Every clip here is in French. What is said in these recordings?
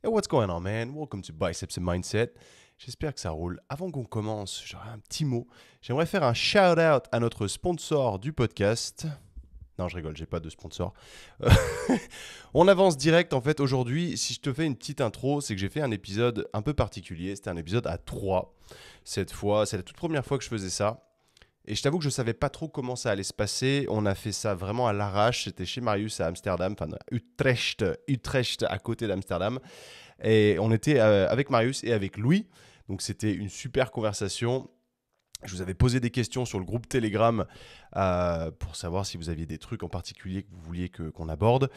Hey, what's going on, man? Welcome to Biceps and Mindset. J'espère que ça roule. Avant qu'on commence, j'aurais un petit mot. J'aimerais faire un shout-out à notre sponsor du podcast. Non, je rigole, j'ai pas de sponsor. Euh, On avance direct, en fait, aujourd'hui. Si je te fais une petite intro, c'est que j'ai fait un épisode un peu particulier. C'était un épisode à 3. Cette fois, c'est la toute première fois que je faisais ça. Et je t'avoue que je ne savais pas trop comment ça allait se passer. On a fait ça vraiment à l'arrache. C'était chez Marius à Amsterdam, enfin Utrecht à côté d'Amsterdam. Et on était avec Marius et avec Louis. Donc c'était une super conversation. Je vous avais posé des questions sur le groupe Telegram pour savoir si vous aviez des trucs en particulier que vous vouliez qu'on aborde.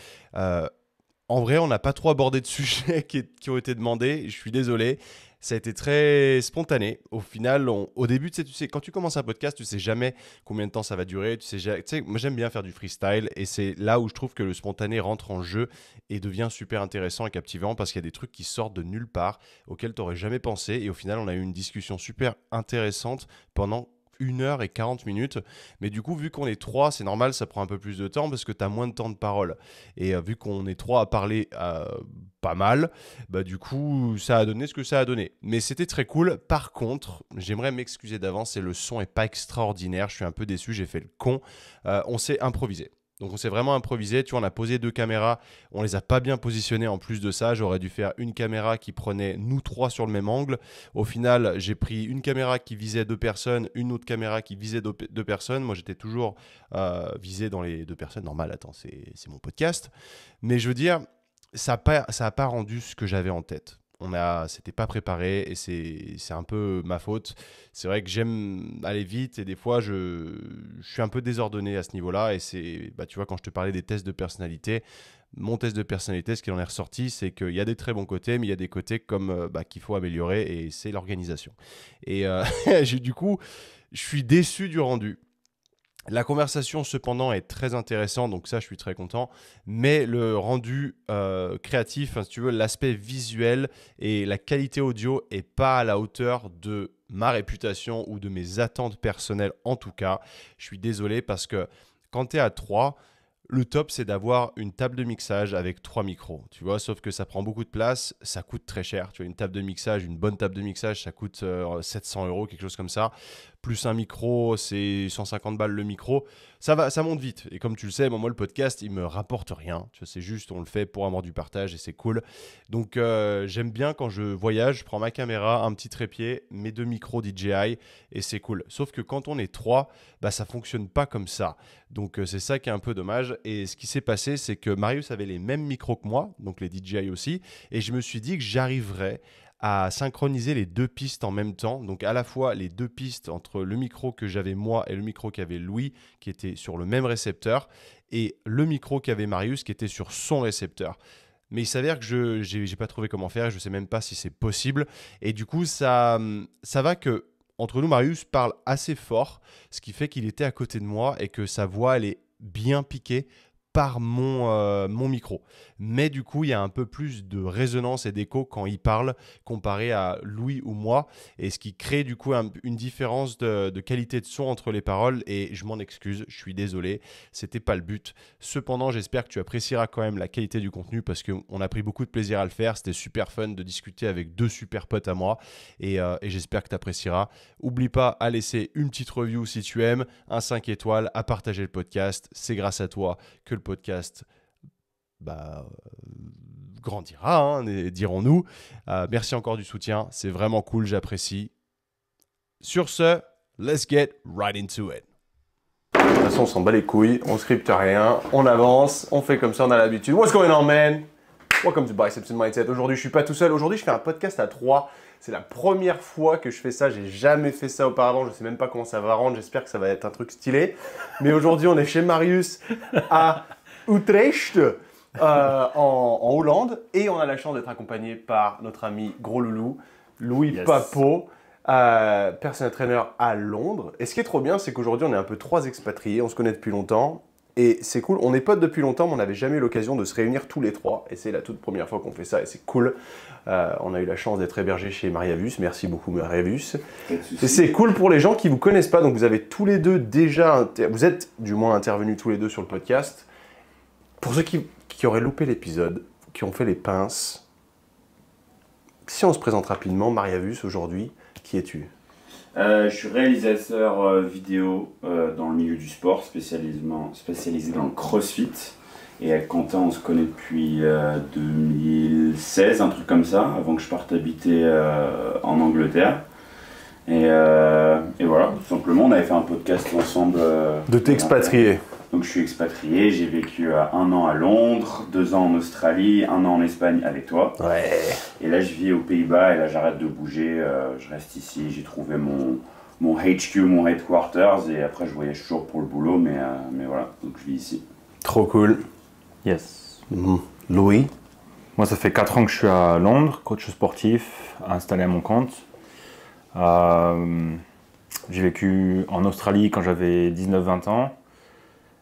En vrai, on n'a pas trop abordé de sujets qui ont été demandés. Je suis désolé. Ça a été très spontané. Au final, au début, tu sais, quand tu commences un podcast, tu sais jamais combien de temps ça va durer. Tu sais, moi, j'aime bien faire du freestyle et c'est là où je trouve que le spontané rentre en jeu et devient super intéressant et captivant parce qu'il y a des trucs qui sortent de nulle part auxquels tu n'aurais jamais pensé. Et au final, on a eu une discussion super intéressante pendant 1h40. Mais du coup, vu qu'on est trois, c'est normal, ça prend un peu plus de temps parce que tu as moins de temps de parole. Et vu qu'on est trois à parler pas mal, bah du coup, ça a donné ce que ça a donné. Mais c'était très cool. Par contre, j'aimerais m'excuser d'avance et le son est pas extraordinaire. Je suis un peu déçu, j'ai fait le con. On s'est improvisé. Donc on s'est vraiment improvisé, tu vois, on a posé 2 caméras, on les a pas bien positionnées en plus de ça, j'aurais dû faire une caméra qui prenait nous trois sur le même angle. Au final, j'ai pris une caméra qui visait 2 personnes, une autre caméra qui visait 2 personnes. Moi, j'étais toujours visé dans les 2 personnes. Normal, attends, c'est mon podcast. Mais je veux dire, ça a pas rendu ce que j'avais en tête. C'était pas préparé et c'est un peu ma faute. C'est vrai que j'aime aller vite et des fois je suis un peu désordonné à ce niveau-là. Et bah, tu vois, quand je te parlais des tests de personnalité, mon test de personnalité, ce qu'il en est ressorti, c'est qu'il y a des très bons côtés, mais il y a des côtés comme bah, qu'il faut améliorer et c'est l'organisation. Et du coup, je suis déçu du rendu. La conversation, cependant, est très intéressante, donc ça, je suis très content. Mais le rendu créatif, si tu veux, l'aspect visuel et la qualité audio n'est pas à la hauteur de ma réputation ou de mes attentes personnelles, en tout cas. Je suis désolé parce que quand tu es à 3, le top, c'est d'avoir une table de mixage avec 3 micros, tu vois, sauf que ça prend beaucoup de place, ça coûte très cher. Tu vois, une table de mixage, une bonne table de mixage, ça coûte 700 euros, quelque chose comme ça. Plus un micro, c'est 150 balles le micro. Ça monte vite. Et comme tu le sais, moi, le podcast, il me rapporte rien. Tu vois, c'est juste, on le fait pour avoir du partage et c'est cool. Donc, j'aime bien quand je voyage, je prends ma caméra, un petit trépied, mes 2 micros DJI et c'est cool. Sauf que quand on est 3, bah, ça fonctionne pas comme ça. Donc, c'est ça qui est un peu dommage. Et ce qui s'est passé, c'est que Marius avait les mêmes micros que moi, donc les DJI aussi. Et je me suis dit que j'arriverais à synchroniser les 2 pistes en même temps. Donc à la fois les 2 pistes entre le micro que j'avais moi et le micro qu'avait Louis, qui était sur le même récepteur, et le micro qu'avait Marius, qui était sur son récepteur. Mais il s'avère que je n'ai pas trouvé comment faire, je ne sais même pas si c'est possible. Et du coup, ça va que entre nous, Marius parle assez fort, ce qui fait qu'il était à côté de moi et que sa voix, elle est bien piquée par mon micro. Mais du coup, il y a un peu plus de résonance et d'écho quand il parle comparé à Louis ou moi, et ce qui crée du coup une différence de qualité de son entre les paroles, et je m'en excuse, je suis désolé, c'était pas le but. Cependant, j'espère que tu apprécieras quand même la qualité du contenu parce qu'on a pris beaucoup de plaisir à le faire, c'était super fun de discuter avec 2 super potes à moi, et j'espère que tu apprécieras. Oublie pas à laisser une petite review si tu aimes, un 5 étoiles, à partager le podcast, c'est grâce à toi que le podcast bah, grandira, hein, dirons-nous. Merci encore du soutien, c'est vraiment cool, j'apprécie. Sur ce, let's get right into it. De toute façon, on s'en bat les couilles, on scripte rien, on avance, on fait comme ça, on a l'habitude. What's going on, man? Welcome to Biceps and Mindset. Aujourd'hui, je suis pas tout seul. Aujourd'hui, je fais un podcast à 3. C'est la première fois que je fais ça. J'ai jamais fait ça auparavant. Je sais même pas comment ça va rendre. J'espère que ça va être un truc stylé. Mais aujourd'hui, on est chez Marius à Utrecht, en Hollande. Et on a la chance d'être accompagné par notre ami Gros Loulou, Louis Papo, personal trainer à Londres. Et ce qui est trop bien, c'est qu'aujourd'hui, on est un peu 3 expatriés. On se connaît depuis longtemps. Et c'est cool, on est potes depuis longtemps, mais on n'avait jamais eu l'occasion de se réunir tous les 3. Et c'est la toute première fois qu'on fait ça, et c'est cool. On a eu la chance d'être hébergés chez Mariavus. Merci beaucoup, Mariavus. Et c'est cool pour les gens qui ne vous connaissent pas. Donc vous avez tous les deux déjà, vous êtes du moins intervenus tous les deux sur le podcast. Pour ceux qui auraient loupé l'épisode, qui ont fait les pinces, Si on se présente rapidement, Mariavus, aujourd'hui, qui es-tu? Je suis réalisateur vidéo dans le milieu du sport, spécialisé dans le CrossFit. Et avec Quentin, on se connaît depuis 2016, un truc comme ça, avant que je parte habiter en Angleterre. Et voilà, tout simplement, on avait fait un podcast ensemble. De t'expatrier. Donc je suis expatrié, j'ai vécu 1 an à Londres, 2 ans en Australie, 1 an en Espagne avec toi. Ouais. Et là je vis aux Pays-Bas et là j'arrête de bouger, je reste ici, j'ai trouvé mon HQ, mon headquarters et après je voyage toujours pour le boulot mais voilà, donc je vis ici. Trop cool. Yes. Louis? Moi, ça fait 4 ans que je suis à Londres, coach sportif, installé à mon compte. J'ai vécu en Australie quand j'avais 19-20 ans.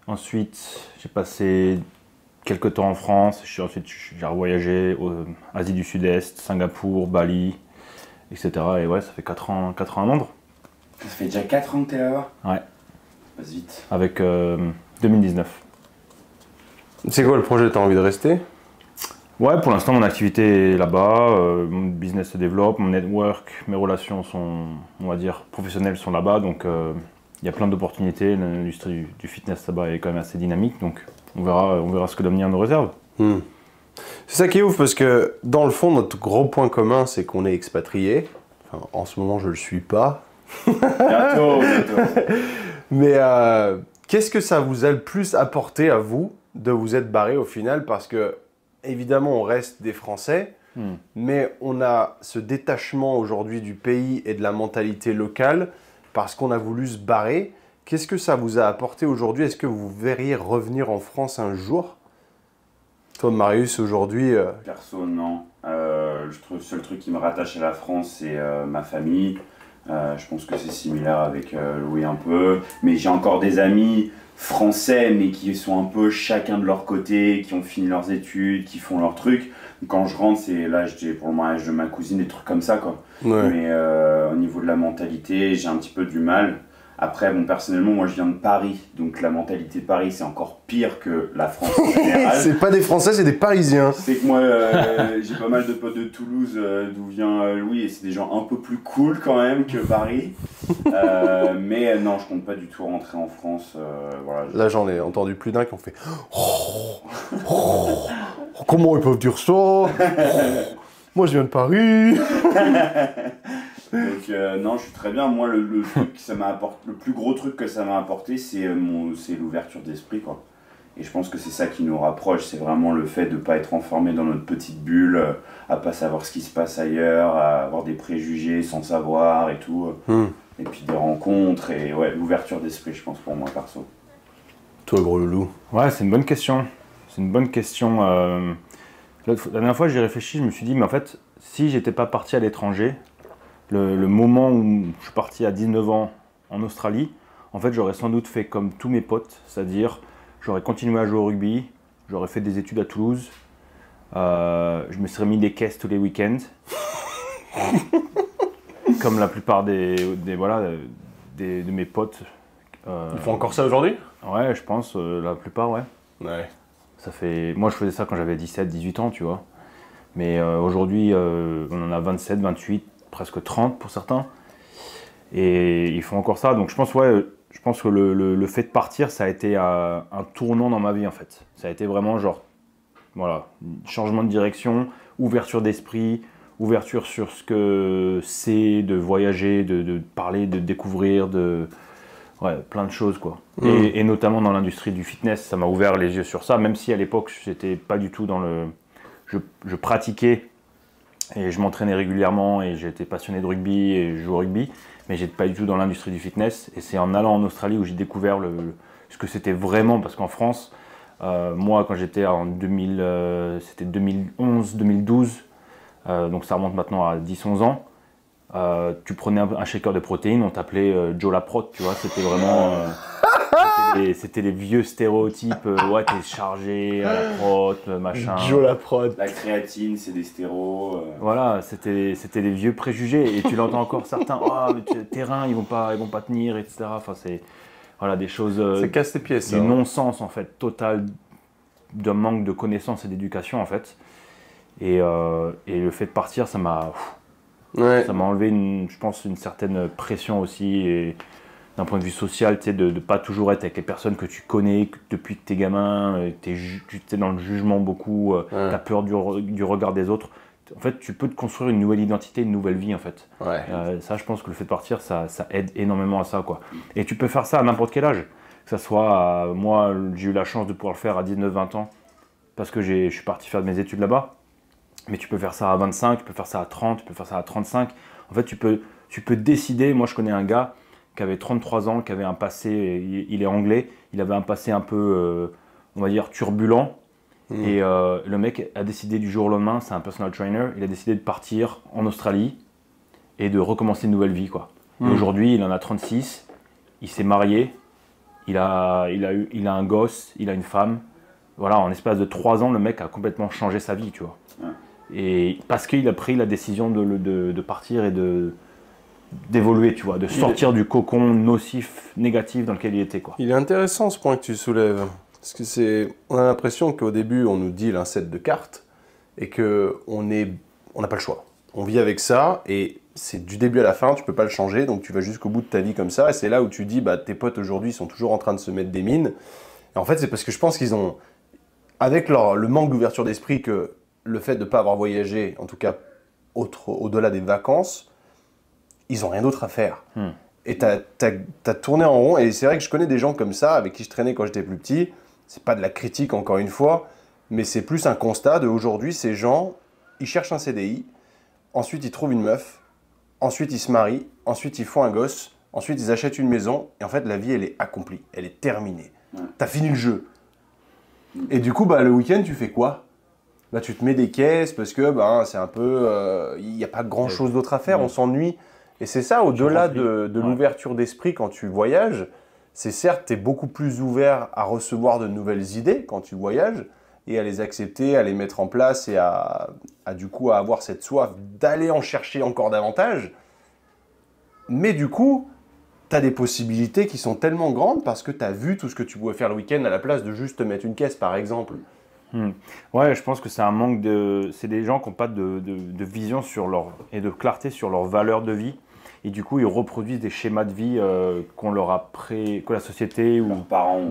Ensuite, j'ai passé quelques temps en France. Ensuite, j'ai voyagé en Asie du Sud-Est, Singapour, Bali, etc. Et ouais, ça fait 4 ans à Londres. Ça fait déjà 4 ans que tu es là-bas? Ouais. Passe vite. Avec 2019. C'est quoi le projet? T'as envie de rester? Ouais, pour l'instant, mon activité est là-bas, mon business se développe, mon network, mes relations sont, on va dire, professionnelles sont là-bas, donc il y a plein d'opportunités. L'industrie du fitness là-bas est quand même assez dynamique, donc on verra ce que l'avenir nous réserve. C'est ça qui est ouf, parce que dans le fond, notre gros point commun, c'est qu'on est expatrié. Enfin, en ce moment, je le suis pas. Bientôt. Mais qu'est-ce que ça vous a le plus apporté à vous de vous être barré au final? Parce que évidemment, on reste des Français, mais on a ce détachement aujourd'hui du pays et de la mentalité locale parce qu'on a voulu se barrer. Qu'est-ce que ça vous a apporté aujourd'hui? Est-ce que vous verriez revenir en France un jour? Toi, Marius, aujourd'hui... Perso, non. Je trouve le seul truc qui me rattache à la France, c'est ma famille. Je pense que c'est similaire avec Louis un peu. Mais j'ai encore des amis français, mais qui sont un peu chacun de leur côté, qui ont fini leurs études, qui font leur truc. Quand je rentre, c'est là, j'étais pour le mariage de ma cousine, des trucs comme ça, quoi. Ouais. Mais au niveau de la mentalité, j'ai un petit peu du mal. Après, bon, personnellement, moi je viens de Paris, donc la mentalité de Paris, c'est encore pire que la France en général. C'est pas des Français, c'est des Parisiens. C'est que moi, j'ai pas mal de potes de Toulouse, d'où vient Louis, et c'est des gens un peu plus cool quand même que Paris. Mais non, je compte pas du tout rentrer en France. Voilà. Là, j'en ai entendu plus d'un qui ont fait comment ils peuvent dire ça? Moi, je viens de Paris. Donc non, je suis très bien. Moi, le truc que ça m'a apporté, le plus gros truc que ça m'a apporté, c'est l'ouverture d'esprit, quoi. Et je pense que c'est ça qui nous rapproche. C'est vraiment le fait de ne pas être enfermé dans notre petite bulle, à pas savoir ce qui se passe ailleurs, à avoir des préjugés sans savoir et tout. Et puis des rencontres et ouais, l'ouverture d'esprit, je pense, pour moi, perso. Toi, gros loulou. Ouais, c'est une bonne question. C'est une bonne question. La dernière fois, j'y réfléchi, je me suis dit, mais en fait, si j'étais pas parti à l'étranger, le moment où je suis parti à 19 ans en Australie, en fait, j'aurais sans doute fait comme tous mes potes, c'est-à-dire, j'aurais continué à jouer au rugby, j'aurais fait des études à Toulouse, je me serais mis des caisses tous les week-ends, comme la plupart de mes potes. Ils font encore ça aujourd'hui? Ouais, je pense, la plupart, ouais. Ouais. Moi, je faisais ça quand j'avais 17, 18 ans, tu vois. Mais aujourd'hui, on en a 27, 28, presque 30 pour certains. Et ils font encore ça. Donc je pense que le fait de partir, ça a été un tournant dans ma vie, en fait. Ça a été vraiment genre, voilà, changement de direction, ouverture d'esprit, ouverture sur ce que c'est de voyager, de parler, de découvrir, ouais, plein de choses, quoi. Et notamment dans l'industrie du fitness, ça m'a ouvert les yeux sur ça, même si à l'époque, j'étais pas du tout dans le... Je pratiquais et je m'entraînais régulièrement et j'étais passionné de rugby et je jouais au rugby, mais j'étais pas du tout dans l'industrie du fitness. Et c'est en allant en Australie où j'ai découvert ce que c'était vraiment, parce qu'en France, moi, quand j'étais en c'était 2011, 2012, donc ça remonte maintenant à 10-11 ans, tu prenais un shaker de protéines, on t'appelait Joe Laprot, tu vois, c'était vraiment... c'était les vieux stéréotypes, ouais, t'es chargé à la prot, machin. Joe Laprot. La créatine, c'est des stéros. Voilà, c'était les vieux préjugés, et tu l'entends encore certains, oh, tes reins, ils vont pas tenir, etc. Enfin, c'est voilà, des choses... ça casse les pieds, ça. Du non-sens, en fait, total, d'un manque de connaissances et d'éducation, en fait. Et le fait de partir, ça m'a enlevé, je pense, une certaine pression aussi. Et d'un point de vue social, tu sais, de ne pas toujours être avec les personnes que tu connais depuis que t'es gamin, tu es dans le jugement beaucoup, tu as peur du regard des autres. En fait, tu peux te construire une nouvelle identité, une nouvelle vie, en fait. Ça, je pense que le fait de partir, ça aide énormément à ça, quoi. Et tu peux faire ça à n'importe quel âge. Que ça soit, moi, j'ai eu la chance de pouvoir le faire à 19-20 ans, parce que je suis parti faire mes études là-bas. Mais tu peux faire ça à 25, tu peux faire ça à 30, tu peux faire ça à 35. En fait, tu peux décider. Moi, je connais un gars qui avait 33 ans, qui avait un passé, il est anglais, il avait un passé un peu, on va dire, turbulent. Et le mec a décidé du jour au lendemain, c'est un personal trainer, il a décidé de partir en Australie et de recommencer une nouvelle vie, quoi. Et aujourd'hui, il en a 36, il s'est marié, il a un gosse, il a une femme. Voilà, en l'espace de 3 ans, le mec a complètement changé sa vie, tu vois. Et parce qu'il a pris la décision de partir et d'évoluer, tu vois, de sortir du cocon nocif, négatif dans lequel il était, quoi. Il est intéressant ce point que tu soulèves. Parce que on a l'impression qu'au début, on nous deal un set de cartes et qu'on n'a pas le choix. On vit avec ça et c'est du début à la fin, tu peux pas le changer, donc tu vas jusqu'au bout de ta vie comme ça. Et c'est là où tu dis, bah, tes potes aujourd'hui sont toujours en train de se mettre des mines. Et en fait, c'est parce que je pense qu'ils ont, avec le manque d'ouverture d'esprit, que le fait de ne pas avoir voyagé, en tout cas au-delà des vacances, ils n'ont rien d'autre à faire. Et tu as tourné en rond. Et c'est vrai que je connais des gens comme ça, avec qui je traînais quand j'étais plus petit. C'est pas de la critique, encore une fois, mais c'est plus un constat d'aujourd'hui, ces gens, ils cherchent un CDI, ensuite ils trouvent une meuf, ensuite ils se marient, ensuite ils font un gosse, ensuite ils achètent une maison, et en fait la vie elle est accomplie, elle est terminée. T'as fini le jeu. Et du coup, bah, le week-end, tu fais quoi? Bah, tu te mets des caisses parce que bah, c'est un peu, il n'y a pas grand-chose d'autre à faire, on s'ennuie. Et c'est ça, au-delà de l'ouverture d'esprit quand tu voyages, c'est certes, tu es beaucoup plus ouvert à recevoir de nouvelles idées quand tu voyages et à les accepter, à les mettre en place et à du coup à avoir cette soif d'aller en chercher encore davantage. Mais du coup, tu as des possibilités qui sont tellement grandes parce que tu as vu tout ce que tu pouvais faire le week-end à la place de juste te mettre une caisse, par exemple. Ouais, je pense que c'est un manque de... C'est des gens qui n'ont pas de vision et de clarté sur leur valeur de vie. Et du coup, ils reproduisent des schémas de vie que la société ou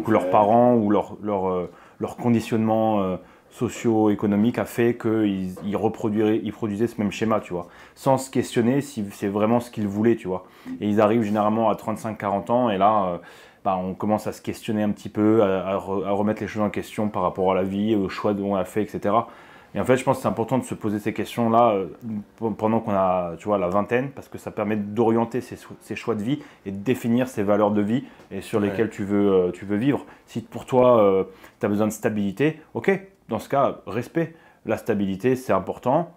leurs parents ou leur conditionnement socio-économique a fait qu'ils produisaient ce même schéma, tu vois, sans se questionner si c'est vraiment ce qu'ils voulaient, tu vois. Et ils arrivent généralement à 35-40 ans et là, on commence à se questionner un petit peu, à remettre les choses en question par rapport à la vie, aux choix qu'on a fait, etc. Et en fait, je pense que c'est important de se poser ces questions-là pendant qu'on a, tu vois, la vingtaine, parce que ça permet d'orienter ses choix de vie et de définir ses valeurs de vie et sur lesquelles tu veux vivre. Si pour toi, tu as besoin de stabilité, ok, dans ce cas, respect. La stabilité, c'est important.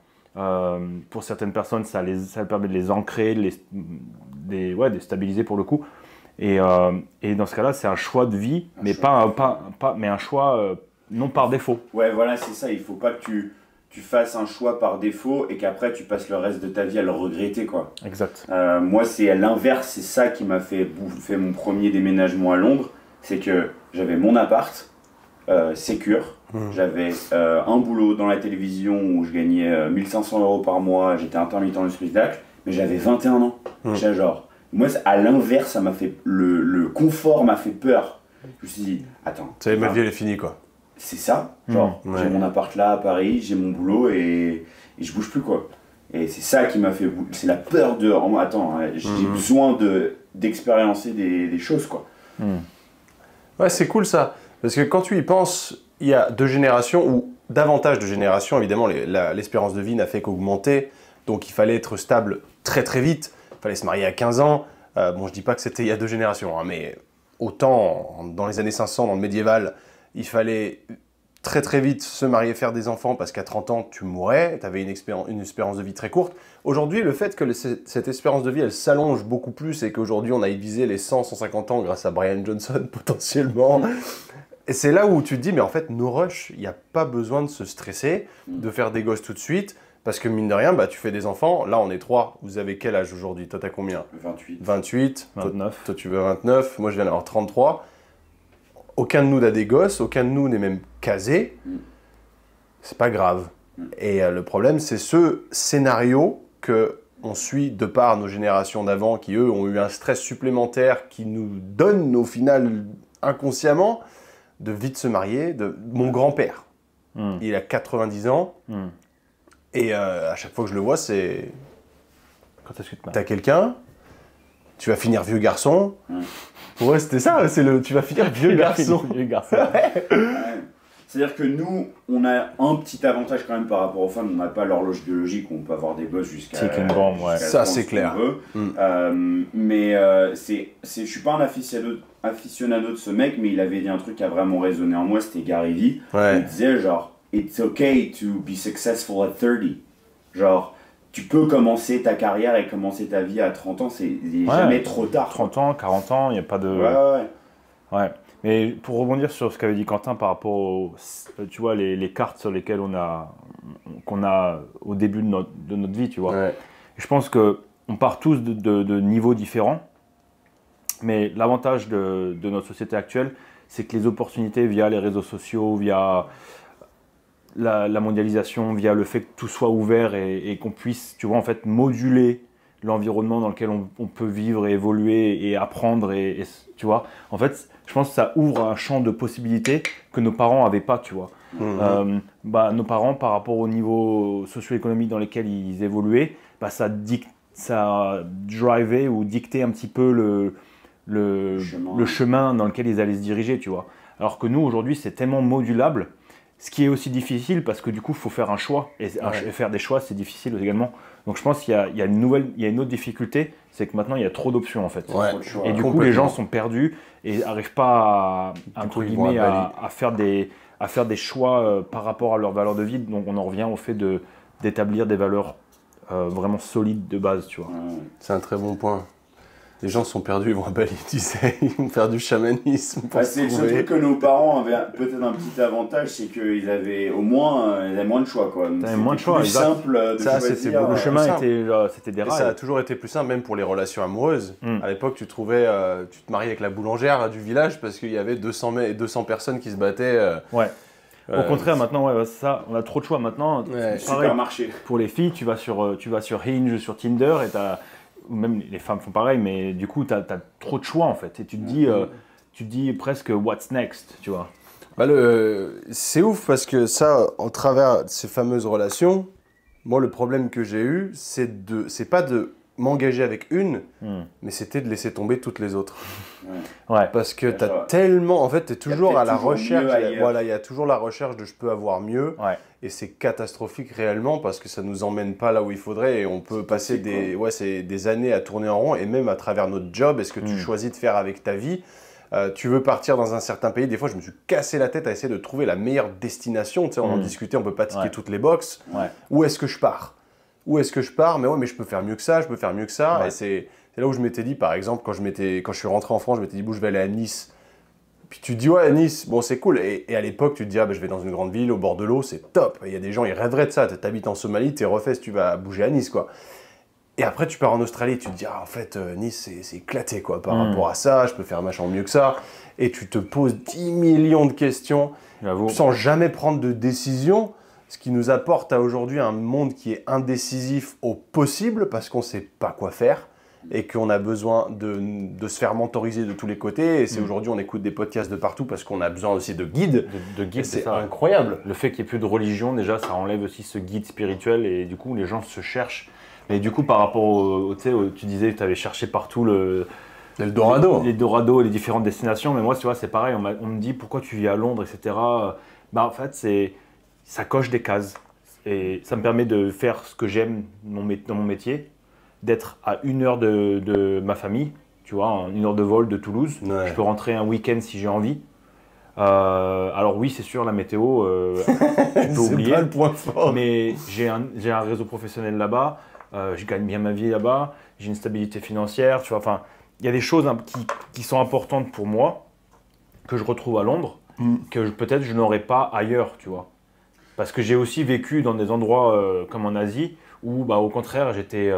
Pour certaines personnes, ça permet de les ancrer, de les stabiliser pour le coup. Et dans ce cas-là, c'est un choix de vie, mais un choix non par défaut. Ouais, voilà, c'est ça. Il faut pas que tu fasses un choix par défaut et qu'après tu passes le reste de ta vie à le regretter, quoi. Exact. Moi, c'est à l'inverse. C'est ça qui m'a fait mon premier déménagement à Londres. C'est que j'avais mon appart, sécure. J'avais un boulot dans la télévision où je gagnais 1500 € par mois. J'étais intermittent du spectacle, mais j'avais 21 ans. J'étais genre... Moi, à l'inverse, ça m'a fait... Le confort m'a fait peur. Je me suis dit, attends... Tu savais, ma vie, elle est finie, quoi. C'est ça, genre, j'ai mon appart là à Paris, j'ai mon boulot et je bouge plus, quoi. Et c'est ça qui m'a fait... C'est la peur de... Attends, j'ai besoin d'expériencer des choses, quoi. Ouais, c'est cool, ça. Parce que quand tu y penses, il y a 2 générations, ou davantage de générations, évidemment, l'espérance de vie n'a fait qu'augmenter. Donc, il fallait être stable très, très vite. Il fallait se marier à 15 ans. Bon, je dis pas que c'était il y a 2 générations, hein, mais autant dans les années 500, dans le médiéval, il fallait très très vite se marier, faire des enfants, parce qu'à 30 ans, tu mourrais, tu avais une espérance de vie très courte. Aujourd'hui, le fait que cette espérance de vie, elle s'allonge beaucoup plus et qu'aujourd'hui, on a visé les 100-150 ans grâce à Brian Johnson, potentiellement. Et c'est là où tu te dis, mais en fait, no rush, il n'y a pas besoin de se stresser, de faire des gosses tout de suite. Parce que mine de rien, tu fais des enfants. Là, on est 3. Vous avez quel âge aujourd'hui? Toi, t'as combien? 28. 28. 29. Toi, tu veux 29. Moi, je viens d'avoir 33. Aucun de nous n'a des gosses. Aucun de nous n'est même casé. C'est pas grave. Et le problème, c'est ce scénario qu'on suit de par nos générations d'avant qui, eux, ont eu un stress supplémentaire qui nous donne, au final, inconsciemment, de vite se marier. Mon grand-père, il a 90 ans. Et à chaque fois que je le vois, c'est... Quand est-ce que tu te maries ? T'as quelqu'un, tu vas finir vieux garçon. Ouais, c'était ça, tu vas finir vieux garçon. Vieux garçon. C'est-à-dire que nous, on a un petit avantage quand même par rapport aux femmes, on n'a pas l'horloge biologique où on peut avoir des gosses jusqu'à... Chicken bomb, ouais. Ça, quand c'est on clair. veut. Mais je suis pas un aficionado de ce mec, mais il avait dit un truc qui a vraiment résonné en moi, c'était Gary Vee. Ouais. Il disait genre, it's okay to be successful at 30. Genre, tu peux commencer ta carrière et commencer ta vie à 30 ans, c'est jamais trop tard. 30 ans, 40 ans, il n'y a pas de... Ouais. Mais pour rebondir sur ce qu'avait dit Quentin par rapport aux, tu vois, les cartes sur lesquelles qu'on a au début de notre vie, tu vois. Ouais. Je pense qu'on part tous de niveaux différents, mais l'avantage de notre société actuelle, c'est que les opportunités via les réseaux sociaux, via la mondialisation, via le fait que tout soit ouvert et qu'on puisse, tu vois, en fait, moduler l'environnement dans lequel on peut vivre et évoluer et apprendre, et tu vois, en fait, je pense que ça ouvre un champ de possibilités que nos parents n'avaient pas, tu vois. Nos parents, par rapport au niveau socio-économique dans lequel ils évoluaient, ça drivait ou dictait un petit peu le chemin dans lequel ils allaient se diriger, tu vois. Alors que nous, aujourd'hui, c'est tellement modulable, ce qui est aussi difficile parce que du coup, il faut faire un choix. Et faire des choix, c'est difficile également. Donc je pense qu'il y a une autre difficulté, c'est que maintenant, il y a trop d'options en fait. Ouais. Et du coup, les gens sont perdus et n'arrivent pas à faire des choix par rapport à leurs valeurs de vie. Donc on en revient au fait d'établir des valeurs vraiment solides de base, tu vois. C'est un très bon point. Les gens sont perdus, ils vont à Bali, tu sais, ils vont faire du chamanisme. C'est le seul truc que nos parents avaient peut-être un petit avantage, c'est qu'ils avaient au moins moins de choix, quoi. C'était moins de choix, plus simple de choisir. Le chemin c'était des rails. Ça a toujours été plus simple, même pour les relations amoureuses. À l'époque, tu te mariais avec la boulangère du village parce qu'il y avait 200 personnes qui se battaient. Au contraire, maintenant, ça, on a trop de choix maintenant. Supermarché. Pour les filles, tu vas sur Hinge, sur Tinder, ou même les femmes font pareil, mais du coup, tu as trop de choix en fait. Et tu te dis presque what's next, tu vois. C'est ouf parce que ça, en travers de ces fameuses relations, moi, le problème que j'ai eu, c'est pas de m'engager avec une, mais c'était de laisser tomber toutes les autres. Parce que tu as tellement... En fait, tu es toujours à la recherche. Il y a toujours la recherche de je peux avoir mieux. Et c'est catastrophique réellement parce que ça ne nous emmène pas là où il faudrait. Et on peut passer des années à tourner en rond. Et même à travers notre job, est-ce que tu choisis de faire avec ta vie ? Tu veux partir dans un certain pays. Des fois, je me suis cassé la tête à essayer de trouver la meilleure destination. Tu sais, on en discutait, on ne peut pas ticker toutes les boxes. Où est-ce que je pars ? Mais je peux faire mieux que ça, Et c'est là où je m'étais dit, par exemple, quand je suis rentré en France, je m'étais dit, je vais aller à Nice. Puis tu te dis, ouais, Nice, bon, c'est cool. Et à l'époque, tu te dis, je vais dans une grande ville, au bord de l'eau, c'est top. Il y a des gens, ils rêveraient de ça. Tu habites en Somalie, tu es refait si tu vas bouger à Nice, quoi. Et après, tu pars en Australie et tu te dis, en fait, Nice, c'est éclaté, quoi, par rapport à ça. Je peux faire machin mieux que ça. Et tu te poses 10 millions de questions sans jamais prendre de décision. Ce qui nous apporte à aujourd'hui un monde qui est indécisif au possible parce qu'on ne sait pas quoi faire et qu'on a besoin de se faire mentoriser de tous les côtés. Et c'est aujourd'hui, on écoute des podcasts de partout parce qu'on a besoin aussi de guides. De guides, c'est incroyable. Le fait qu'il n'y ait plus de religion, déjà, ça enlève aussi ce guide spirituel et du coup, les gens se cherchent. Mais du coup, par rapport tu disais que tu avais cherché partout l'Eldorado. L'Eldorado, les différentes destinations. Mais moi, tu vois, c'est pareil. On me dit pourquoi tu vis à Londres, etc. En fait, ça coche des cases et ça me permet de faire ce que j'aime dans mon métier, d'être à 1 heure de ma famille, tu vois, 1 heure de vol de Toulouse. Je peux rentrer un week-end si j'ai envie. Alors oui, c'est sûr, la météo, tu peux oublier. C'est pas le point fort. Mais j'ai un réseau professionnel là-bas, je gagne bien ma vie là-bas, j'ai une stabilité financière, tu vois. Enfin, il y a des choses qui sont importantes pour moi que je retrouve à Londres, que peut-être je n'aurais pas ailleurs, tu vois. Parce que j'ai aussi vécu dans des endroits comme en Asie où, au contraire, j'étais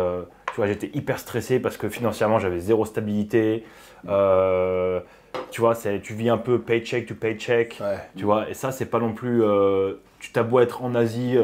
hyper stressé parce que financièrement, j'avais zéro stabilité. Tu vois, tu vis un peu paycheck to paycheck. Tu vois, et ça, c'est pas non plus tu t'as beau être en Asie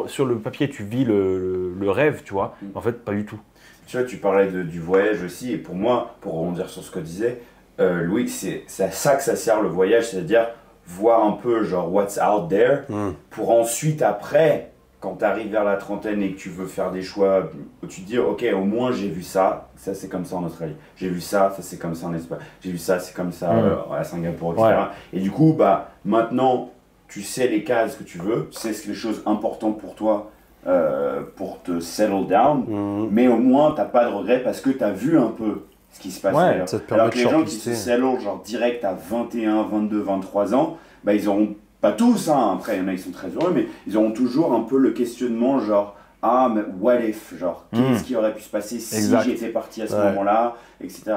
sur le papier, tu vis le rêve, tu vois. En fait, pas du tout. Tu vois, tu parlais du voyage aussi, et pour moi, pour rebondir sur ce que disait, Louis, c'est à ça que ça sert le voyage, c'est-à-dire voir un peu genre what's out there, pour ensuite après, quand tu arrives vers la trentaine et que tu veux faire des choix, tu te dis ok, au moins j'ai vu ça c'est comme ça en Australie, j'ai vu ça c'est comme ça en Espagne, j'ai vu ça c'est comme ça à Singapour, etc. Ouais. Et du coup, bah, maintenant, tu sais les cases que tu veux, tu sais ce que les choses importantes pour toi, pour te settle down, mais au moins t'as pas de regrets parce que tu as vu un peu ce qui se passe ailleurs. Ça te permet Alors que de les gens qui shortlister. se settle genre direct à 21, 22, 23 ans, bah ils auront pas tous, hein, après il y en a qui sont très heureux, mais ils auront toujours un peu le questionnement genre ah mais what if, genre qu'est-ce qui aurait pu se passer si j'étais parti à ce moment-là, etc.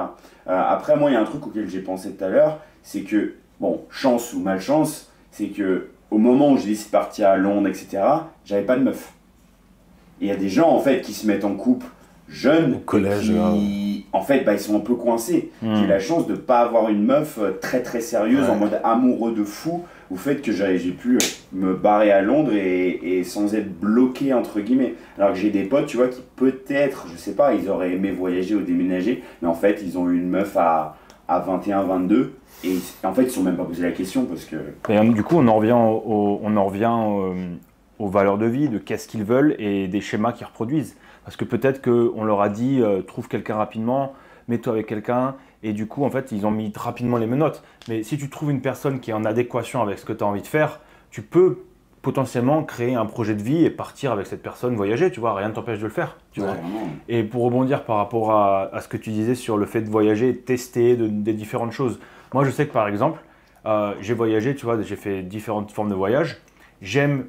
Après moi il y a un truc auquel j'ai pensé tout à l'heure, c'est que bon, chance ou malchance, c'est que au moment où j'ai décidé de partir à Londres, etc., j'avais pas de meuf. Et il y a des gens en fait qui se mettent en couple jeunes, au collège, qui en fait bah, ils sont un peu coincés. J'ai eu la chance de pas avoir une meuf très très sérieuse en mode amoureux de fou, au fait que j'ai pu me barrer à Londres et sans être bloqué entre guillemets. Alors que j'ai des potes, tu vois, qui peut-être, je sais pas, ils auraient aimé voyager ou déménager, mais en fait ils ont eu une meuf à 21, 22. Et en fait, ils ne se sont même pas posé la question parce que... Et du coup, on en revient aux valeurs de vie, de qu'est-ce qu'ils veulent et des schémas qu'ils reproduisent. Parce que peut-être qu'on leur a dit trouve quelqu'un rapidement, mets-toi avec quelqu'un, et du coup, en fait, ils ont mis rapidement les menottes. Mais si tu trouves une personne qui est en adéquation avec ce que tu as envie de faire, tu peux potentiellement créer un projet de vie et partir avec cette personne voyager, tu vois, rien ne t'empêche de le faire. Tu vois. Et pour rebondir par rapport à ce que tu disais sur le fait de voyager, tester des différentes choses. Moi, je sais que par exemple, j'ai voyagé, tu vois, j'ai fait différentes formes de voyage. J'aime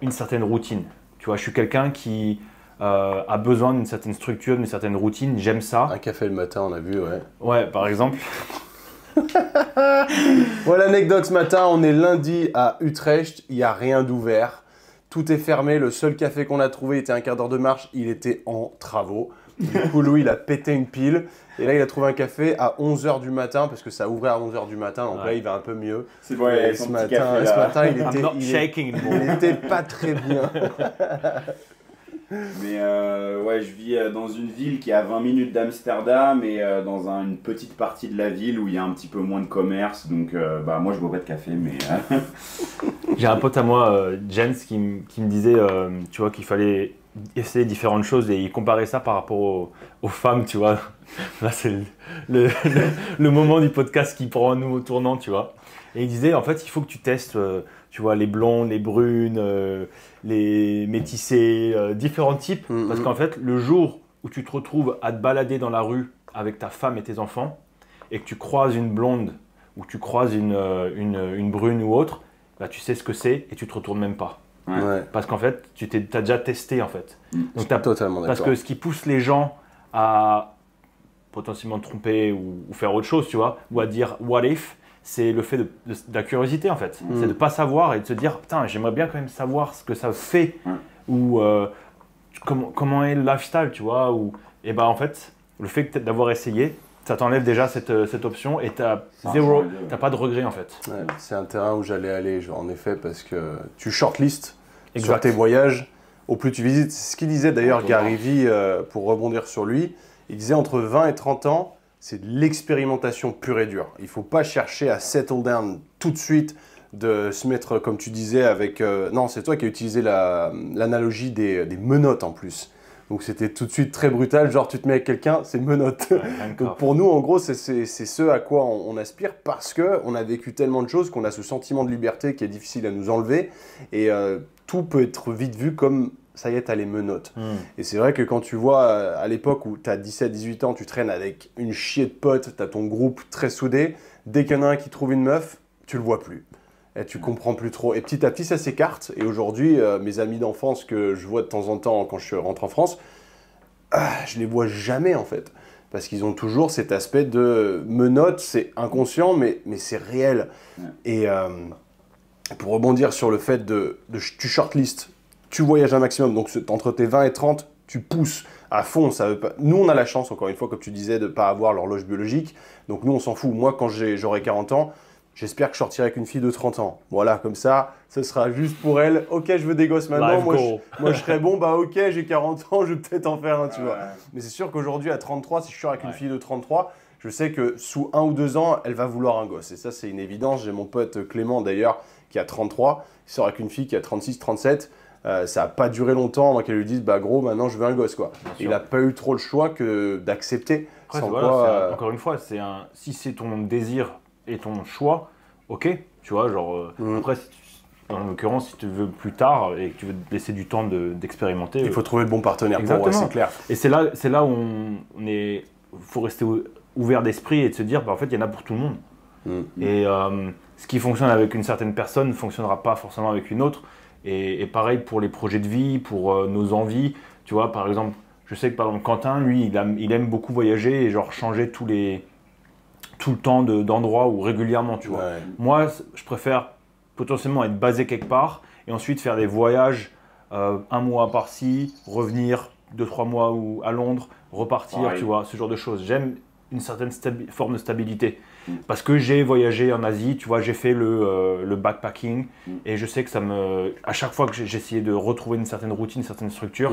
une certaine routine. Tu vois, je suis quelqu'un qui a besoin d'une certaine structure, d'une certaine routine. J'aime ça. Un café le matin, on a vu, ouais. Ouais, par exemple. Voilà l'anecdote ce matin, on est lundi à Utrecht, il n'y a rien d'ouvert. Tout est fermé, le seul café qu'on a trouvé était un quart d'heure de marche, il était en travaux. Du coup, Louis, il a pété une pile. Et là, il a trouvé un café à 11h du matin, parce que ça ouvrait à 11h du matin, donc là, il va un peu mieux. C'est bon, et ce matin, il était pas très bien. Mais ouais, je vis dans une ville qui est à 20 minutes d'Amsterdam et dans une petite partie de la ville où il y a un petit peu moins de commerce. Donc, bah, moi, je bois pas de café, mais... J'ai un pote à moi, Jens, qui me disait, tu vois, qu'il fallait essayer différentes choses et il comparait ça par rapport aux femmes, tu vois. Là, c'est le moment du podcast qui prend un nouveau tournant, tu vois. Et il disait, en fait, il faut que tu testes, tu vois, les blondes, les brunes, les métissées, différents types. Parce qu'en fait, le jour où tu te retrouves à te balader dans la rue avec ta femme et tes enfants et que tu croises une blonde ou que tu croises une brune ou autre, bah, tu sais ce que c'est et tu te retournes même pas. Ouais. Parce qu'en fait, tu as déjà testé en fait. Donc, totalement d'accord. Parce que ce qui pousse les gens à potentiellement te tromper ou faire autre chose, tu vois, ou à dire what if, c'est le fait de la curiosité en fait. C'est de ne pas savoir et de se dire putain, j'aimerais bien quand même savoir ce que ça fait ou comment est le lifestyle, tu vois. Et bah en fait, le fait d'avoir essayé, ça t'enlève déjà cette option et t'as pas de regret en fait. Ouais, c'est un terrain où j'allais aller, en effet, parce que tu shortlist sur tes voyages, au plus tu visites. C'est ce qu'il disait d'ailleurs Gary Vee, pour rebondir sur lui. Il disait entre 20 et 30 ans, c'est de l'expérimentation pure et dure. Il ne faut pas chercher à settle down tout de suite, de se mettre, comme tu disais, avec... non, c'est toi qui as utilisé l'analogie des menottes en plus. Donc c'était tout de suite très brutal, genre tu te mets avec quelqu'un, c'est menottes. Ouais, donc pour nous, en gros, c'est ce à quoi on aspire parce qu'on a vécu tellement de choses qu'on a ce sentiment de liberté qui est difficile à nous enlever. Et tout peut être vite vu comme... ça y est, t'as les menottes. Et c'est vrai que quand tu vois, à l'époque où t'as 17-18 ans, tu traînes avec une chier de potes, t'as ton groupe très soudé, dès qu'il y en a un qui trouve une meuf, tu le vois plus. Et tu comprends plus trop. Et petit à petit, ça s'écarte. Et aujourd'hui, mes amis d'enfance que je vois de temps en temps quand je rentre en France, je les vois jamais en fait. Parce qu'ils ont toujours cet aspect de menottes, c'est inconscient, mais c'est réel. Et pour rebondir sur le fait tu shortlist, tu voyages un maximum, donc entre tes 20 et 30, tu pousses à fond. Ça veut pas... Nous, on a la chance, encore une fois, comme tu disais, de ne pas avoir l'horloge biologique. Donc nous, on s'en fout. Moi, quand j'aurai 40 ans, j'espère que je sortirai avec une fille de 30 ans. Voilà, comme ça, ce sera juste pour elle. Ok, je veux des gosses maintenant. Moi, je serais bon, bah ok, j'ai 40 ans, je vais peut-être en faire un, tu vois. Mais c'est sûr qu'aujourd'hui, à 33, si je sors avec une fille de 33, je sais que sous 1 ou 2 ans, elle va vouloir un gosse. Et ça, c'est une évidence. J'ai mon pote Clément, d'ailleurs, qui a 33. Il sort avec une fille qui a 36, 37. Ça n'a pas duré longtemps avant qu'elle lui dise bah gros maintenant je veux un gosse quoi. Il n'a pas eu trop le choix que d'accepter. Encore une fois, si c'est ton désir et ton choix, ok, tu vois, genre après en l'occurrence si tu veux plus tard et que tu veux te laisser du temps d'expérimenter. Il faut trouver le bon partenaire. Exactement. C'est clair. Et c'est là où faut rester ouvert d'esprit et de se dire bah en fait il y en a pour tout le monde. Et ce qui fonctionne avec une certaine personne ne fonctionnera pas forcément avec une autre. Et pareil pour les projets de vie, pour nos envies. Tu vois, par exemple, je sais que par exemple Quentin, lui, il aime beaucoup voyager et genre changer tout le temps d'endroits ou régulièrement, tu vois. Moi, je préfère potentiellement être basé quelque part et ensuite faire des voyages 1 mois par-ci, revenir 2-3 mois à Londres, repartir, tu vois, ce genre de choses. J'aime une certaine forme de stabilité. Parce que j'ai voyagé en Asie, tu vois, j'ai fait le backpacking et je sais que à chaque fois que j'essayais de retrouver une certaine routine, une certaine structure,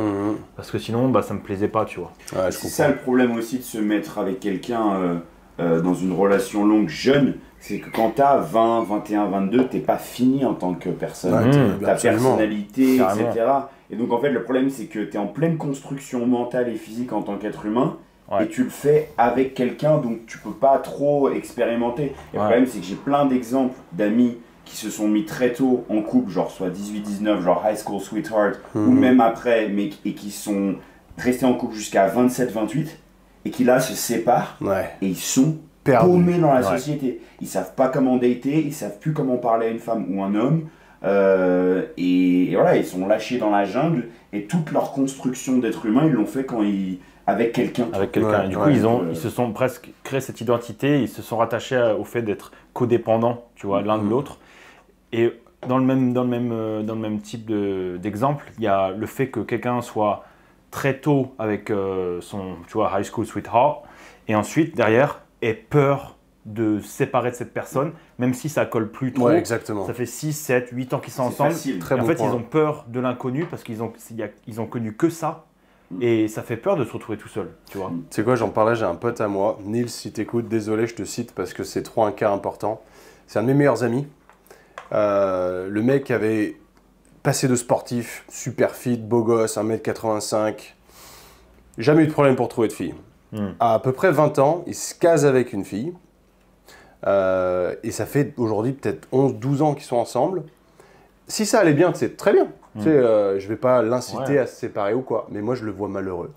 parce que sinon, bah, ça me plaisait pas, tu vois. C'est ça le problème aussi de se mettre avec quelqu'un dans une relation longue jeune, c'est que quand tu as 20, 21, 22, t'es pas fini en tant que personne. Ta personnalité, etc. Et donc en fait, le problème, c'est que tu es en pleine construction mentale et physique en tant qu'être humain. Et tu le fais avec quelqu'un, donc tu peux pas trop expérimenter. Et le problème, c'est que j'ai plein d'exemples d'amis qui se sont mis très tôt en couple, genre soit 18-19, genre high school sweetheart, ou même après, et qui sont restés en couple jusqu'à 27-28, et qui là se séparent, et ils sont paumés dans la société. Ils savent pas comment dater, ils savent plus comment parler à une femme ou un homme, et voilà, ils sont lâchés dans la jungle, et toute leur construction d'être humain, ils l'ont fait avec quelqu'un. Du coup, ils se sont presque créé cette identité, ils se sont rattachés au fait d'être codépendants, tu vois, l'un de l'autre. Et dans le même type d'exemple, il y a le fait que quelqu'un soit très tôt avec son, tu vois, high school sweetheart, et ensuite, derrière, ait peur de se séparer de cette personne, même si ça colle plus trop. Ça fait 6, 7, 8 ans qu'ils sont ensemble. En fait, ils ont peur de l'inconnu parce qu'ils ont connu que ça. Et ça fait peur de se retrouver tout seul, tu vois. Tu sais quoi, j'en parlais, j'ai un pote à moi, Nils, si t'écoutes, désolé, je te cite parce que c'est trop un cas important. C'est un de mes meilleurs amis. Le mec avait passé de sportif, super fit, beau gosse, 1m85. Jamais eu de problème pour trouver de fille. À peu près 20 ans, il se case avec une fille. Et ça fait aujourd'hui peut-être 11-12 ans qu'ils sont ensemble. Si ça allait bien, c'est très bien. Tu sais, je vais pas l'inciter à se séparer ou quoi, mais moi je le vois malheureux.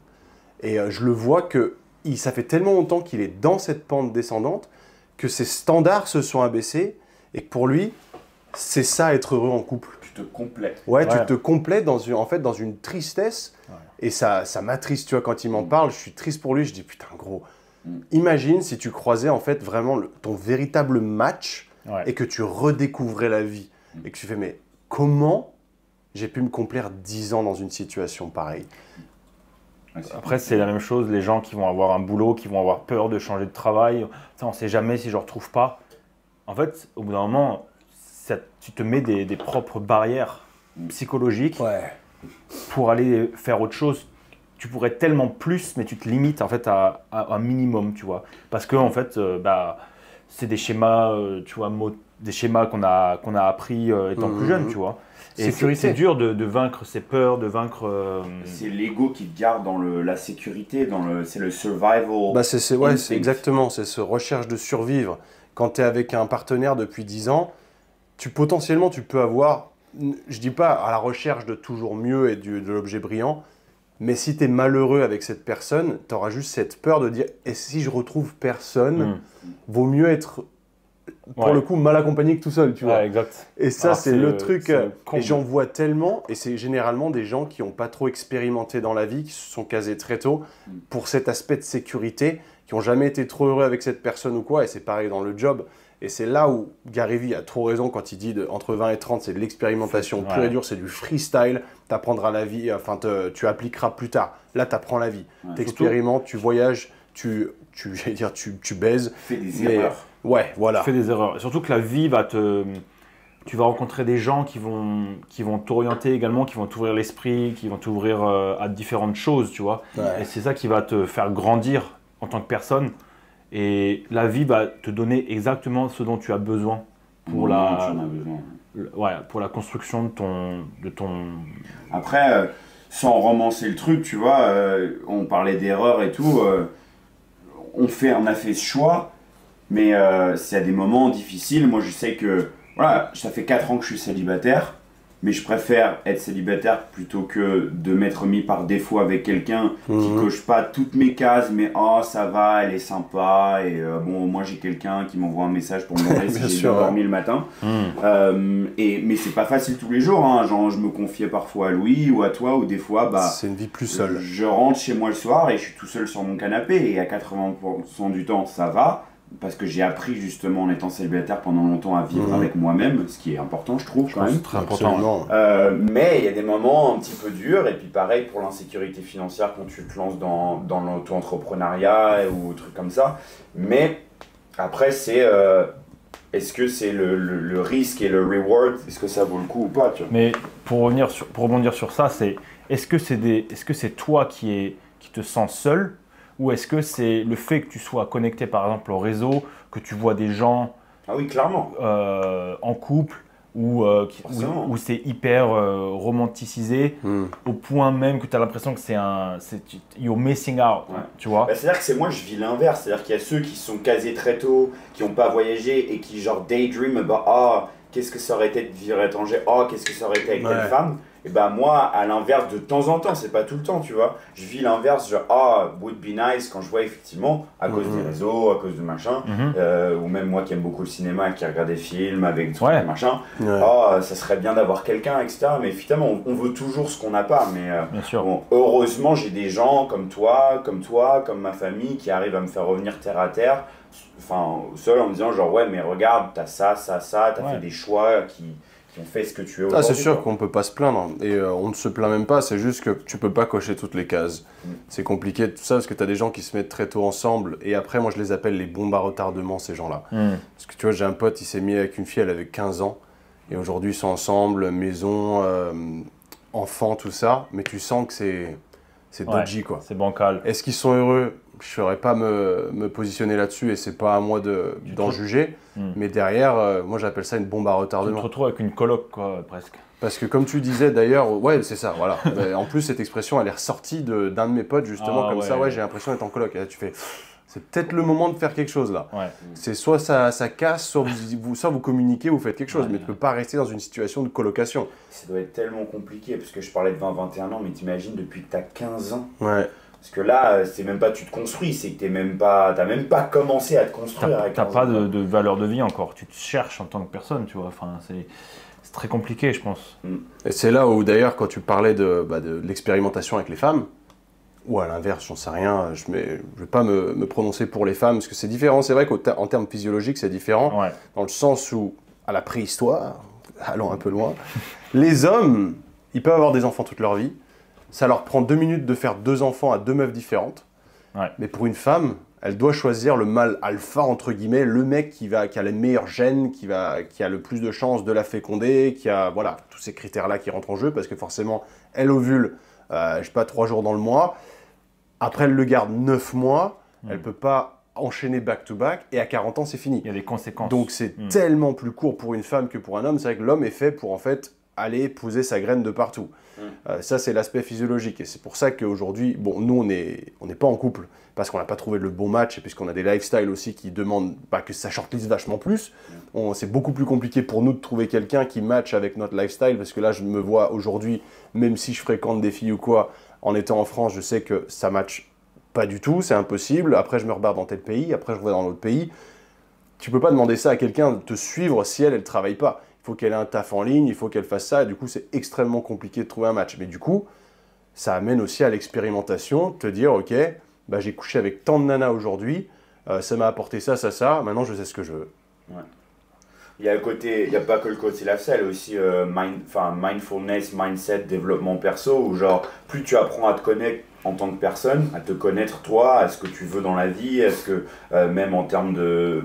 Et je le vois que ça fait tellement longtemps qu'il est dans cette pente descendante que ses standards se sont abaissés et que pour lui, c'est ça être heureux en couple. Tu te complètes. Tu te complètes dans une tristesse et ça m'attriste, tu vois, quand il m'en parle, je suis triste pour lui, je dis putain gros, imagine si tu croisais en fait vraiment ton véritable match et que tu redécouvrais la vie et que tu fais mais comment j'ai pu me complaire 10 ans dans une situation pareille. Après, c'est la même chose, les gens qui vont avoir un boulot, qui vont avoir peur de changer de travail. Ça, on ne sait jamais si je ne retrouve pas. En fait, au bout d'un moment, tu te mets des propres barrières psychologiques pour aller faire autre chose. Tu pourrais tellement plus, mais tu te limites en fait à un minimum, tu vois. Parce que en fait, c'est des schémas, tu vois, des schémas qu'on a appris étant plus jeune, tu vois. Et c'est dur de vaincre ses peurs, de vaincre... C'est l'ego qui te garde dans la sécurité, c'est le survival. C'est exactement, c'est ce recherche de survivre. Quand tu es avec un partenaire depuis 10 ans, potentiellement tu peux avoir, je dis pas à la recherche de toujours mieux et de l'objet brillant, mais si tu es malheureux avec cette personne, tu auras juste cette peur de dire « et si je retrouve personne, vaut mieux être... » pour le coup, mal accompagné que tout seul, tu vois. Exact. Et ça, c'est le truc. Et j'en vois tellement, et c'est généralement des gens qui n'ont pas trop expérimenté dans la vie, qui se sont casés très tôt pour cet aspect de sécurité, qui n'ont jamais été trop heureux avec cette personne ou quoi. Et c'est pareil dans le job. Et c'est là où Gary Vee a trop raison quand il dit entre 20 et 30, c'est de l'expérimentation pure et dure, c'est du freestyle. Tu apprendras la vie, tu appliqueras plus tard. Là, tu apprends la vie. Tu expérimentes, tu voyages, tu baises. Fais des erreurs. Ouais, voilà. Tu fais des erreurs. Et surtout que la vie tu vas rencontrer des gens qui vont t'orienter également, qui vont t'ouvrir l'esprit, qui vont t'ouvrir à différentes choses, tu vois. Ouais. Et c'est ça qui va te faire grandir en tant que personne. Et la vie va te donner exactement ce dont tu as besoin pour pour la construction de ton... Après, sans romancer le truc, tu vois, on parlait d'erreurs et tout, on a fait ce choix, mais c'est à des moments difficiles. Moi, je sais que, voilà, ça fait 4 ans que je suis célibataire, mais je préfère être célibataire plutôt que de m'être mis par défaut avec quelqu'un qui coche pas toutes mes cases, mais oh ça va, elle est sympa, et bon, moi j'ai quelqu'un qui m'envoie un message pour me demander si j'ai bien dormi le matin. Mais c'est pas facile tous les jours, hein. Genre je me confiais parfois à Louis ou à toi, ou des fois, c'est une vie plus seule. Je rentre chez moi le soir et je suis tout seul sur mon canapé, et à 80% du temps ça va. Parce que j'ai appris justement en étant célibataire pendant longtemps à vivre avec moi-même, ce qui est important je trouve quand même. C'est très important. Mais il y a des moments un petit peu durs, et puis pareil pour l'insécurité financière quand tu te lances dans l'auto-entrepreneuriat ou trucs comme ça. Mais après c'est est-ce que c'est le risque et le reward, est-ce que ça vaut le coup ou pas, tu vois. Mais pour rebondir sur ça, est-ce que c'est toi qui te sens seul? Ou est-ce que c'est le fait que tu sois connecté par exemple au réseau, que tu vois des gens clairement. En couple, où c'est hyper romanticisé, au point même que tu as l'impression que you're missing out, tu vois. C'est-à-dire que moi je vis l'inverse, c'est-à-dire qu'il y a ceux qui se sont casés très tôt, qui n'ont pas voyagé et qui genre daydream about qu'est-ce que ça aurait été de vivre à l'étranger, qu'est-ce que ça aurait été avec telle femme. Et moi, à l'inverse, de temps en temps, c'est pas tout le temps, tu vois. Je vis l'inverse, genre, would be nice, quand je vois effectivement, à cause des réseaux, à cause de machin, ou même moi qui aime beaucoup le cinéma, qui regarde des films avec tout machin, ça serait bien d'avoir quelqu'un, etc. Mais finalement, on veut toujours ce qu'on n'a pas. Mais bien sûr. Bon, heureusement, j'ai des gens comme toi, comme ma famille, qui arrivent à me faire revenir terre à terre, enfin, seul en me disant, genre, ouais, mais regarde, t'as ça, t'as fait des choix qui ont fait ce que tu es aujourd'hui. C'est sûr qu'on ne peut pas se plaindre, et on ne se plaint même pas, c'est juste que tu ne peux pas cocher toutes les cases. C'est compliqué tout ça, parce que tu as des gens qui se mettent très tôt ensemble, et après moi je les appelle les bombes à retardement, ces gens-là. Parce que tu vois, j'ai un pote, il s'est mis avec une fille, elle avait 15 ans, et aujourd'hui ils sont ensemble, maison, enfants, tout ça, mais tu sens que c'est dodgy, quoi. C'est bancal. Est-ce qu'ils sont heureux? Je ne saurais pas me positionner là-dessus, et c'est pas à moi d'en juger. Mais derrière, moi j'appelle ça une bombe à retardement. Tu te retrouves avec une coloc, quoi, presque. Parce que comme tu disais d'ailleurs, ouais, c'est ça, voilà. En plus, cette expression, elle est ressortie d'un de mes potes, justement, j'ai l'impression d'être en coloc. Et là, tu fais, c'est peut-être le moment de faire quelque chose, là. C'est soit ça casse, soit vous communiquez, vous faites quelque chose, mais tu ne peux pas rester dans une situation de colocation. Ça doit être tellement compliqué, parce que je parlais de 20-21 ans, mais t'imagines depuis que tu as 15 ans. Ouais. Parce que là, c'est même pas tu te construis, c'est que t'as même pas commencé à te construire. T'as pas de valeur de vie encore, tu te cherches en tant que personne, tu vois. Enfin, c'est très compliqué, je pense. Et c'est là où d'ailleurs, quand tu parlais de l'expérimentation avec les femmes, ou à l'inverse, j'en sais rien, je vais pas me prononcer pour les femmes, parce que c'est différent. C'est vrai qu'en termes physiologiques, c'est différent, dans le sens où, à la préhistoire, allons un peu loin, les hommes, ils peuvent avoir des enfants toute leur vie. Ça leur prend 2 minutes de faire 2 enfants à 2 meufs différentes. Mais pour une femme, elle doit choisir le mâle alpha, entre guillemets, le mec qui a les meilleurs gènes, qui a le plus de chances de la féconder, qui a tous ces critères-là qui rentrent en jeu, parce que forcément, elle ovule, 3 jours dans le mois. Après, elle le garde 9 mois. Elle ne peut pas enchaîner back-to-back. Et à 40 ans, c'est fini. Il y a des conséquences. Donc, c'est tellement plus court pour une femme que pour un homme. C'est vrai que l'homme est fait pour, en fait, aller poser sa graine de partout. Ça, c'est l'aspect physiologique. Et c'est pour ça qu'aujourd'hui, nous, on n'est pas en couple parce qu'on n'a pas trouvé le bon match et puisqu'on a des lifestyles aussi qui demandent que ça shortlist vachement plus. C'est beaucoup plus compliqué pour nous de trouver quelqu'un qui match avec notre lifestyle parce que là, je me vois aujourd'hui, même si je fréquente des filles ou quoi, en étant en France, je sais que ça match pas du tout, c'est impossible. Après, je me rebarre dans tel pays, après, je vais dans l'autre pays. Tu peux pas demander ça à quelqu'un de te suivre si elle travaille pas. Il faut qu'elle ait un taf en ligne, il faut qu'elle fasse ça, et du coup, c'est extrêmement compliqué de trouver un match. Mais du coup, ça amène aussi à l'expérimentation, de te dire, ok, j'ai couché avec tant de nanas aujourd'hui, ça m'a apporté ça, maintenant je sais ce que je veux. Il y a il n'y a pas que le côté lifestyle, aussi mindfulness, mindset, développement perso, où genre, plus tu apprends à te connaître, en tant que personne, à te connaître toi, à ce que tu veux dans la vie, à ce que même en termes de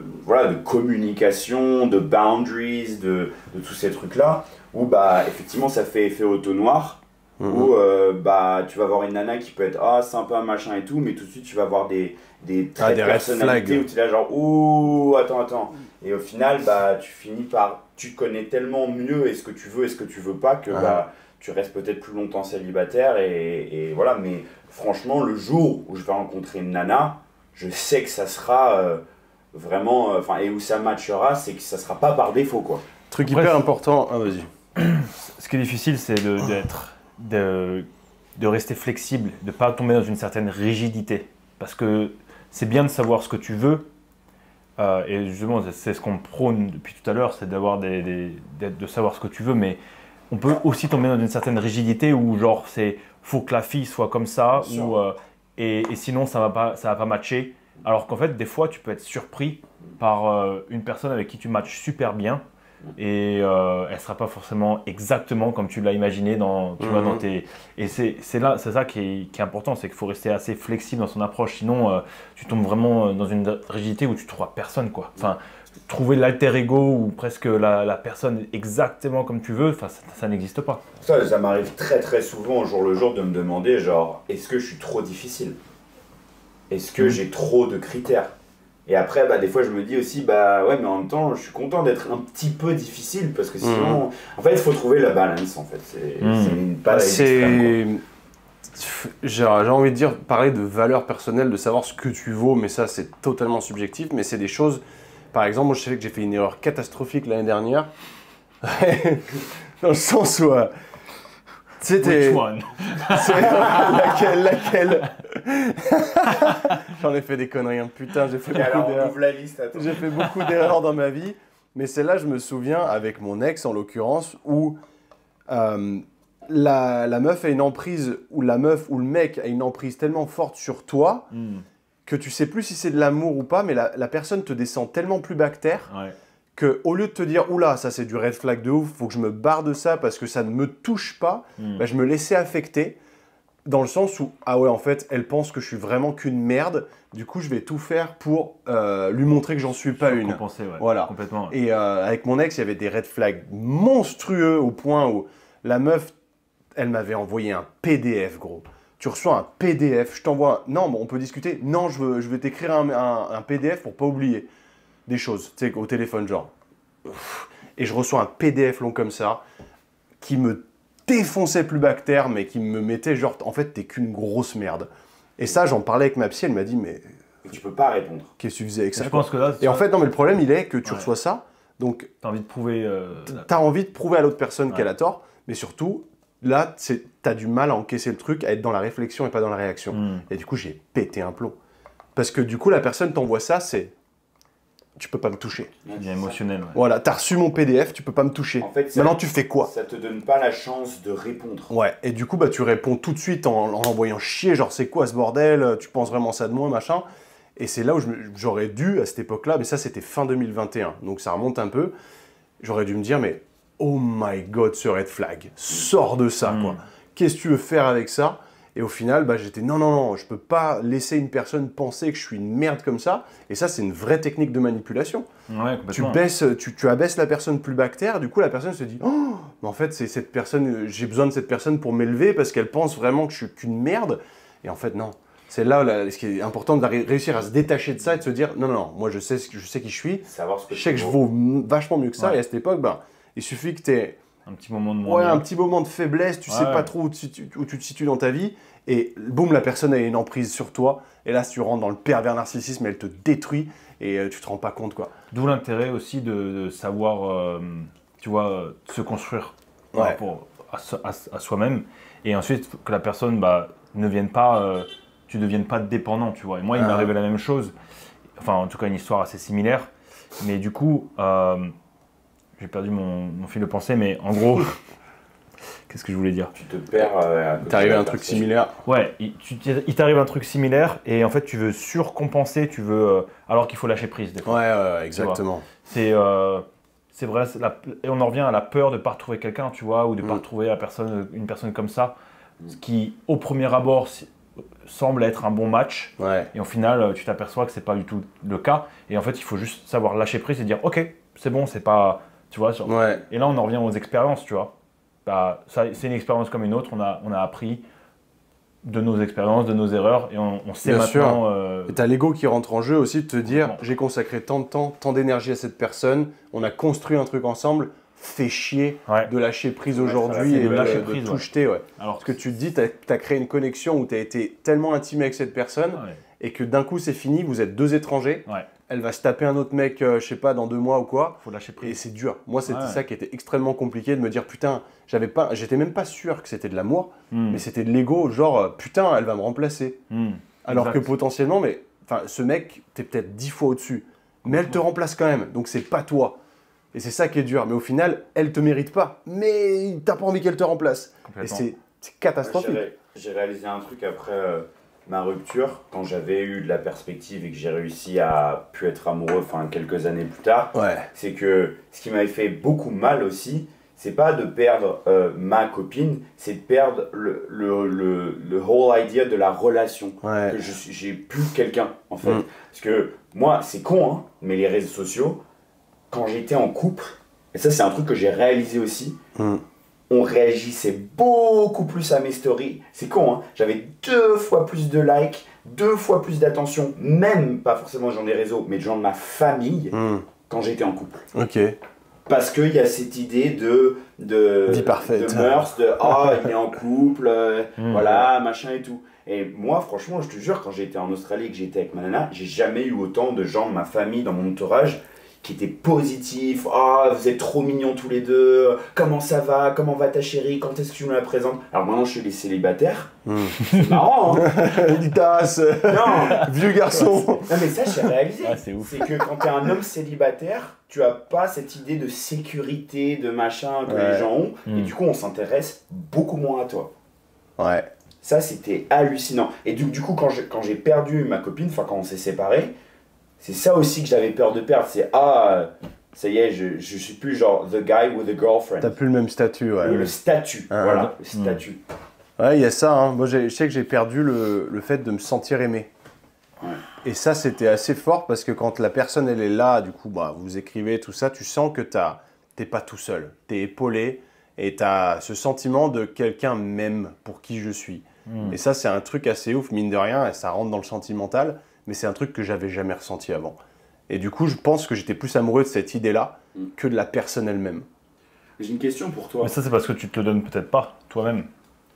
communication, de boundaries, de tous ces trucs-là, où bah effectivement ça fait effet auto-noir, où bah tu vas voir une nana qui peut être sympa machin et tout, mais tout de suite tu vas voir des traits de personnalité où tu es là genre attends, et au final bah tu finis par, tu connais tellement mieux ce que tu veux et ce que tu veux pas que bah tu restes peut-être plus longtemps célibataire et voilà. Mais franchement, le jour où je vais rencontrer une nana, je sais que ça sera vraiment, et où ça matchera, c'est que ça sera pas par défaut, quoi. Truc hyper important. Ah, vas-y. Ce qui est difficile, c'est de rester flexible, de ne pas tomber dans une certaine rigidité. Parce que c'est bien de savoir ce que tu veux. Et justement, c'est ce qu'on prône depuis tout à l'heure, c'est de savoir ce que tu veux. Mais on peut aussi tomber dans une certaine rigidité où genre faut que la fille soit comme ça et sinon ça va pas matcher. Alors qu'en fait des fois tu peux être surpris par une personne avec qui tu matches super bien et elle sera pas forcément exactement comme tu l'as imaginé dans tes, et c'est ça qui est important, c'est qu'il faut rester assez flexible dans son approche, sinon tu tombes vraiment dans une rigidité où tu trouveras personne quoi. Enfin, trouver l'alter ego ou presque la personne exactement comme tu veux, ça n'existe pas. Ça m'arrive très très souvent au jour le jour de me demander genre, est-ce que je suis trop difficile? Est-ce que j'ai trop de critères? Et après, bah, des fois je me dis aussi, bah ouais, mais en même temps, je suis content d'être un petit peu difficile parce que sinon, en fait, il faut trouver la balance en fait. C'est une balance extrême, quoi. J'ai envie de dire, parler de valeur personnelle, de savoir ce que tu vaux, mais ça c'est totalement subjectif, mais c'est des choses. Par exemple, moi je sais que j'ai fait une erreur catastrophique l'année dernière. Dans le sens où. C'était. Which one? Laquelle J'en ai fait des conneries, hein. Putain, j'ai fait beaucoup d'erreurs. Ouvre la liste, attends. J'ai fait beaucoup d'erreurs dans ma vie, mais celle-là, je me souviens, avec mon ex en l'occurrence, où la meuf a une emprise, ou la meuf ou le mec a une emprise tellement forte sur toi. Que tu sais plus si c'est de l'amour ou pas, mais la personne te descend tellement plus bactère que au lieu de te dire oula, ça c'est du red flag de ouf, faut que je me barre de ça parce que ça ne me touche pas, bah, je me laissais affecter dans le sens où ah ouais en fait elle pense que je suis vraiment qu'une merde, du coup je vais tout faire pour lui montrer que j'en suis pas une. Compenser, ouais, voilà. Complètement. Et avec mon ex il y avait des red flags monstrueux au point où la meuf elle m'avait envoyé un PDF gros. Tu reçois un PDF, je t'envoie non, bon, on peut discuter. Non, je vais t'écrire un PDF pour pas oublier des choses, tu sais, au téléphone, genre. Et je reçois un PDF long comme ça, qui me défonçait plus bactère, mais qui me mettait genre, en fait, t'es qu'une grosse merde. Et ça, j'en parlais avec ma psy, elle m'a dit, mais. Tu peux pas répondre. Qu'est-ce que tu faisais avec ça? Je pense que là, et en fait, non, mais le problème, il est que tu reçois ça, donc. T'as envie de prouver. T'as envie de prouver à l'autre personne qu'elle a tort, mais surtout. Là, t'as du mal à encaisser le truc, à être dans la réflexion et pas dans la réaction. Et du coup, j'ai pété un plomb. Parce que du coup, la personne t'envoie ça, c'est... Tu peux pas me toucher. C'est bien émotionnel. Ouais. Voilà, t'as reçu mon PDF, tu peux pas me toucher. En fait, maintenant, tu fais quoi? Ça te donne pas la chance de répondre. Ouais, et du coup, bah, tu réponds tout de suite en envoyant chier, genre c'est quoi ce bordel? Tu penses vraiment ça de moi, machin? Et c'est là où j'aurais dû, à cette époque-là, mais ça c'était fin 2021, donc ça remonte un peu, j'aurais dû me dire, mais... Oh my god, ce red flag, sors de ça, quoi. Qu'est-ce que tu veux faire avec ça? Et au final, bah, j'étais non, je peux pas laisser une personne penser que je suis une merde comme ça. Et ça, c'est une vraie technique de manipulation. Ouais, complètement. Tu abaisses la personne plus bactère, du coup, la personne se dit oh, mais en fait, c'est cette personne, j'ai besoin de cette personne pour m'élever parce qu'elle pense vraiment que je suis qu'une merde. Et en fait, non. C'est là, ce qui est important, de réussir à se détacher de ça et de se dire non, moi, je sais qui je suis. Savoir ce que je sais que je vaux vachement mieux que ça. Et à cette époque, bah, il suffit que tu aies un petit moment de un petit moment de faiblesse, tu sais pas trop où tu te situes dans ta vie, et boum, la personne a une emprise sur toi, et là, tu rentres dans le pervers narcissisme, elle te détruit, et tu te rends pas compte, quoi. D'où l'intérêt aussi de savoir, tu vois, se construire par rapport à soi-même, et ensuite que la personne ne vienne pas, tu ne deviennes pas dépendant, tu vois. Et moi, il m'est arrivé la même chose, enfin, en tout cas, une histoire assez similaire, mais du coup... j'ai perdu mon fil de pensée, mais en gros, qu'est-ce que je voulais dire? Tu te perds. T'es arrivé à un truc similaire. Ouais, il t'arrive un truc similaire et en fait tu veux surcompenser, alors qu'il faut lâcher prise des fois. Ouais, exactement. C'est vrai, et on en revient à la peur de ne pas retrouver quelqu'un, tu vois, ou de ne pas retrouver une personne comme ça, ce qui au premier abord semble être un bon match. Ouais. Et au final, tu t'aperçois que c'est pas du tout le cas. Et en fait, il faut juste savoir lâcher prise et dire ok, c'est bon, c'est pas. Tu vois, Ouais. Et là, on en revient aux expériences, tu vois. Bah, c'est une expérience comme une autre. On a appris de nos expériences, de nos erreurs, et on sait Bien maintenant. Et t'as l'ego qui rentre en jeu aussi de te dire Complètement. j'ai consacré tant de temps, tant d'énergie à cette personne, on a construit un truc ensemble, fais chier Ouais. de lâcher prise De mettre aujourd'hui à la et de lâcher de prise, tout ouais. jeter. Ouais. Alors, Parce que tu te dis, t'as créé une connexion où t'as été tellement intime avec cette personne ouais. et que d'un coup c'est fini, vous êtes deux étrangers, Ouais. elle va se taper un autre mec, je sais pas, dans 2 mois ou quoi. Faut lâcher Et prise. c'est dur. Moi, c'était Ouais. ça qui était extrêmement compliqué de me dire putain, j'étais même pas sûr que c'était de l'amour, Hmm. mais c'était de l'ego, genre putain, elle va me remplacer. Hmm. Alors Exact. que potentiellement, mais enfin, ce mec, t'es peut-être 10 fois au-dessus, mais elle te remplace quand même, donc c'est pas toi. Et c'est ça qui est dur. Mais au final, elle te mérite pas, mais t'as pas envie qu'elle te remplace. Et Complètement. c'est catastrophique. J'ai réalisé un truc après ma rupture, quand j'avais eu de la perspective et que j'ai réussi à pu être amoureux quelques années plus tard. Ouais. C'est que ce qui m'avait fait beaucoup mal aussi, c'est pas de perdre ma copine, c'est de perdre le whole idea de la relation. Ouais. Que j'ai plus quelqu'un, en fait. Mm. Parce que moi, c'est con, hein, mais les réseaux sociaux, quand j'étais en couple, et ça c'est un truc que j'ai réalisé aussi, Mm. on réagissait beaucoup plus à mes stories. C'est con, hein, j'avais 2 fois plus de likes, 2 fois plus d'attention, même pas forcément des gens des réseaux, mais des gens de ma famille, Mm. quand j'étais en couple. Ok. Parce qu'il y a cette idée de Vie parfaite. de mœurs, de ah, il est en couple, Mm. voilà, machin et tout. Et moi, franchement, je te jure, quand j'étais en Australie et que j'étais avec ma nana, j'ai jamais eu autant de gens de ma famille, dans mon entourage, qui étaient positifs. Ah, vous êtes trop mignons tous les deux. Comment ça va? Comment va ta chérie? Quand est-ce que tu nous la présentes? Alors maintenant, je suis les célibataires. Mm. C'est marrant, hein? Litas, Non, vieux garçon. non, mais ça, j'ai réalisé. Ah, c'est ouf. C'est que quand t'es un homme célibataire, tu as pas cette idée de sécurité, de machin que Ouais. les gens ont. Mm. Et du coup, on s'intéresse beaucoup moins à toi. Ouais. Ça, c'était hallucinant. Et du coup, quand j'ai perdu ma copine, quand on s'est séparés, c'est ça aussi que j'avais peur de perdre. C'est ça y est, je suis plus genre the guy with a girlfriend. T'as plus le même statut, ouais. Le statut, Ah, voilà, le statut. Ouais, il y a ça. Hein. Moi, je sais que j'ai perdu le fait de me sentir aimé. Ouais. Et ça, c'était assez fort parce que quand la personne, elle est là, du coup, bah, vous écrivez tout ça, tu sens que t'es pas tout seul. T'es épaulé et t'as ce sentiment de quelqu'un m'aime pour qui je suis. Mm. Et ça, c'est un truc assez ouf, mine de rien, et ça rentre dans le sentimental, mais c'est un truc que j'avais jamais ressenti avant. Et du coup, je pense que j'étais plus amoureux de cette idée-là que de la personne elle-même. J'ai une question pour toi. Mais ça, c'est parce que tu te le donnes peut-être pas toi-même.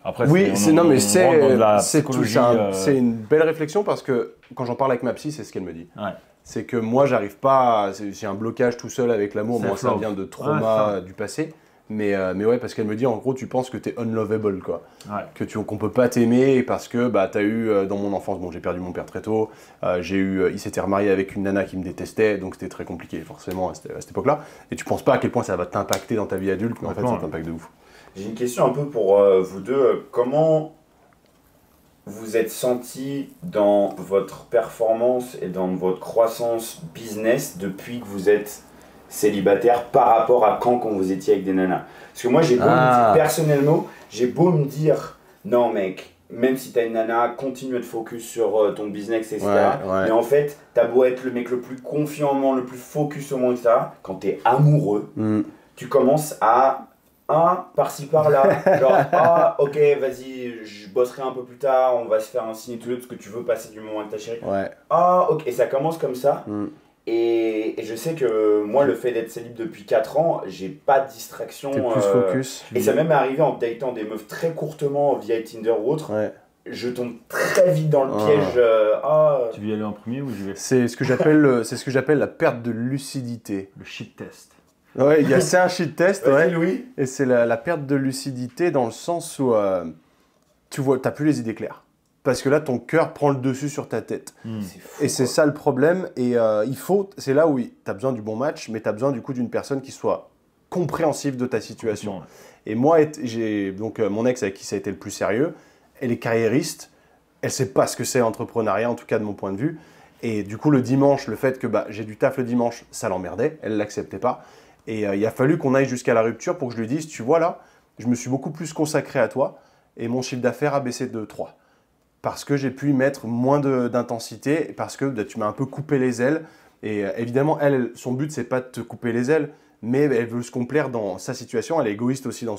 Après, Oui, non, mais on rentre dans de la c'est psychologie, c'est une belle réflexion parce que quand j'en parle avec ma psy, c'est ce qu'elle me dit. Ouais. C'est que moi, j'arrive pas, j'ai un blocage tout seul avec l'amour, moi ça Self-love. vient de Ouais, trauma ça. du passé. Mais ouais, parce qu'elle me dit en gros, tu penses que t'es unlovable, quoi. Ouais. Qu'on peut pas t'aimer parce que bah, t'as eu dans mon enfance, bon, j'ai perdu mon père très tôt, il s'était remarié avec une nana qui me détestait, donc c'était très compliqué forcément à cette époque-là. Et tu penses pas à quel point ça va t'impacter dans ta vie adulte, mais en fait ça Complètement. t'impacte de ouf. J'ai une question un peu pour vous deux. Comment vous êtes senti dans votre performance et dans votre croissance business depuis que vous êtes célibataire par rapport à quand vous étiez avec des nanas? Parce que moi, j'ai beau me dire, personnellement, j'ai beau me dire, non mec, même si t'as une nana, continue à te focus sur ton business, etc. Ouais. Mais en fait, t'as beau être le mec le plus confiant au monde, le plus focus au monde, etc. Quand t'es amoureux, tu commences à par-ci par-là, genre ok, vas-y, je bosserai un peu plus tard, on va se faire un signe tous les deux parce que tu veux passer du moment avec ta chérie. Ouais. Ok, et ça commence comme ça. Et je sais que moi, le fait d'être célib depuis 4 ans, j'ai pas de distraction. T'es plus focus. Et ça m'est même arrivé en datant des meufs très courtement via Tinder ou autre. Ouais. Je tombe très vite dans le piège. Tu veux y aller en premier ou j'y vais? C'est ce que j'appelle la perte de lucidité. Le shit test. Ouais, c'est un shit test, Vas-y, ouais. Louis. Et c'est la perte de lucidité dans le sens où t'as plus les idées claires. Parce que là, ton cœur prend le dessus sur ta tête. C'est fou. Et c'est ça le problème. Et c'est là où t'as besoin du bon match, mais t'as besoin du coup d'une personne qui soit compréhensive de ta situation. Ouais. Et moi, j'ai donc mon ex avec qui ça a été le plus sérieux, elle est carriériste, elle sait pas ce que c'est l'entrepreneuriat, en tout cas de mon point de vue. Et du coup, le dimanche, le fait que j'ai du taf le dimanche, ça l'emmerdait, elle l'acceptait pas. Et il a fallu qu'on aille jusqu'à la rupture pour que je lui dise, tu vois là, je me suis beaucoup plus consacré à toi et mon chiffre d'affaires a baissé de 3. parce que j'ai pu y mettre moins d'intensité, parce que tu m'as un peu coupé les ailes. Et évidemment, son but, c'est pas de te couper les ailes, mais elle veut se complaire dans sa situation. Elle est égoïste aussi de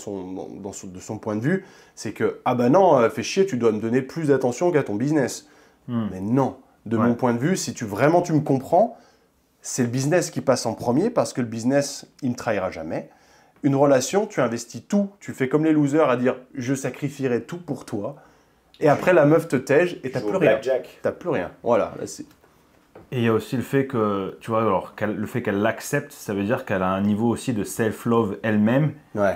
son point de vue. C'est que, ah bah non, fais chier, tu dois me donner plus d'attention qu'à ton business. Mais non, de mon point de vue, si tu me comprends, c'est le business qui passe en premier, parce que le business, il me trahira jamais. Une relation, tu investis tout, tu fais comme les losers à dire « je sacrifierai tout pour toi ». Et après, la meuf te tège et t'as plus rien. T'as plus rien. Voilà. Là, et il y a aussi le fait que, tu vois, alors, le fait qu'elle l'accepte, ça veut dire qu'elle a un niveau aussi de self-love elle-même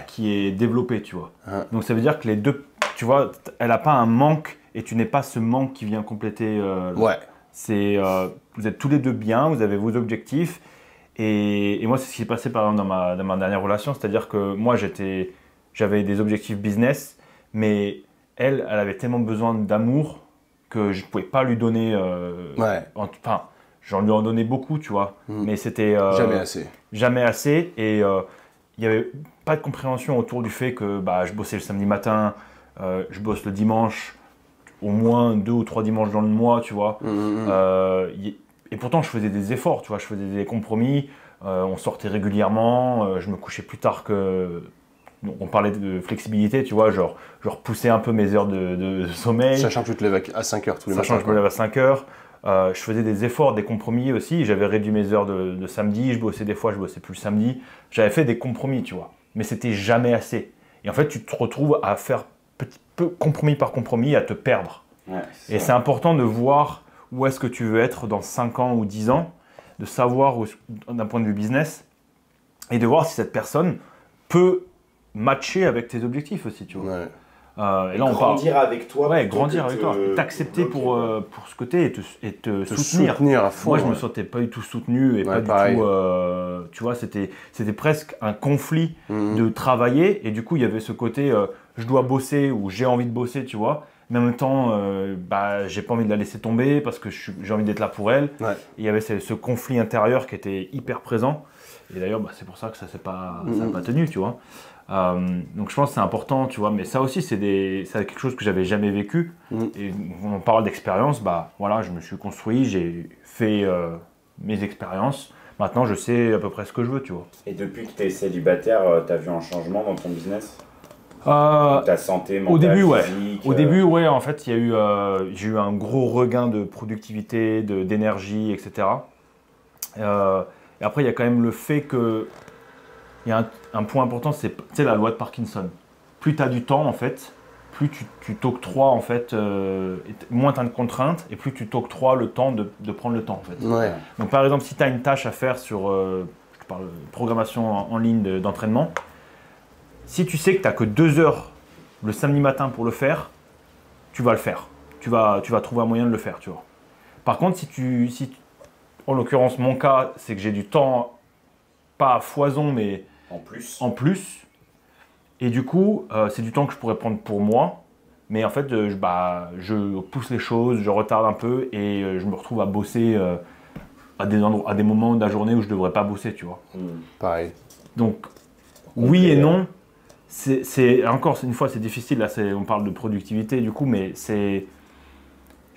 qui est développé, tu vois. Donc ça veut dire que les deux, tu vois, elle n'a pas un manque et tu n'es pas ce manque qui vient compléter. Vous êtes tous les deux bien, vous avez vos objectifs. Et moi, c'est ce qui s'est passé par exemple dans ma dernière relation, c'est-à-dire que moi, j'avais des objectifs business, mais elle avait tellement besoin d'amour que je ne pouvais pas lui donner. Enfin, j'en lui en donnais beaucoup, tu vois, mais c'était jamais assez. Jamais assez, et il n'y avait pas de compréhension autour du fait que je bossais le samedi matin, je bosse le dimanche, au moins 2 ou 3 dimanches dans le mois, tu vois. Et pourtant, je faisais des efforts, tu vois, je faisais des compromis, on sortait régulièrement, je me couchais plus tard que... On parlait de flexibilité, tu vois, genre je repoussais un peu mes heures de sommeil. Sachant que tu te lèves à 5 heures tous les matins. Sachant que je me lève à 5 heures. Je faisais des efforts, des compromis aussi. J'avais réduit mes heures de samedi, je bossais des fois, je bossais plus le samedi. J'avais fait des compromis, tu vois, mais c'était jamais assez. Et en fait, tu te retrouves à faire petit peu compromis par compromis, à te perdre. Et c'est important de voir où est-ce que tu veux être dans 5 ans ou 10 ans, de savoir d'un point de vue business, et de voir si cette personne peut matcher avec tes objectifs aussi, tu vois. Et là, grandir avec toi. Ouais, grandir avec toi. T'accepter pour ce que t'es et te soutenir. À fond. Moi, je me sentais pas du tout soutenu et pas du tout. Tu vois, c'était presque un conflit de travailler, et du coup, il y avait ce côté je dois bosser ou j'ai envie de bosser, tu vois. Mais en même temps, j'ai pas envie de la laisser tomber parce que j'ai envie d'être là pour elle. Et il y avait ce conflit intérieur qui était hyper présent. Et d'ailleurs, c'est pour ça que ça n'a pas tenu, tu vois. Donc je pense que c'est important, tu vois. Mais ça aussi, c'est quelque chose que j'avais jamais vécu. Et on parle d'expérience, voilà, je me suis construit, j'ai fait mes expériences. Maintenant, je sais à peu près ce que je veux, tu vois. Et depuis que tu es célibataire, tu as vu un changement dans ton business ? Ta santé mentale, physique, Au début, en fait, j'ai eu un gros regain de productivité, d'énergie, etc. Et après, il y a quand même le fait que il y a un point important, c'est la loi de Parkinson. Plus tu as du temps, en fait, plus tu t'octroies, en fait, moins tu as de contraintes, et plus tu t'octroies le temps de prendre le temps, en fait. Donc, par exemple, si tu as une tâche à faire sur, je te parle de programmation en ligne d'entraînement, si tu sais que tu n'as que 2 heures le samedi matin pour le faire, tu vas le faire. Tu vas trouver un moyen de le faire, tu vois. Par contre, si en l'occurrence, mon cas, c'est que j'ai du temps, pas à foison, mais en plus. Et du coup, c'est du temps que je pourrais prendre pour moi. Mais en fait, je pousse les choses, je retarde un peu et je me retrouve à bosser à des moments de la journée où je ne devrais pas bosser, tu vois. Pareil. Donc, oui et non. Encore une fois, c'est difficile. Là, on parle de productivité du coup, mais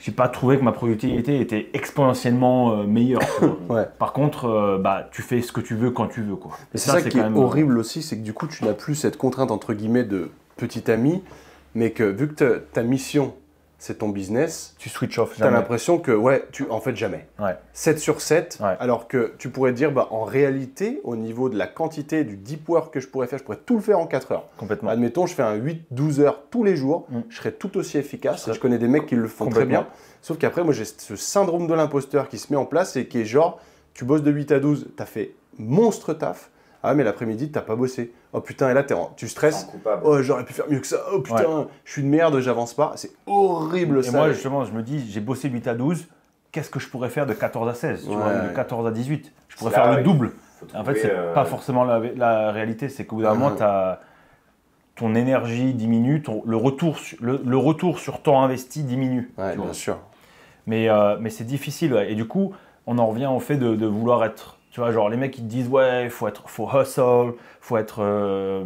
j'ai pas trouvé que ma productivité était exponentiellement meilleure. Par contre, tu fais ce que tu veux quand tu veux, quoi. Et c'est ça qui est horrible aussi, c'est que du coup, tu n'as plus cette contrainte entre guillemets de petit ami, mais que vu que ta mission, c'est ton business, tu switch off. Tu as l'impression que, en fait, jamais. 7 sur 7, alors que tu pourrais dire, en réalité, au niveau de la quantité du deep work que je pourrais faire, je pourrais tout le faire en 4 heures. Complètement. Admettons, je fais un 8-12 heures tous les jours, je serais tout aussi efficace. Je connais des mecs qui le font très bien. Sauf qu'après, moi, j'ai ce syndrome de l'imposteur qui se met en place et qui est genre, tu bosses de 8 à 12, tu as fait monstre taf. Ah, mais l'après-midi, t'as pas bossé. Oh putain, et là, tu stresses. Oh, j'aurais pu faire mieux que ça. Oh putain, je suis une merde, j'avance pas. C'est horrible ça. Et moi, justement, je me dis, j'ai bossé 8 à 12. Qu'est-ce que je pourrais faire de 14 à 16 tu vois, de 14 à 18 je pourrais faire le double. En fait, c'est pas forcément la réalité. C'est qu'au bout d'un moment, ton énergie diminue, le retour sur temps investi diminue. Bien sûr. Mais c'est difficile. Et du coup, on en revient au fait de vouloir être. Tu vois, genre les mecs qui te disent il faut hustle, faut être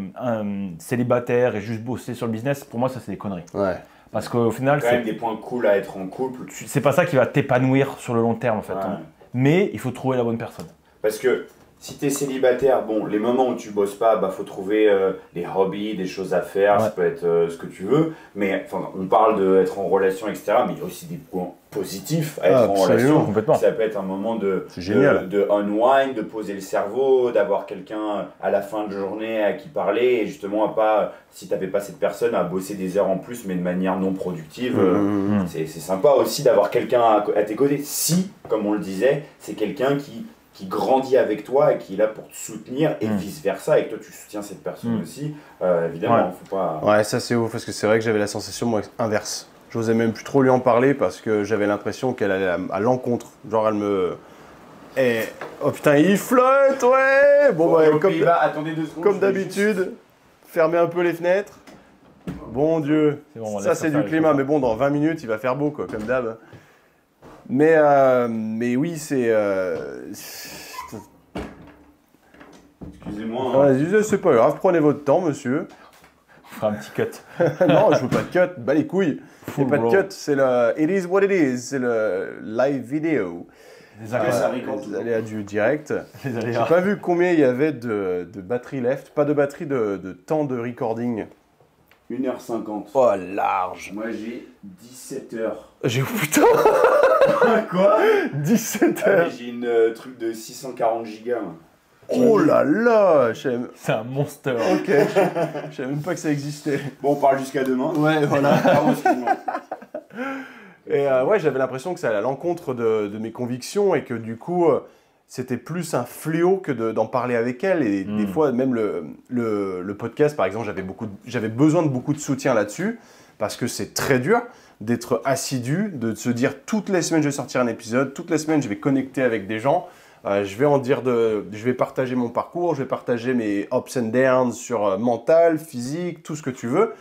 célibataire et juste bosser sur le business. Pour moi, ça c'est des conneries. Parce qu'au final, quand même des points cool à être en couple. C'est pas ça qui va t'épanouir sur le long terme en fait. Ouais. Hein. Mais il faut trouver la bonne personne. Parce que si tu es célibataire, bon, les moments où tu bosses pas, bah faut trouver des hobbies, des choses à faire, ça peut être ce que tu veux. Mais enfin, on parle d'être en relation, etc. Mais il y a aussi des points positifs à être en relation. Complètement. Ça peut être un moment de unwind, de poser le cerveau, d'avoir quelqu'un à la fin de journée à qui parler et justement à pas, si tu n'avais pas cette personne, à bosser des heures en plus mais de manière non productive. C'est sympa aussi d'avoir quelqu'un à tes côtés. Si, comme on le disait, c'est quelqu'un qui grandit avec toi et qui est là pour te soutenir et vice versa et que toi tu soutiens cette personne aussi, évidemment, faut pas... Ouais, ça c'est ouf parce que c'est vrai que j'avais la sensation moi inverse. J'osais même plus trop lui en parler parce que j'avais l'impression qu'elle allait à l'encontre. Genre elle me... oh putain, il flotte, ouais. Bon, ouais, attendez 2 secondes. Comme d'habitude, fermez un peu les fenêtres. Bon Dieu, bon, ça c'est du climat, mais bon, dans 20 minutes, il va faire beau, quoi, comme d'hab. Mais oui, c'est... Excusez-moi. Hein. Vas-y, c'est pas grave, prenez votre temps, monsieur. On fera un petit cut. Non, je veux pas de cut, bas les couilles. Il n'y a pas de cut, c'est le it is what it is, c'est le live vidéo. Les aléas du direct. Les aléas. J'ai pas vu combien il y avait de batterie left, pas de batterie, de temps de recording. 1h50. Oh, large. Moi j'ai 17h. Putain. Quoi 17h. J'ai une truc de 640 gigas. Oh là là. C'est un monster. Ok, je savais même pas que ça existait. Bon, on parle jusqu'à demain. Ouais, voilà. Pardon, excuse-moi. Et ouais, j'avais l'impression que ça allait à l'encontre de mes convictions et que du coup, c'était plus un fléau que d'en parler avec elle. Et des fois, même le podcast, par exemple, j'avais besoin de beaucoup de soutien là-dessus parce que c'est très dur d'être assidu, de se dire toutes les semaines je vais sortir un épisode, toutes les semaines je vais connecter avec des gens. Je vais partager mon parcours, je vais partager mes ups and downs sur mental, physique, tout ce que tu veux.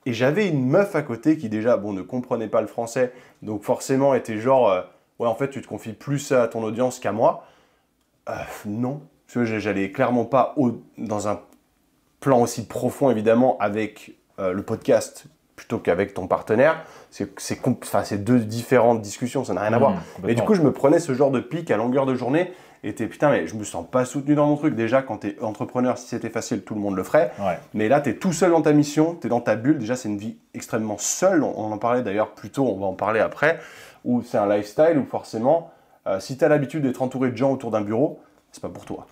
Et j'avais une meuf à côté qui déjà, ne comprenait pas le français, donc forcément était genre, ouais en fait tu te confies plus à ton audience qu'à moi. Non, parce que j'allais clairement pas dans un plan aussi profond évidemment avec le podcast plutôt qu'avec ton partenaire. C'est deux différentes discussions, ça n'a rien à voir. Mais du coup je me prenais ce genre de pic à longueur de journée. Et putain, mais je me sens pas soutenu dans mon truc. Déjà, quand tu es entrepreneur, si c'était facile, tout le monde le ferait. Ouais. Mais là, tu es tout seul dans ta mission, tu es dans ta bulle. Déjà, c'est une vie extrêmement seule. On en parlait d'ailleurs plus tôt, on va en parler après. Où c'est un lifestyle où forcément, si tu as l'habitude d'être entouré de gens autour d'un bureau, c'est pas pour toi.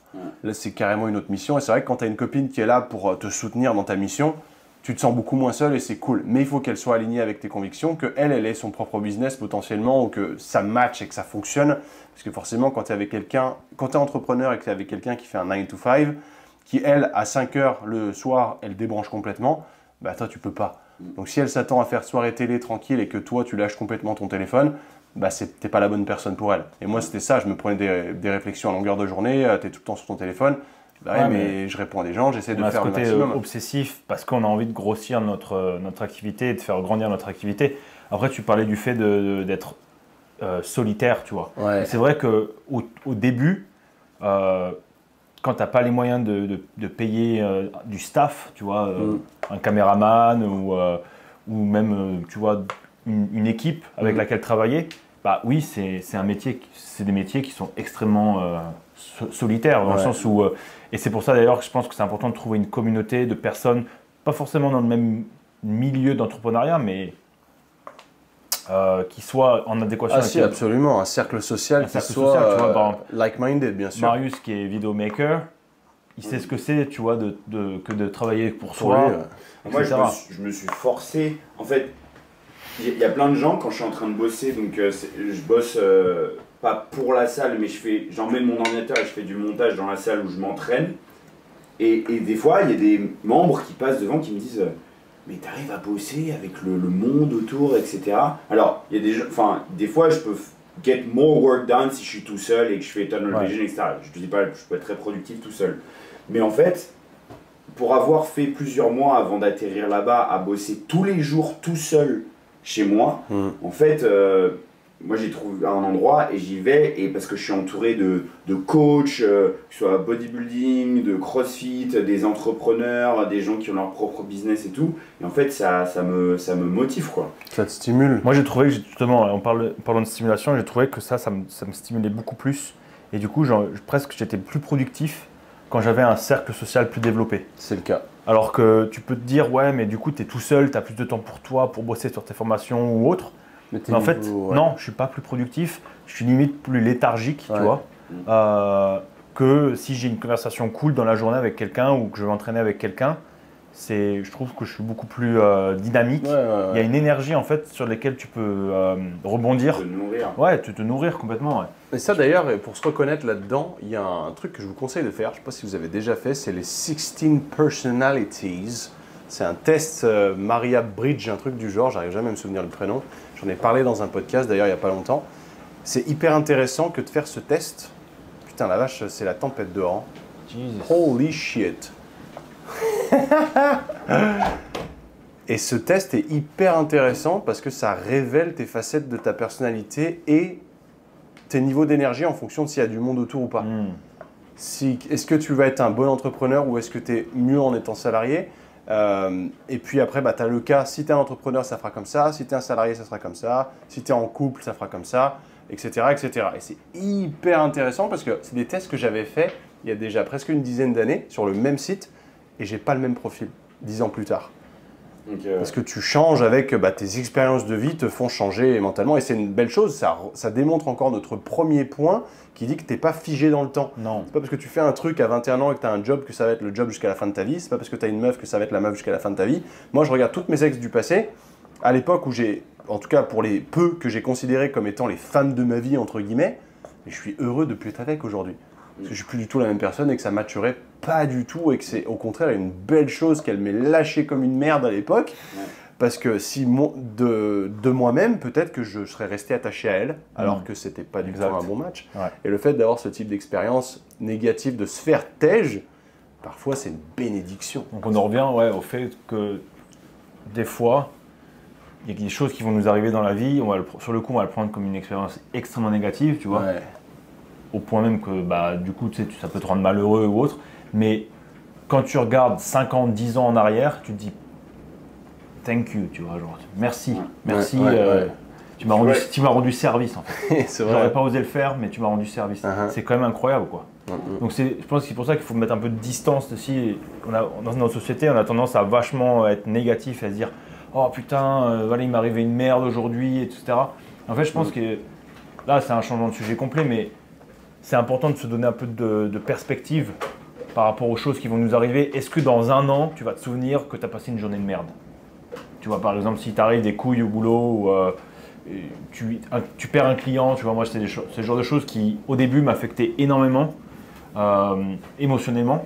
Là, c'est carrément une autre mission. Et c'est vrai que quand tu as une copine qui est là pour te soutenir dans ta mission, tu te sens beaucoup moins seul et c'est cool. Mais il faut qu'elle soit alignée avec tes convictions, qu'elle ait son propre business potentiellement ou que ça matche et que ça fonctionne. Parce que forcément, quand tu es entrepreneur et que tu es avec quelqu'un qui fait un 9 to 5, qui elle, à 5 heures le soir, elle débranche complètement, bah toi, tu peux pas. Donc si elle s'attend à faire soirée télé tranquille et que toi, tu lâches complètement ton téléphone, bah t'es pas la bonne personne pour elle. Et moi, c'était ça, je me prenais des réflexions à longueur de journée, tu es tout le temps sur ton téléphone. Bah ouais, mais je réponds à des gens, j'essaie de faire le maximum. On a ce côté obsessif parce qu'on a envie de grossir notre activité et de faire grandir notre activité. Après, tu parlais du fait d'être solitaire, tu vois. Ouais. C'est vrai qu'au début, quand tu n'as pas les moyens de payer du staff, tu vois, un caméraman ou même, tu vois, une équipe avec laquelle travailler, bah oui, c'est des métiers qui sont extrêmement solitaires dans le sens où et c'est pour ça d'ailleurs que je pense que c'est important de trouver une communauté de personnes, pas forcément dans le même milieu d'entrepreneuriat, mais qui soient en adéquation avec... Ah si, absolument, un cercle social qui soit like-minded, bien sûr. Marius, qui est videomaker, il sait ce que c'est, tu vois, que de travailler pour soi. Moi, je me suis forcé, en fait, il y a plein de gens, quand je suis en train de bosser, donc je bosse... pas pour la salle, mais j'emmène mon ordinateur et je fais du montage dans la salle où je m'entraîne. Et des fois, il y a des membres qui passent devant qui me disent mais t'arrives à bosser avec le monde autour, etc. Alors, il y a des fois, je peux get more work done si je suis tout seul et que je fais tunnel vision, etc. Je te dis pas, je peux être très productif tout seul. Mais en fait, pour avoir fait plusieurs mois avant d'atterrir là-bas, à bosser tous les jours tout seul chez moi, en fait... moi j'ai trouvé un endroit et j'y vais et parce que je suis entouré de coachs, que ce soit bodybuilding, de crossfit, des entrepreneurs, des gens qui ont leur propre business et tout. Et en fait, ça me motive, quoi. Ça te stimule. Moi, j'ai trouvé que, justement, parlant de stimulation, j'ai trouvé que ça me stimulait beaucoup plus. Et du coup, presque, j'étais plus productif quand j'avais un cercle social plus développé. C'est le cas. Alors que tu peux te dire, ouais, mais du coup, tu es tout seul, tu as plus de temps pour toi, pour bosser sur tes formations ou autre. Mais en fait, non, je ne suis pas plus productif, je suis limite plus léthargique, tu vois, que si j'ai une conversation cool dans la journée avec quelqu'un ou que je vais m'entraîner avec quelqu'un. Je trouve que je suis beaucoup plus dynamique. Il y a une énergie en fait sur laquelle tu peux rebondir. Te nourrir. Ouais, te nourrir complètement. Ouais. Et ça d'ailleurs, pour se reconnaître là-dedans, il y a un truc que je vous conseille de faire, je ne sais pas si vous avez déjà fait, c'est les 16 Personalities. C'est un test Maria Bridge, un truc du genre, j'arrive jamais à me souvenir le prénom. J'en ai parlé dans un podcast d'ailleurs il n'y a pas longtemps. C'est hyper intéressant que de faire ce test. Putain la vache, c'est la tempête dehors. Holy shit. Et ce test est hyper intéressant parce que ça révèle tes facettes de ta personnalité et tes niveaux d'énergie en fonction de s'il y a du monde autour ou pas. Est-ce que tu vas être un bon entrepreneur ou est-ce que tu es mieux en étant salarié? Et puis après, tu as le cas, si tu es un entrepreneur, ça fera comme ça, si tu es un salarié, ça sera comme ça, si tu es en couple, ça fera comme ça, etc. etc. Et c'est hyper intéressant parce que c'est des tests que j'avais fait il y a déjà presque une dizaine d'années sur le même site et j'ai pas le même profil 10 ans plus tard. Parce que tu changes avec tes expériences de vie te font changer mentalement et c'est une belle chose, ça démontre encore notre premier point qui dit que tu n'es pas figé dans le temps. Non. C'est pas parce que tu fais un truc à 21 ans et que tu as un job que ça va être le job jusqu'à la fin de ta vie, c'est pas parce que tu as une meuf que ça va être la meuf jusqu'à la fin de ta vie. Moi je regarde toutes mes ex du passé, à l'époque où en tout cas pour les peu que j'ai considérés comme étant les femmes de ma vie entre guillemets, mais je suis heureux de plus être avec aujourd'hui. Parce que je suis plus du tout la même personne et que ça maturait pas du tout et que c'est au contraire une belle chose qu'elle m'ait lâché comme une merde à l'époque. Parce que si de moi-même, peut-être que je serais resté attaché à elle, alors que c'était pas du tout un bon match. Et le fait d'avoir ce type d'expérience négative, de se faire tège, parfois c'est une bénédiction. Donc on en revient au fait que des fois, il y a des choses qui vont nous arriver dans la vie, sur le coup on va le prendre comme une expérience extrêmement négative, tu vois. Au point même que du coup ça peut te rendre malheureux ou autre, mais quand tu regardes 5 ans, 10 ans en arrière, tu te dis thank you, tu vois, genre merci, tu m'as rendu service en fait. J'aurais pas osé le faire, mais tu m'as rendu service. C'est quand même incroyable quoi. Donc je pense que c'est pour ça qu'il faut mettre un peu de distance aussi. Dans notre société, on a tendance à vachement être négatif et à se dire oh putain, voilà, il m'est arrivé une merde aujourd'hui, etc. En fait, je pense que là, c'est un changement de sujet complet, mais c'est important de se donner un peu de perspective par rapport aux choses qui vont nous arriver. Est-ce que dans un an, tu vas te souvenir que tu as passé une journée de merde? Tu vois, par exemple, si tu arrives des couilles au boulot ou tu perds un client, tu vois, moi, c'est le genre de choses qui, au début, m'affectaient énormément émotionnellement.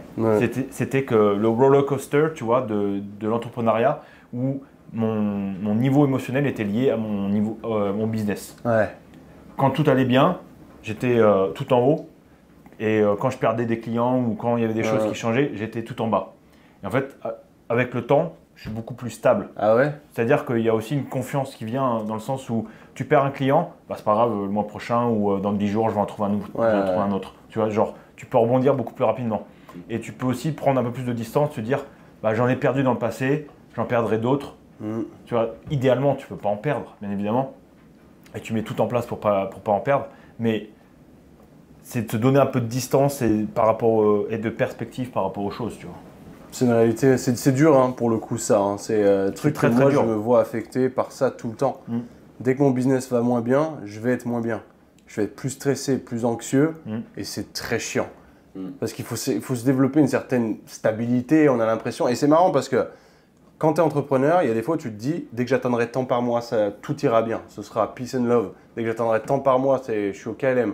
C'était que le roller coaster, tu vois, de l'entrepreneuriat où mon niveau émotionnel était lié à mon business. Quand tout allait bien, j'étais tout en haut et quand je perdais des clients ou quand il y avait des choses qui changeaient, j'étais tout en bas. Et en fait, avec le temps, je suis beaucoup plus stable. C'est-à-dire qu'il y a aussi une confiance qui vient dans le sens où tu perds un client, c'est pas grave, le mois prochain ou dans 10 jours, je vais en trouver un autre. Tu vois, genre, tu peux rebondir beaucoup plus rapidement. Et tu peux aussi prendre un peu plus de distance, te dire, j'en ai perdu dans le passé, j'en perdrai d'autres. Tu vois, idéalement, tu peux pas en perdre, bien évidemment. Et tu mets tout en place pour pas en perdre. Mais c'est de te donner un peu de distance et de perspective par rapport aux choses, tu vois. C'est une réalité, c'est dur pour le coup ça. C'est un truc que moi je me vois affecté par ça tout le temps. Dès que mon business va moins bien, je vais être moins bien. Je vais être plus stressé, plus anxieux et c'est très chiant. Parce qu'il faut se développer une certaine stabilité, on a l'impression. Et c'est marrant parce que quand tu es entrepreneur, il y a des fois où tu te dis, dès que j'atteindrai tant par mois, tout ira bien. Ce sera peace and love. Dès que j'atteindrai tant par mois, je suis au KLM.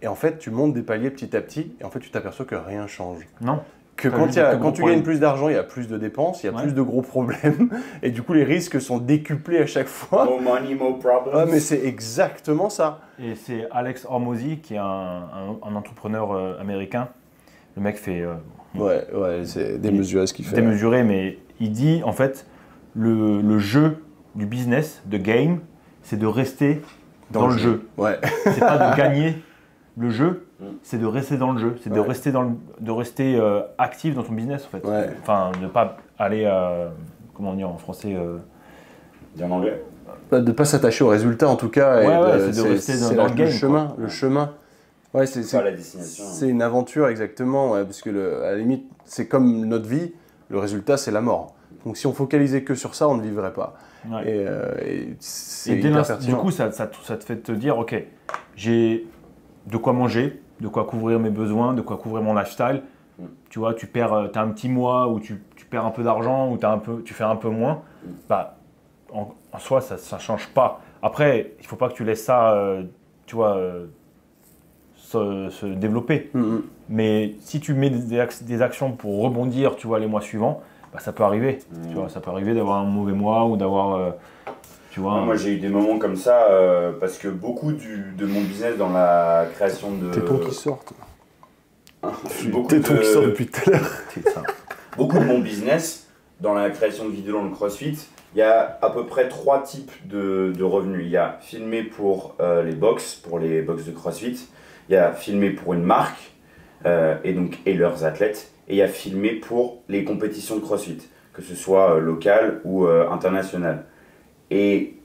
Et en fait, tu montes des paliers petit à petit et en fait, tu t'aperçois que rien change. Non. Que quand tu gagnes plus d'argent, il y a plus de dépenses, il y a plus de gros problèmes et du coup, les risques sont décuplés à chaque fois. More money, more problems. Mais c'est exactement ça. Et c'est Alex Hormozy qui est un entrepreneur américain. Le mec fait… c'est démesuré ce qu'il fait. Démesuré, mais il dit en fait, le jeu du business, de game, c'est de rester dans le jeu. Ouais. C'est pas de gagner le jeu, c'est de rester dans le jeu, c'est de rester, actif dans ton business en fait. Ouais. Enfin, ne pas aller, comment dire en français Bien en anglais. De ne pas s'attacher au résultat en tout cas. Ouais, c'est de rester dans le game. Le chemin. Ouais, c'est pas la destination. C'est une aventure exactement, parce que à la limite, c'est comme notre vie, le résultat c'est la mort. Donc si on focalisait que sur ça, on ne vivrait pas. Ouais. Et c'est hyper pertinent. Du coup, ça te fait te dire, ok, j'ai de quoi manger, de quoi couvrir mes besoins, de quoi couvrir mon lifestyle. Tu vois, t'as un petit mois où tu perds un peu d'argent, ou tu fais un peu moins. Bah, en soi, ça ne change pas. Après, il ne faut pas que tu laisses ça, tu vois, se développer. Mais si tu mets des actions pour rebondir, tu vois, les mois suivants, bah, ça peut arriver. Tu vois, ça peut arriver d'avoir un mauvais mois ou d'avoir, tu vois. Moi, j'ai eu des moments comme ça parce que beaucoup de mon business dans la création de. Tétons qui sortent. Beaucoup Tétons qui sortent depuis tout à l'heure. C'est ça. Beaucoup de mon business dans la création de vidéos dans le CrossFit, il y a à peu près 3 types de revenus. Il y a filmer pour les box de CrossFit. Il y a filmer pour une marque et leurs athlètes. Et il y a filmer pour les compétitions de CrossFit, que ce soit locales ou internationales. Et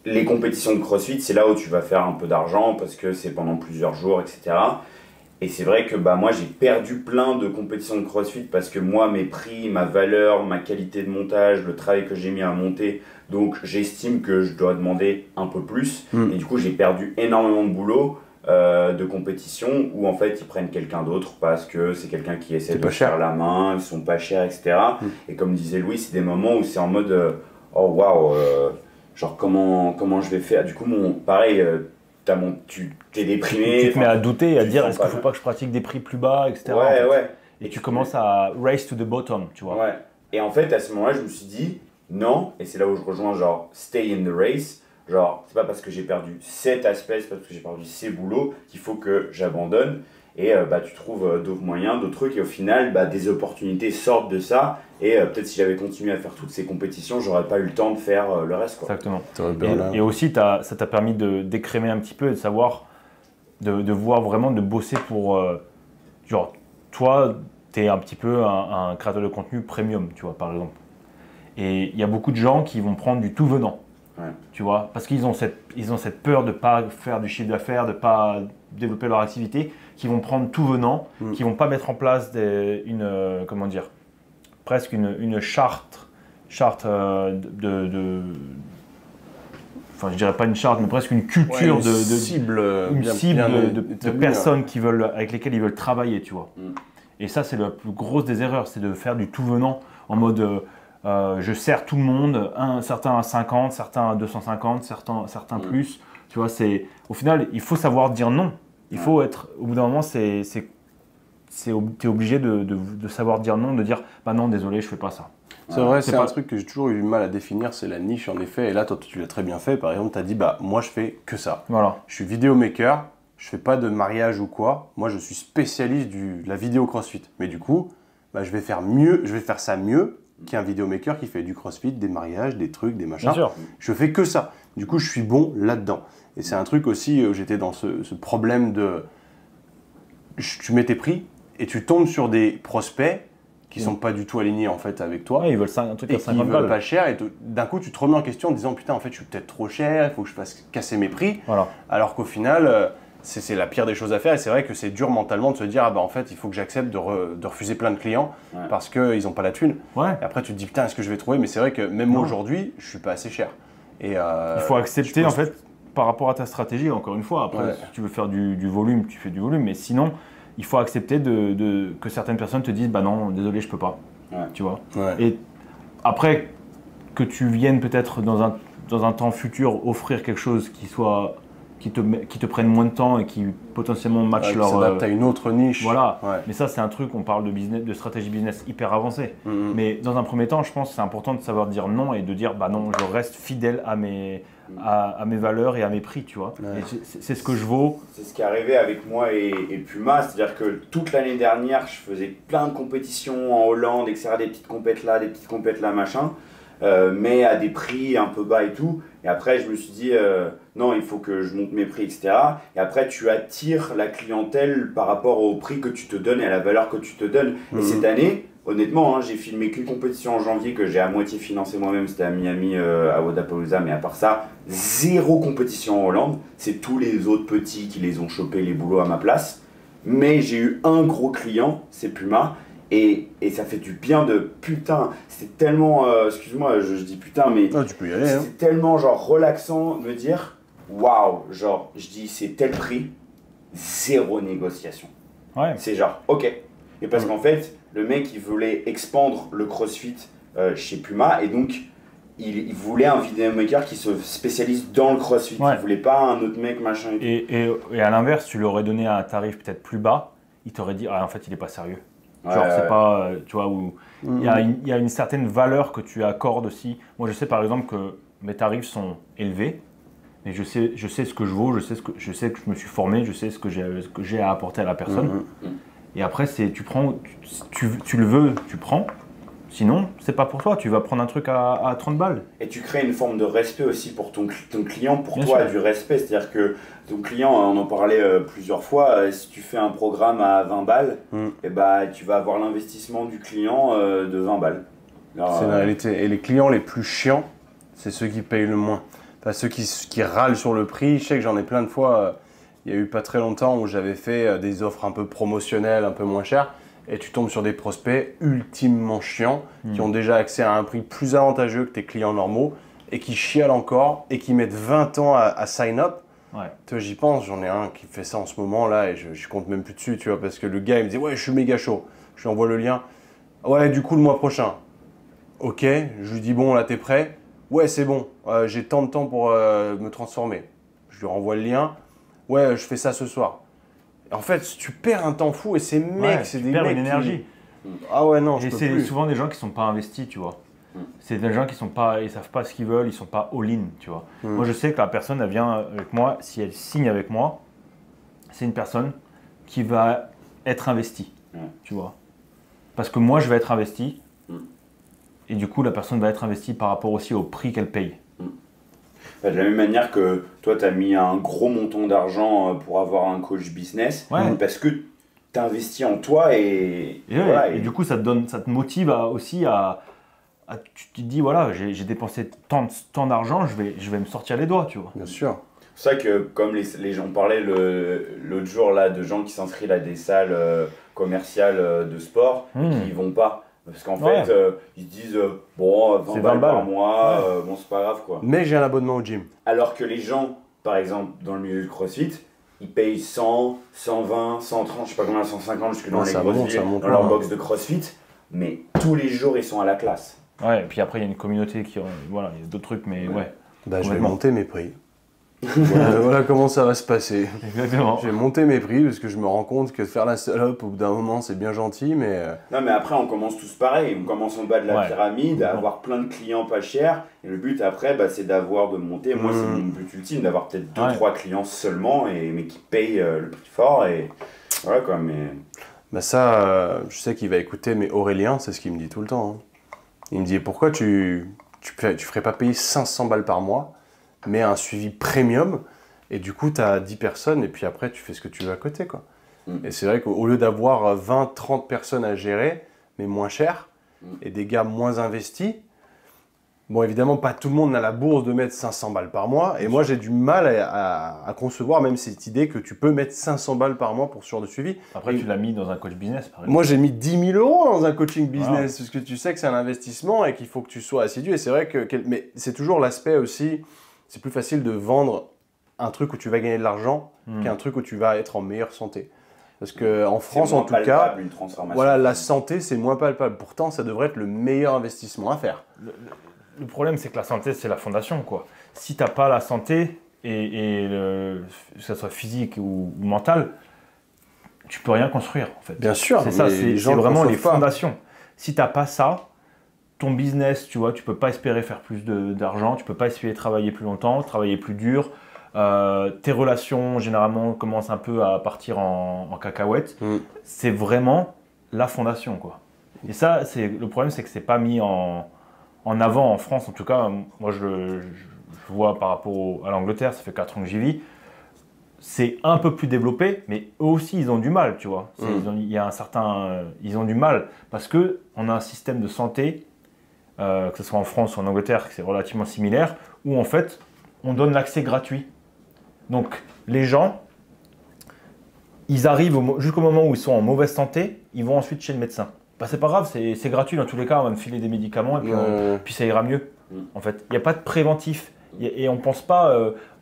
les compétitions de CrossFit, c'est là où tu vas faire un peu d'argent parce que c'est pendant plusieurs jours, etc. Et c'est vrai que moi j'ai perdu plein de compétitions de CrossFit parce que moi mes prix, ma valeur, ma qualité de montage, le travail que j'ai mis à monter, donc j'estime que je dois demander un peu plus. Et du coup j'ai perdu énormément de boulot de compétition où en fait ils prennent quelqu'un d'autre parce que c'est quelqu'un qui essaie de faire la main, ils sont pas chers, etc. Et comme disait Louis, c'est des moments où c'est en mode oh waouh, genre comment je vais faire. Du coup pareil. Tu t'es déprimé. Tu te mets à douter, à dire est-ce qu'il ne faut pas que je pratique des prix plus bas, etc. Ouais. Et tu commences à race to the bottom, tu vois. Ouais. Et en fait, à ce moment-là, je me suis dit non, et c'est là où je rejoins genre stay in the race. Genre, c'est pas parce que j'ai perdu cet aspect, c'est pas parce que j'ai perdu ces boulots qu'il faut que j'abandonne. Et tu trouves d'autres moyens, d'autres trucs, et au final, des opportunités sortent de ça. Et peut-être si j'avais continué à faire toutes ces compétitions, j'aurais pas eu le temps de faire le reste, quoi. Exactement. Et aussi, ça t'a permis d'écrémer un petit peu et de savoir, de voir vraiment, de bosser pour. Genre, toi, tu es un petit peu un créateur de contenu premium, tu vois, par exemple. Et il y a beaucoup de gens qui vont prendre du tout venant. Ouais. Tu vois, parce qu'ils ont cette peur de ne pas faire du chiffre d'affaires, de ne pas développer leur activité, qui vont prendre tout venant, qui ne vont pas mettre en place presque une charte enfin je dirais pas une charte, mais presque une culture de cible de personnes avec lesquelles ils veulent travailler, tu vois. Et ça, c'est la plus grosse des erreurs, c'est de faire du tout venant en mode je sers tout le monde, certains à 50, certains à 250, certains plus. Tu vois, au final, il faut savoir dire non. Il faut être, au bout d'un moment, tu es obligé de savoir dire non, de dire bah non, désolé, je fais pas ça. C'est vrai, c'est un truc que j'ai toujours eu du mal à définir, c'est la niche en effet. Et là, toi, tu l'as très bien fait. Par exemple, tu as dit moi, je fais que ça. Voilà. Je suis vidéomaker, je fais pas de mariage ou quoi. Moi, je suis spécialiste de la vidéo CrossFit. Mais du coup, je vais faire ça mieux qu'un vidéomaker qui fait du CrossFit, des mariages, des trucs, des machins. Bien sûr. Je fais que ça. Du coup, je suis bon là-dedans. Et c'est un truc aussi, j'étais dans ce problème de... Tu mets tes prix et tu tombes sur des prospects qui sont pas du tout alignés en fait avec toi. Ouais, ils veulent un truc à 50 balles. Ils veulent balles. pas cher et d'un coup, tu te remets en question en disant putain, en fait, je suis peut-être trop cher, il faut que je fasse casser mes prix. Voilà. Alors qu'au final... c'est la pire des choses à faire et c'est vrai que c'est dur mentalement de se dire en fait il faut que j'accepte de refuser plein de clients parce qu'ils n'ont pas la thune. Ouais. Et après tu te dis putain est-ce que je vais trouver, mais c'est vrai que même moi aujourd'hui je suis pas assez cher. Et, il faut accepter en fait par rapport à ta stratégie encore une fois. Après si tu veux faire du volume, tu fais du volume, mais sinon il faut accepter que certaines personnes te disent bah non désolé je peux pas. Tu vois. Et après que tu viennes peut-être dans un temps futur offrir quelque chose qui te prennent moins de temps et qui potentiellement matchent leur... s'adaptent à une autre niche. Voilà, mais ça c'est un truc, on parle de stratégie business hyper avancée. Mais dans un premier temps, je pense que c'est important de savoir dire non et de dire bah non, je reste fidèle à mes valeurs et à mes prix, tu vois. Et c'est ce que je vaux. C'est ce qui est arrivé avec moi et Puma, c'est-à-dire que toute l'année dernière, je faisais plein de compétitions en Hollande, etc., des petites compètes là, machin. Mais à des prix un peu bas et tout. Et après, je me suis dit, non, il faut que je monte mes prix, etc. Et après, tu attires la clientèle par rapport au prix que tu te donnes et à la valeur que tu te donnes. Et cette année, honnêtement, hein, j'ai filmé qu'une compétition en janvier que j'ai à moitié financée moi-même. C'était à Miami, à Wodapalooza. Mais à part ça, 0 compétition en Hollande. C'est tous les autres petits qui les ont chopés les boulots à ma place. Mais j'ai eu un gros client, c'est Puma. Et ça fait du bien de putain, c'est tellement, excuse-moi, je dis putain, mais Ah, tu peux y aller. c'est Hein. tellement genre relaxant de me dire, waouh, genre, je dis c'est tel prix, 0 négociation. Ouais. C'est genre, ok. Et parce qu'en fait, le mec, il voulait expandre le CrossFit chez Puma, et donc, il voulait un vidéomaker qui se spécialise dans le CrossFit. Ouais. Il voulait pas un autre mec, machin et tout. Et à l'inverse, tu lui aurais donné un tarif peut-être plus bas, il t'aurait dit, ah, en fait, il est pas sérieux. Ouais, Genre, c'est ouais. pas, tu vois, où il y a une certaine valeur que tu accordes aussi. Moi, je sais par exemple que mes tarifs sont élevés, mais je sais ce que je vaux, je sais que je me suis formé, je sais ce que j'ai à apporter à la personne. Et après, tu prends, tu le veux, tu prends. Sinon, c'est pas pour toi. Tu vas prendre un truc à 30 balles. Et tu crées une forme de respect aussi pour ton client, pour Bien toi, sûr. du respect. C'est-à-dire que ton client, on en parlait plusieurs fois, si tu fais un programme à 20 balles, et bah, tu vas avoir l'investissement du client de 20 balles. Alors, C'est la réalité. Et les clients les plus chiants, c'est ceux qui payent le moins. Enfin, ceux qui râlent sur le prix. Je sais que j'en ai plein de fois. Il y a eu pas très longtemps où j'avais fait des offres un peu promotionnelles, un peu moins chères. Et tu tombes sur des prospects ultimement chiants qui ont déjà accès à un prix plus avantageux que tes clients normaux et qui chialent encore et qui mettent 20 ans à sign up. Ouais. Toi, j'y pense, j'en ai un qui fait ça en ce moment là et je compte même plus dessus, tu vois, parce que le gars il me dit ouais, je suis méga chaud. Je lui envoie le lien. Ouais, du coup, le mois prochain. Ok, je lui dis bon, là, t'es prêt? Ouais, c'est bon, j'ai tant de temps pour me transformer. Je lui renvoie le lien. Ouais, je fais ça ce soir. En fait, tu perds un temps fou et ces mecs, Ouais, c'est tu des perds mecs une énergie. Ah ouais, non, je Et peux c'est plus. souvent des gens qui sont pas investis, tu vois. C'est des gens qui sont pas, ils savent pas ce qu'ils veulent, ils sont pas all-in, tu vois. Moi, je sais que la personne, elle vient avec moi, si elle signe avec moi, c'est une personne qui va être investie, tu vois. Parce que moi, je vais être investi, et du coup, la personne va être investie par rapport aussi au prix qu'elle paye. de la même manière que toi, tu as mis un gros montant d'argent pour avoir un coach business, parce que tu as investi en toi et du coup, ça te motive aussi tu te dis, voilà, j'ai dépensé tant d'argent, je vais me sortir les doigts, tu vois. Bien sûr. C'est ça que, comme les gens parlaient l'autre jour là, de gens qui s'inscrivent à des salles commerciales de sport qui ne vont pas. Parce qu'en fait, ils se disent, bon, 20 balles par mois, bon, c'est pas grave quoi. Mais j'ai un abonnement au gym. Alors que les gens, par exemple, dans le milieu du CrossFit, ils payent 100, 120, 130, je sais pas combien, 150 jusque dans les grosses villes, dans leur box de CrossFit. Mais tous les jours, ils sont à la classe. Ouais, et puis après, il y a une communauté voilà, il y a d'autres trucs, mais ouais. Bah, je vais monter mes prix. Voilà comment ça va se passer. Exactement. Je vais monter mes prix parce que je me rends compte que faire la salope au bout d'un moment, c'est bien gentil, mais... Non, mais après, on commence tous pareil. On commence en bas de la pyramide, à avoir plein de clients pas chers. Et le but après, bah, c'est de monter. Moi, c'est mon but ultime, d'avoir peut-être 2-3 clients seulement, mais qui payent le prix fort. Et voilà quoi, mais... Bah ça, je sais qu'il va écouter, mais Aurélien, c'est ce qu'il me dit tout le temps. Hein. Il me dit, pourquoi tu ferais pas payer 500 balles par mois, mais un suivi premium, et du coup, tu as 10 personnes, et puis après, tu fais ce que tu veux à côté, quoi. Et c'est vrai qu'au lieu d'avoir 20-30 personnes à gérer, mais moins cher, et des gars moins investis, bon, évidemment, pas tout le monde n'a la bourse de mettre 500 balles par mois, et moi, j'ai du mal à concevoir même cette idée que tu peux mettre 500 balles par mois pour ce genre de suivi. Après, tu l'as mis dans un coach business, par exemple. Moi, j'ai mis 10 000 € dans un coaching business, parce que tu sais que c'est un investissement et qu'il faut que tu sois assidu. Et c'est vrai que... Mais c'est toujours l'aspect aussi, c'est plus facile de vendre un truc où tu vas gagner de l'argent qu'un truc où tu vas être en meilleure santé. Parce qu'en France, en tout cas, voilà, la santé, c'est moins palpable. Pourtant, ça devrait être le meilleur investissement à faire. Le problème, c'est que la santé, c'est la fondation, quoi. Si tu n'as pas la santé, que ce soit physique ou mentale, tu peux rien construire, en fait. Bien sûr, c'est ça, c'est vraiment les fondations. Si tu n'as pas ça, ton business, tu vois, tu peux pas espérer faire plus d'argent, tu peux pas espérer travailler plus longtemps, travailler plus dur. Tes relations, généralement, commencent un peu à partir en cacahuète. C'est vraiment la fondation, quoi. Et ça, le problème, c'est que c'est pas mis en avant en France. En tout cas, moi, je je vois par rapport à l'Angleterre, ça fait 4 ans que j'y vis, c'est un peu plus développé, mais eux aussi, ils ont du mal, tu vois. Ils ont du mal parce qu'on a un système de santé, que ce soit en France ou en Angleterre, c'est relativement similaire, où en fait, on donne l'accès gratuit. Donc, les gens, ils arrivent jusqu'au moment où ils sont en mauvaise santé, ils vont ensuite chez le médecin. Bah, c'est pas grave, c'est gratuit dans tous les cas, on va me filer des médicaments et puis ça ira mieux. En fait, il n'y a pas de préventif. Et on ne pense pas,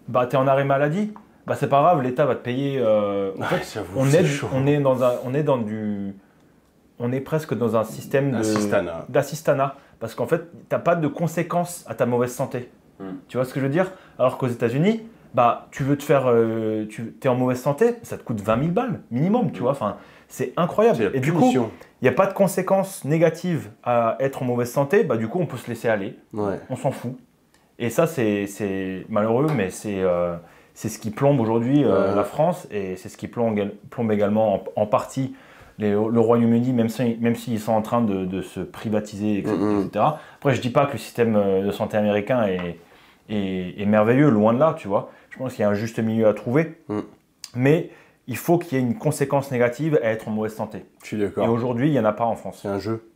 bah, tu es en arrêt maladie, bah, c'est pas grave, l'État va te payer. En fait, on est presque dans un système d'assistanat. Parce qu'en fait, tu n'as pas de conséquences à ta mauvaise santé. Tu vois ce que je veux dire? Alors qu'aux États-Unis, bah, tu veux te faire. Tu es en mauvaise santé, ça te coûte 20 000 balles minimum, tu vois. Enfin, c'est incroyable. Et du coup, il n'y a pas de conséquences négatives à être en mauvaise santé, bah, du coup, on peut se laisser aller. On s'en fout. Et ça, c'est malheureux, mais c'est ce qui plombe aujourd'hui la France et c'est ce qui plombe également en partie le Royaume-Uni, même s'ils sont en train de se privatiser, etc. Après, je ne dis pas que le système de santé américain est merveilleux, loin de là, tu vois. Je pense qu'il y a un juste milieu à trouver. Mais il faut qu'il y ait une conséquence négative à être en mauvaise santé. Je suis d'accord. Et aujourd'hui, il n'y en a pas en France. C'est un jeu.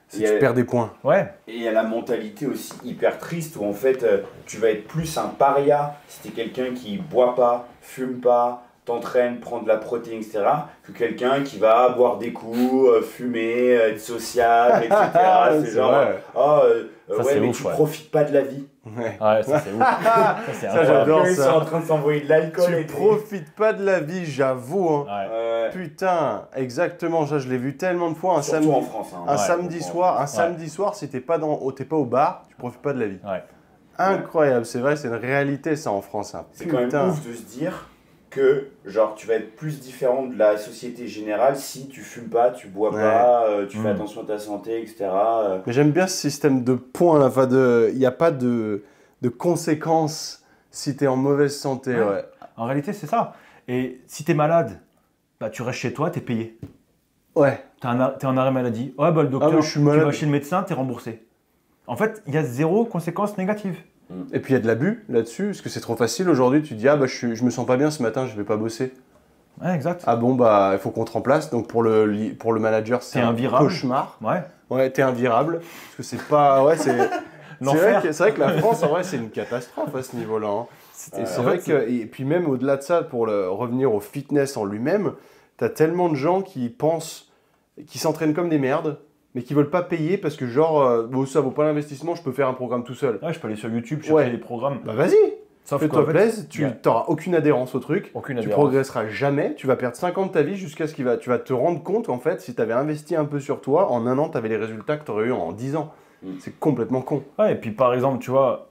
Si tu perds des points. Ouais. Et il y a la mentalité aussi hyper triste où en fait tu vas être plus un paria si tu es quelqu'un qui boit pas, fume pas, t'entraîne, prend de la protéine, etc. que quelqu'un qui va boire des coups, fumer, être sociable, etc. C'est genre, ouais, mais tu profites pas de la vie. Ouais, ça c'est ouf. Ça, j'adore ça. Ils sont en train de s'envoyer de l'alcool. Tu profites pas de la vie, j'avoue. Hein. Putain, exactement. Ça, je l'ai vu tellement de fois. Surtout en France. Un samedi soir, si t'es pas au bar, tu profites pas de la vie. Incroyable, c'est vrai, c'est une réalité ça en France. Hein. C'est quand même ouf de se dire que genre tu vas être plus différent de la société générale si tu fumes pas, tu bois pas, tu fais attention à ta santé, etc. Mais j'aime bien ce système de points là, il n'y a pas de conséquences si tu es en mauvaise santé. En réalité c'est ça. Et si tu es malade, bah, tu restes chez toi, tu es payé. Ouais. Tu es en arrêt maladie. Ouais, bah, le docteur, tu vas chez le médecin, tu es remboursé. En fait, il y a zéro conséquence négative. Et puis il y a de l'abus là-dessus, parce que c'est trop facile aujourd'hui. Tu te dis, je me sens pas bien ce matin, je vais pas bosser. Ouais, exact. Ah bon, bah il faut qu'on te remplace. Donc pour le manager, c'est un cauchemar. Ouais, t'es invirable. Parce que c'est pas. Ouais, c'est vrai que la France, en vrai, c'est une catastrophe à ce niveau-là. Hein. C'est vrai que. Et puis même au-delà de ça, pour revenir au fitness en lui-même, t'as tellement de gens qui pensent, qui s'entraînent comme des merdes, mais qui veulent pas payer parce que genre, ça vaut pas l'investissement, je peux faire un programme tout seul. Ouais, je peux aller sur YouTube, chercher des programmes. Bah vas-y, fais-toi plaisir, tu n'auras aucune adhérence au truc, tu progresseras jamais, tu vas perdre 5 ans de ta vie jusqu'à ce tu vas te rendre compte en fait, si tu avais investi un peu sur toi, en 1 an, tu avais les résultats que tu aurais eu en 10 ans. C'est complètement con. Ouais, et puis par exemple, tu vois,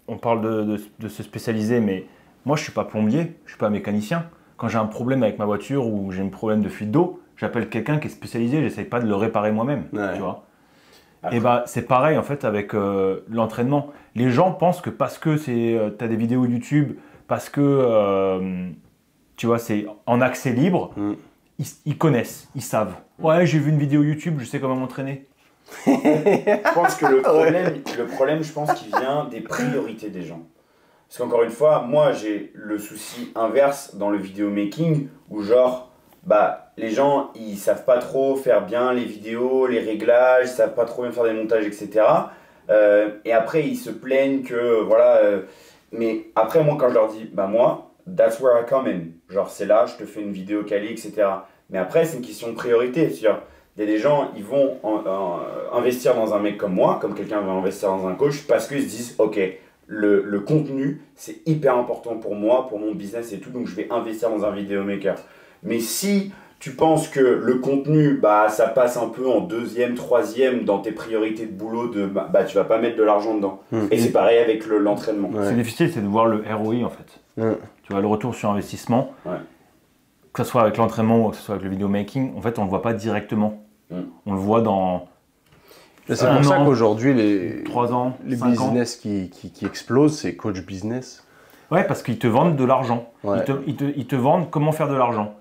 on parle de se spécialiser, mais moi je suis pas plombier, je suis pas mécanicien. Quand j'ai un problème avec ma voiture ou j'ai un problème de fuite d'eau, j'appelle quelqu'un qui est spécialisé, j'essaye pas de le réparer moi-même, tu vois. Et bah c'est pareil en fait avec l'entraînement. Les gens pensent que parce que tu as des vidéos YouTube, parce que tu vois c'est en accès libre, ils connaissent, ils savent. Ouais, j'ai vu une vidéo YouTube, je sais comment m'entraîner. Je pense que le problème, je pense qu'il vient des priorités des gens. Parce qu'encore une fois, moi j'ai le souci inverse dans le vidéomaking où genre les gens ils savent pas trop faire bien les vidéos, les réglages, ils savent pas trop bien faire des montages, etc. Et après ils se plaignent que mais après moi quand je leur dis moi that's where I come in, genre c'est là je te fais une vidéo quali, etc. Mais après c'est une question de priorité, c'est-à-dire il y a des gens ils vont investir dans un mec comme moi, comme quelqu'un va investir dans un coach parce qu'ils se disent ok le contenu c'est hyper important pour moi, pour mon business et tout, donc je vais investir dans un vidéomaker. Mais si tu penses que le contenu, ça passe un peu en 2e, 3e dans tes priorités de boulot, tu vas pas mettre de l'argent dedans. Et c'est pareil avec l'entraînement. C'est difficile, c'est de voir le ROI en fait. Tu vois, le retour sur investissement, que ce soit avec l'entraînement ou que ce soit avec le vidéomaking, en fait, on le voit pas directement. On le voit dans... C'est pour ça qu'aujourd'hui, les 3 ans, les business qui explosent, c'est coach business. Ouais, parce qu'ils te vendent de l'argent. Ils te vendent comment faire de l'argent.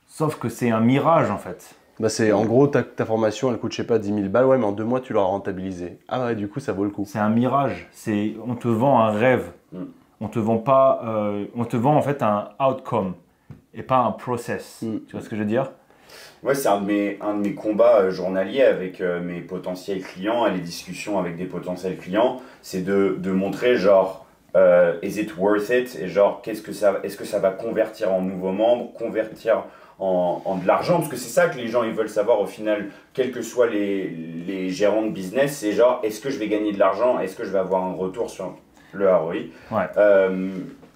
Sauf que c'est un mirage en fait. Bah c'est en gros ta formation elle coûte je sais pas 10 000 balles, ouais mais en 2 mois tu l'auras rentabilisé. Ah ouais du coup ça vaut le coup. C'est un mirage, on te vend un rêve, on te vend pas, on te vend en fait un outcome et pas un process, tu vois ce que je veux dire? Ouais, c'est un de mes combats journaliers avec mes potentiels clients et les discussions avec des potentiels clients, c'est de montrer genre is it worth it et genre est-ce que ça va convertir en nouveaux membres, convertir en de l'argent, parce que c'est ça que les gens ils veulent savoir au final, quels que soient les gérants de business, c'est genre est-ce que je vais gagner de l'argent, est-ce que je vais avoir un retour sur le ROI.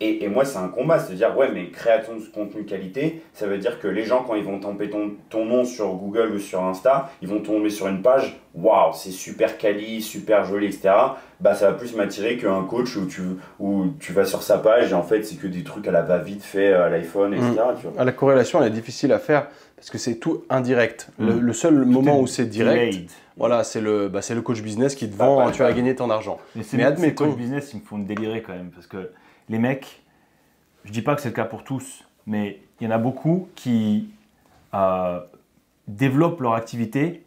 Et moi, c'est un combat, c'est-à-dire, ouais, mais création de contenu qualité, ça veut dire que les gens, quand ils vont taper ton nom sur Google ou sur Insta, ils vont tomber sur une page, waouh, c'est super quali, super joli, etc. Bah, ça va plus m'attirer qu'un coach où tu vas sur sa page et en fait, c'est que des trucs à la va-vite fait à l'iPhone, etc. Tu vois. La corrélation, elle est difficile à faire parce que c'est tout indirect. Le seul moment où c'est direct, voilà, c'est le coach business qui te vend, tu vas gagner ton argent. Mais admettons. Les coach business, ils me font délirer quand même parce que les mecs, je dis pas que c'est le cas pour tous, mais il y en a beaucoup qui développent leur activité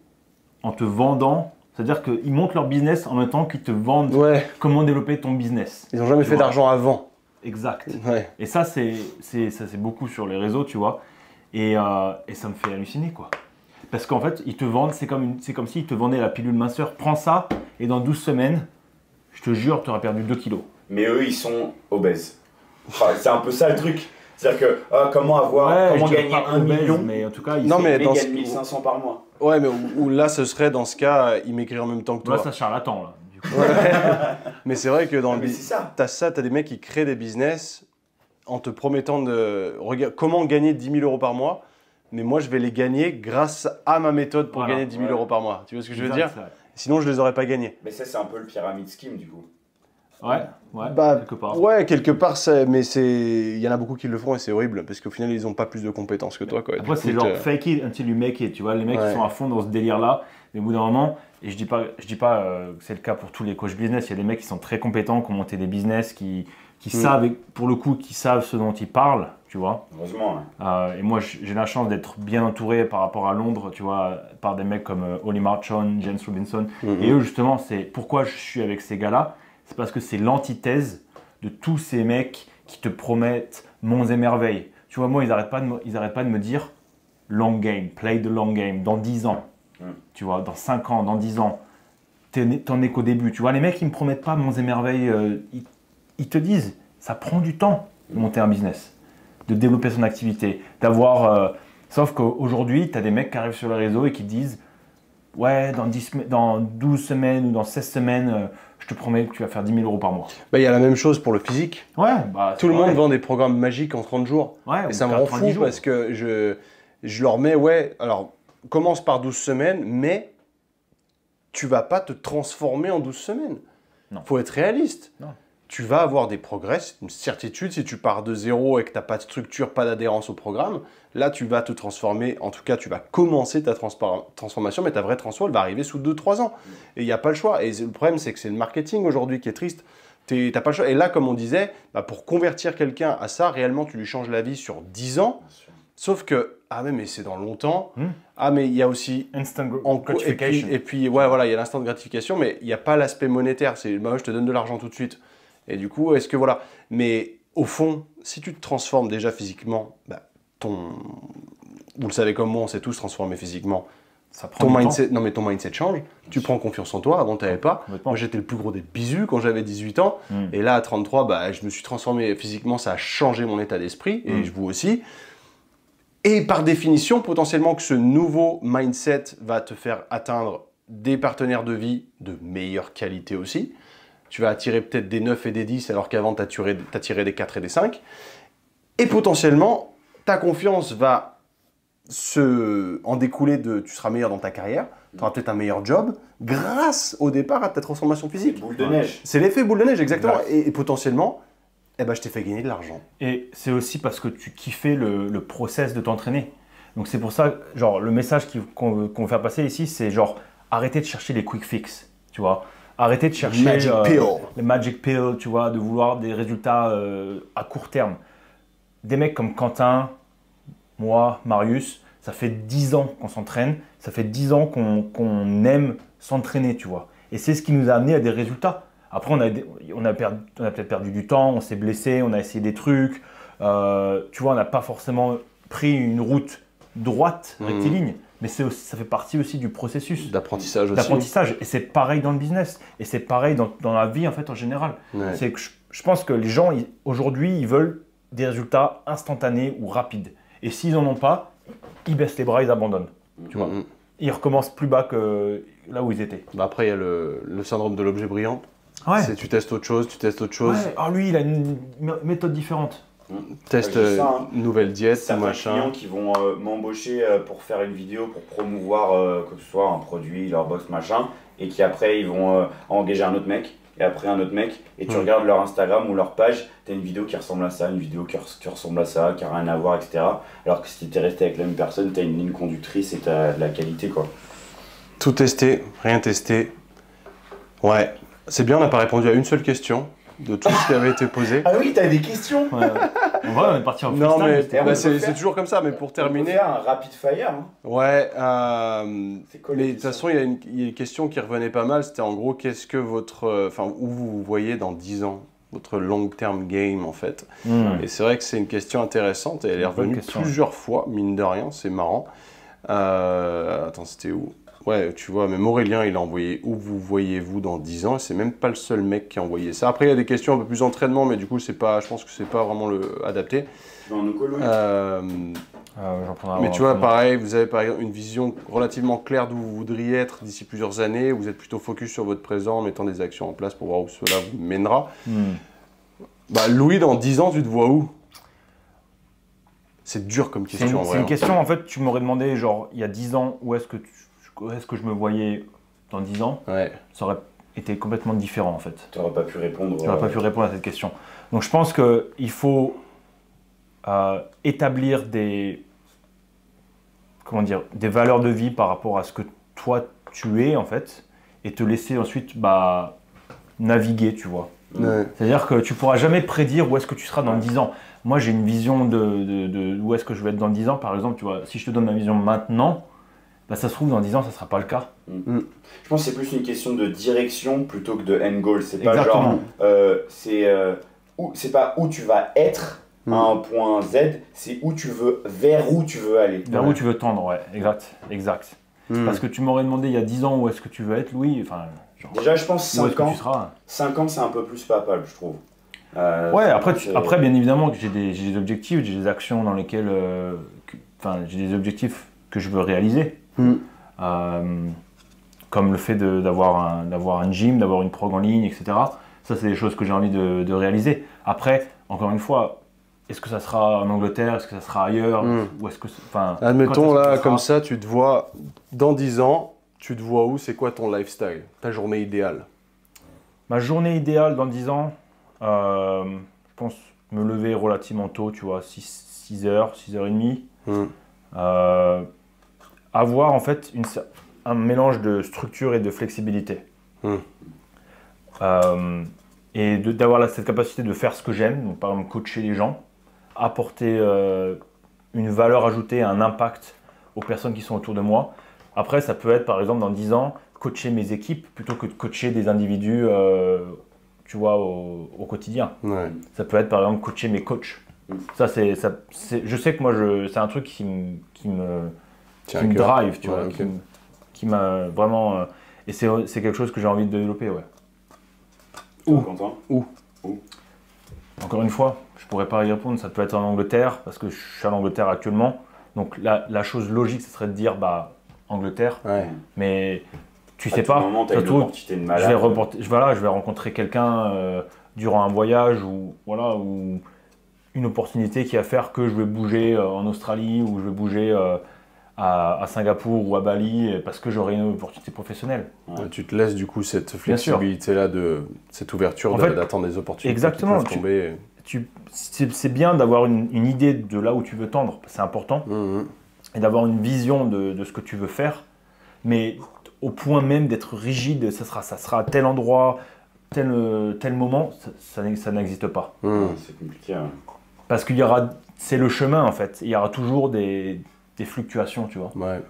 en te vendant. C'est-à-dire qu'ils montent leur business en même temps qu'ils te vendent comment développer ton business. Ils n'ont jamais fait d'argent avant. Exact. Ouais. Et ça, c'est beaucoup sur les réseaux, tu vois. Et ça me fait halluciner, quoi. Parce qu'en fait, ils te vendent, c'est comme s'ils te vendaient la pilule minceur. Prends ça et dans 12 semaines, je te jure, tu auras perdu 2 kilos. Mais eux, ils sont obèses. Enfin, c'est un peu ça le truc. C'est-à-dire que comment gagner 1 million, mais en tout cas, ils gagnent 1500 par mois. Ouais, mais où là, ce serait dans ce cas, ils m'écrivent en même temps que toi. Là, ça charlatan, là. Du coup. Mais c'est vrai que dans le business, t'as des mecs qui créent des business en te promettant comment gagner 10 000 € par mois. Mais moi, je vais les gagner grâce à ma méthode pour gagner 10 000 € par mois. Tu vois ce que je veux dire? Sinon, je les aurais pas gagnés. Mais ça, c'est un peu le pyramide scheme, du coup. Quelque part. Ouais, quelque part, mais il y en a beaucoup qui le font et c'est horrible parce qu'au final, ils n'ont pas plus de compétences que toi. Quoi. Après, c'est genre fake it until you make it. Tu vois, les mecs qui sont à fond dans ce délire-là, mais au bout d'un moment, et je dis pas que c'est le cas pour tous les coachs business, il y a des mecs qui sont très compétents, qui ont monté des business, qui savent, pour le coup, qui savent ce dont ils parlent, tu vois. Heureusement. Et moi, j'ai la chance d'être bien entouré par rapport à Londres, tu vois, par des mecs comme Ollie Marchand, James Robinson. Et eux, justement, c'est pourquoi je suis avec ces gars-là. C'est parce que c'est l'antithèse de tous ces mecs qui te promettent monts et merveilles. Tu vois, moi, ils n'arrêtent pas de me dire long game, play the long game, dans 10 ans. Tu vois, dans 5 ans, dans 10 ans. T'en es qu'au début. Tu vois, les mecs, ils ne me promettent pas monts et merveilles. Ils te disent, ça prend du temps de monter un business, de développer son activité, d'avoir... sauf qu'aujourd'hui, tu as des mecs qui arrivent sur le réseau et qui disent ouais, dans 12 semaines ou dans 16 semaines, je te promets que tu vas faire 10 000 € par mois. Bah, y a la même chose pour le physique. Ouais, tout le monde vend des programmes magiques en 30 jours. Ouais, et ça me rend fou parce que je leur mets, alors commence par 12 semaines, mais tu vas pas te transformer en 12 semaines. Non. Faut être réaliste. Non. Tu vas avoir des progrès, c'est une certitude. Si tu pars de zéro et que tu n'as pas de structure, pas d'adhérence au programme, là, tu vas te transformer. En tout cas, tu vas commencer ta transformation, mais ta vraie transformation, elle va arriver sous 2-3 ans. Et il n'y a pas le choix. Et le problème, c'est que c'est le marketing aujourd'hui qui est triste. Tu n'as pas le choix. Et là, comme on disait, pour convertir quelqu'un à ça, réellement, tu lui changes la vie sur 10 ans. Sauf que, mais c'est dans longtemps. Mais il y a aussi... Instant gratification. Et puis, voilà, il y a l'instant de gratification, mais il n'y a pas l'aspect monétaire. C'est, je te donne de l'argent tout de suite. Et du coup, est-ce que voilà. Mais au fond, si tu te transformes déjà physiquement, vous le savez comme moi, on sait tous transformer physiquement. Ça prend ton mindset, non mais ton mindset change. Tu prends confiance en toi. Avant, tu n'avais pas. Complètement. Moi, j'étais le plus gros des bisous quand j'avais 18 ans. Et là, à 33, je me suis transformé physiquement. Ça a changé mon état d'esprit. Et vous aussi. Et par définition, potentiellement que ce nouveau mindset va te faire atteindre des partenaires de vie de meilleure qualité aussi. Tu vas attirer peut-être des 9 et des 10 alors qu'avant tu as tiré des 4 et des 5. Et potentiellement, ta confiance va en découler tu seras meilleur dans ta carrière, tu auras peut-être un meilleur job grâce au départ à ta transformation physique. Boule de neige. C'est l'effet boule de neige, exactement. Et potentiellement, je t'ai fait gagner de l'argent. Et c'est aussi parce que tu kiffais le process de t'entraîner. Donc c'est pour ça, genre, le message qu'on veut faire passer ici, c'est genre, arrêtez de chercher les quick fix, tu vois. Arrêtez de chercher les magic pills, tu vois, de vouloir des résultats à court terme. Des mecs comme Quentin, moi, Marius, ça fait 10 ans qu'on s'entraîne, ça fait 10 ans qu'on aime s'entraîner, tu vois. Et c'est ce qui nous a amené à des résultats. Après, on a peut-être perdu du temps, on s'est blessé, on a essayé des trucs. Tu vois, on n'a pas forcément pris une route droite, rectiligne. Mais ça fait partie aussi du processus. D'apprentissage aussi. Et c'est pareil dans le business. Et c'est pareil dans la vie, en fait, en général. Ouais. C'est que je pense que les gens, aujourd'hui, ils veulent des résultats instantanés ou rapides. Et s'ils n'en ont pas, ils baissent les bras, ils abandonnent. Tu vois. Ils recommencent plus bas que là où ils étaient. Bah après, il y a le syndrome de l'objet brillant. Ouais. C'est tu testes autre chose, tu testes autre chose. Ouais. Ah, lui, il a une méthode différente. Teste une nouvelle diète, certains machin. clients qui vont m'embaucher pour faire une vidéo pour promouvoir que ce soit un produit, leur box, machin, et qui après ils vont engager un autre mec, et après un autre mec, et tu regardes leur Instagram ou leur page, tu as une vidéo qui ressemble à ça, une vidéo qui ressemble à ça, qui a rien à voir, etc. Alors que si tu étais resté avec la même personne, tu as une ligne conductrice et tu as de la qualité, quoi. Tout testé, rien testé. Ouais, c'est bien, on n'a pas répondu à une seule question de tout ce qui avait été posé. Ah oui, t'as des questions. Ouais. En vrai, on est parti en freestyle. Non, mais c'était- bah, on c'est peut faire- toujours comme ça, mais pour On peut terminer. faire un rapid fire. Hein. Ouais, C'est quoi mais les de toute questions façon, il y a une question qui revenait pas mal. C'était en gros, qu'est-ce que enfin, où vous vous voyez dans 10 ans, votre long-term game en fait. Et c'est vrai que c'est une question intéressante et elle est Une bonne revenue question, plusieurs fois, mine de rien, c'est marrant. Attends, c'était où? Ouais, tu vois, même Aurélien, il a envoyé où vous voyez-vous dans 10 ans, et c'est même pas le seul mec qui a envoyé ça. Après, il y a des questions un peu plus entraînement, mais du coup, je pense que c'est pas vraiment adapté. Tu veux un Ocolo J'en prendrai Mais un tu vois, autrement. pareil, vous avez par exemple une vision relativement claire d'où vous voudriez être d'ici plusieurs années, vous êtes plutôt focus sur votre présent en mettant des actions en place pour voir où cela vous mènera. Bah, Louis, dans 10 ans, tu te vois où? C'est dur comme question en C'est vrai. une question, en fait, tu m'aurais demandé, genre, il y a 10 ans, où est-ce que je me voyais dans 10 ans? Ouais. Ça aurait été complètement différent, en fait. Tu n'auras pas pu répondre. Tu n'aurais pas pu répondre à cette question. Donc, je pense qu'il faut établir des valeurs de vie par rapport à ce que toi, tu es, en fait, et te laisser ensuite naviguer, tu vois. Ouais. C'est-à-dire que tu ne pourras jamais prédire où est-ce que tu seras dans 10 ans. Moi, j'ai une vision de où est-ce que je vais être dans 10 ans. Par exemple, tu vois, si je te donne ma vision maintenant, bah, ça se trouve, dans 10 ans, ça ne sera pas le cas. Je pense que c'est plus une question de direction plutôt que de end goal. C'est pas Exactement. genre, c'est pas où tu vas être à un point Z, c'est vers où tu veux aller. Vers où tu veux tendre, ouais, exact. Parce que tu m'aurais demandé il y a 10 ans où est-ce que tu veux être, Louis. Enfin, genre, Déjà, je pense où est-ce 5 que ans. tu seras. 5 ans, c'est un peu plus papable, je trouve. Ouais, après, bien évidemment, que j'ai des objectifs, j'ai des actions dans lesquelles. J'ai des objectifs que je veux réaliser. Comme le fait d'avoir un gym, d'avoir une prog en ligne, etc. Ça, c'est des choses que j'ai envie de réaliser. Après, encore une fois, est-ce que ça sera en Angleterre, est-ce que ça sera ailleurs, ou est-ce que, Admettons quand est-ce que là, ça comme sera ça, tu te vois dans 10 ans, tu te vois où? C'est quoi ton lifestyle? Ta journée idéale? Ma journée idéale dans 10 ans, je pense me lever relativement tôt, tu vois, 6h, 6h30. Avoir en fait un mélange de structure et de flexibilité. Et d'avoir cette capacité de faire ce que j'aime, donc par exemple coacher les gens, apporter une valeur ajoutée, un impact aux personnes qui sont autour de moi. Après, ça peut être par exemple dans 10 ans, coacher mes équipes plutôt que de coacher des individus tu vois, au quotidien. Ouais. Ça peut être par exemple coacher mes coachs. Ça, je sais que moi, c'est un truc qui me drive, tu vois, okay. qui m'a vraiment... et c'est quelque chose que j'ai envie de développer, ouais. Où Encore une fois, je pourrais pas y répondre, ça peut être en Angleterre, parce que je suis en Angleterre actuellement. Donc la chose logique, ce serait de dire, Angleterre, mais tu sais pas. Surtout, je vais rencontrer quelqu'un durant un voyage ou une opportunité qui va faire que je vais bouger en Australie ou je vais bouger à Singapour ou à Bali parce que j'aurai une opportunité professionnelle. Ouais, tu te laisses du coup cette flexibilité-là, cette ouverture en fait, d'attendre des opportunités exactement, qui peuvent tomber. C'est bien d'avoir une idée de là où tu veux tendre, c'est important, et d'avoir une vision de ce que tu veux faire, mais au point même d'être rigide, ça sera à tel endroit, tel moment, ça n'existe pas. C'est compliqué. Hein. Parce c'est le chemin en fait, il y aura toujours des des fluctuations, tu vois. Ouais.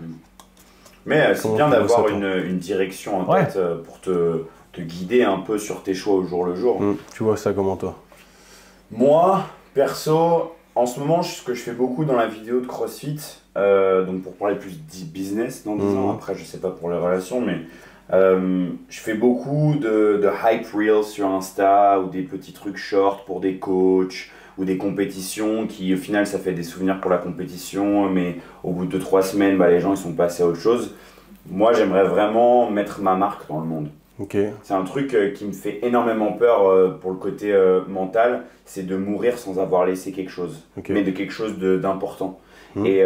Mais c'est bien Comment d'avoir ça, une direction en tête pour te guider un peu sur tes choix au jour le jour. Tu vois ça comment toi? Moi, perso, en ce moment, ce que je fais beaucoup dans la vidéo de CrossFit, donc pour parler plus business dans 10 ans, après je sais pas pour les relations, mais je fais beaucoup de hype reels sur Insta ou des petits trucs short pour des coachs ou des compétitions qui au final ça fait des souvenirs pour la compétition, mais au bout de 3 semaines, les gens ils sont passés à autre chose. Moi j'aimerais vraiment mettre ma marque dans le monde. Okay. C'est un truc qui me fait énormément peur pour le côté mental, c'est de mourir sans avoir laissé quelque chose, mais de quelque chose d'important. Et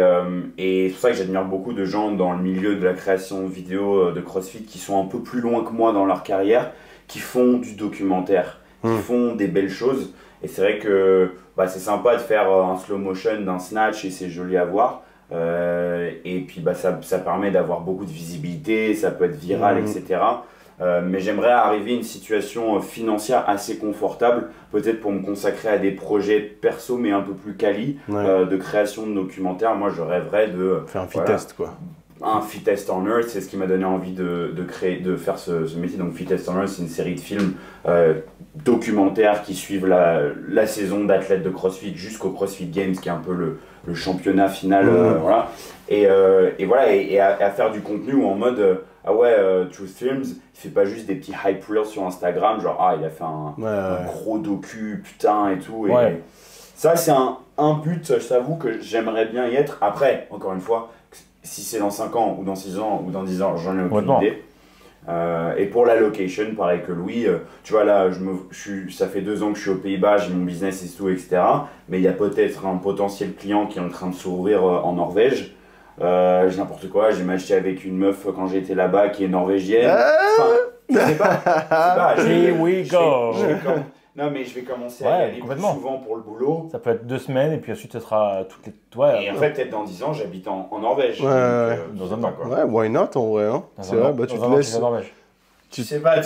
c'est pour ça que j'admire beaucoup de gens dans le milieu de la création vidéo de CrossFit qui sont un peu plus loin que moi dans leur carrière, qui font du documentaire, qui font des belles choses. Et c'est vrai que c'est sympa de faire un slow motion d'un snatch et c'est joli à voir. Et puis ça permet d'avoir beaucoup de visibilité, ça peut être viral, etc. Mais j'aimerais arriver à une situation financière assez confortable, peut-être pour me consacrer à des projets perso mais un peu plus quali, de création de documentaires. Moi je rêverais de faire un fittest quoi. Un Fittest on Earth, c'est ce qui m'a donné envie de faire ce métier. Donc Fittest on Earth, c'est une série de films documentaires qui suivent la saison d'athlètes de CrossFit jusqu'au CrossFit Games, qui est un peu le championnat final. Voilà. Et voilà, et à faire du contenu où en mode Truth Films, il fait pas juste des petits hype reels sur Instagram, genre il a fait un gros docu, putain et tout. Et ça, c'est un but, je t'avoue, que j'aimerais bien y être. Après, encore une fois, si c'est dans 5 ans, ou dans 6 ans, ou dans 10 ans, j'en ai aucune idée. Et pour la location, pareil que Louis, tu vois là, ça fait 2 ans que je suis aux Pays-Bas, j'ai mon business et tout, etc. Mais il y a peut-être un potentiel client qui est en train de s'ouvrir en Norvège. J'ai n'importe quoi, j'ai matché avec une meuf quand j'étais là-bas qui est norvégienne. Enfin, je sais pas. Here we go. Non, mais je vais commencer à y aller plus souvent pour le boulot. Ça peut être 2 semaines et puis ensuite ça sera toutes les. Et en fait, peut-être dans 10 ans, j'habite en Norvège. Dans un an. Ouais, why not en vrai. Hein. C'est vrai, tu te laisses. Tu sais pas,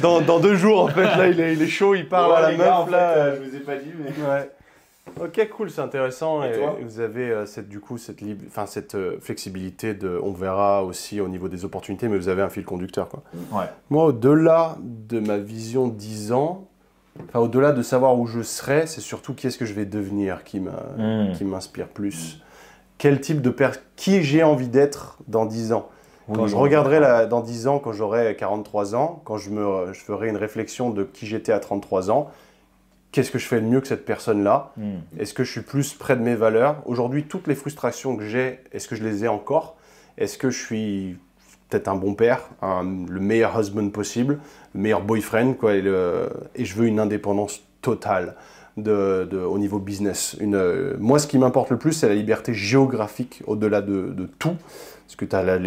dans 2 jours en fait, là il est chaud, il parle à la meuf. En fait, je vous ai pas dit, mais. Ouais. Ok, cool, c'est intéressant. Et toi vous avez cette flexibilité on verra aussi au niveau des opportunités, mais vous avez un fil conducteur, quoi. Ouais. Moi, au-delà de ma vision 10 ans, au-delà de savoir où je serai, c'est surtout qui est-ce que je vais devenir qui m'inspire plus. Quel type de qui j'ai envie d'être dans 10 ans. Quand je regarderai dans 10 ans, quand j'aurai 43 ans, quand je ferai une réflexion de qui j'étais à 33 ans, qu'est-ce que je fais de mieux que cette personne-là? Est-ce que je suis plus près de mes valeurs? Aujourd'hui, toutes les frustrations que j'ai, est-ce que je les ai encore? Est-ce que je suis peut-être un bon père, le meilleur husband possible, le meilleur boyfriend, quoi, et je veux une indépendance totale au niveau business. Moi, ce qui m'importe le plus, c'est la liberté géographique au-delà de tout. Parce que tu as la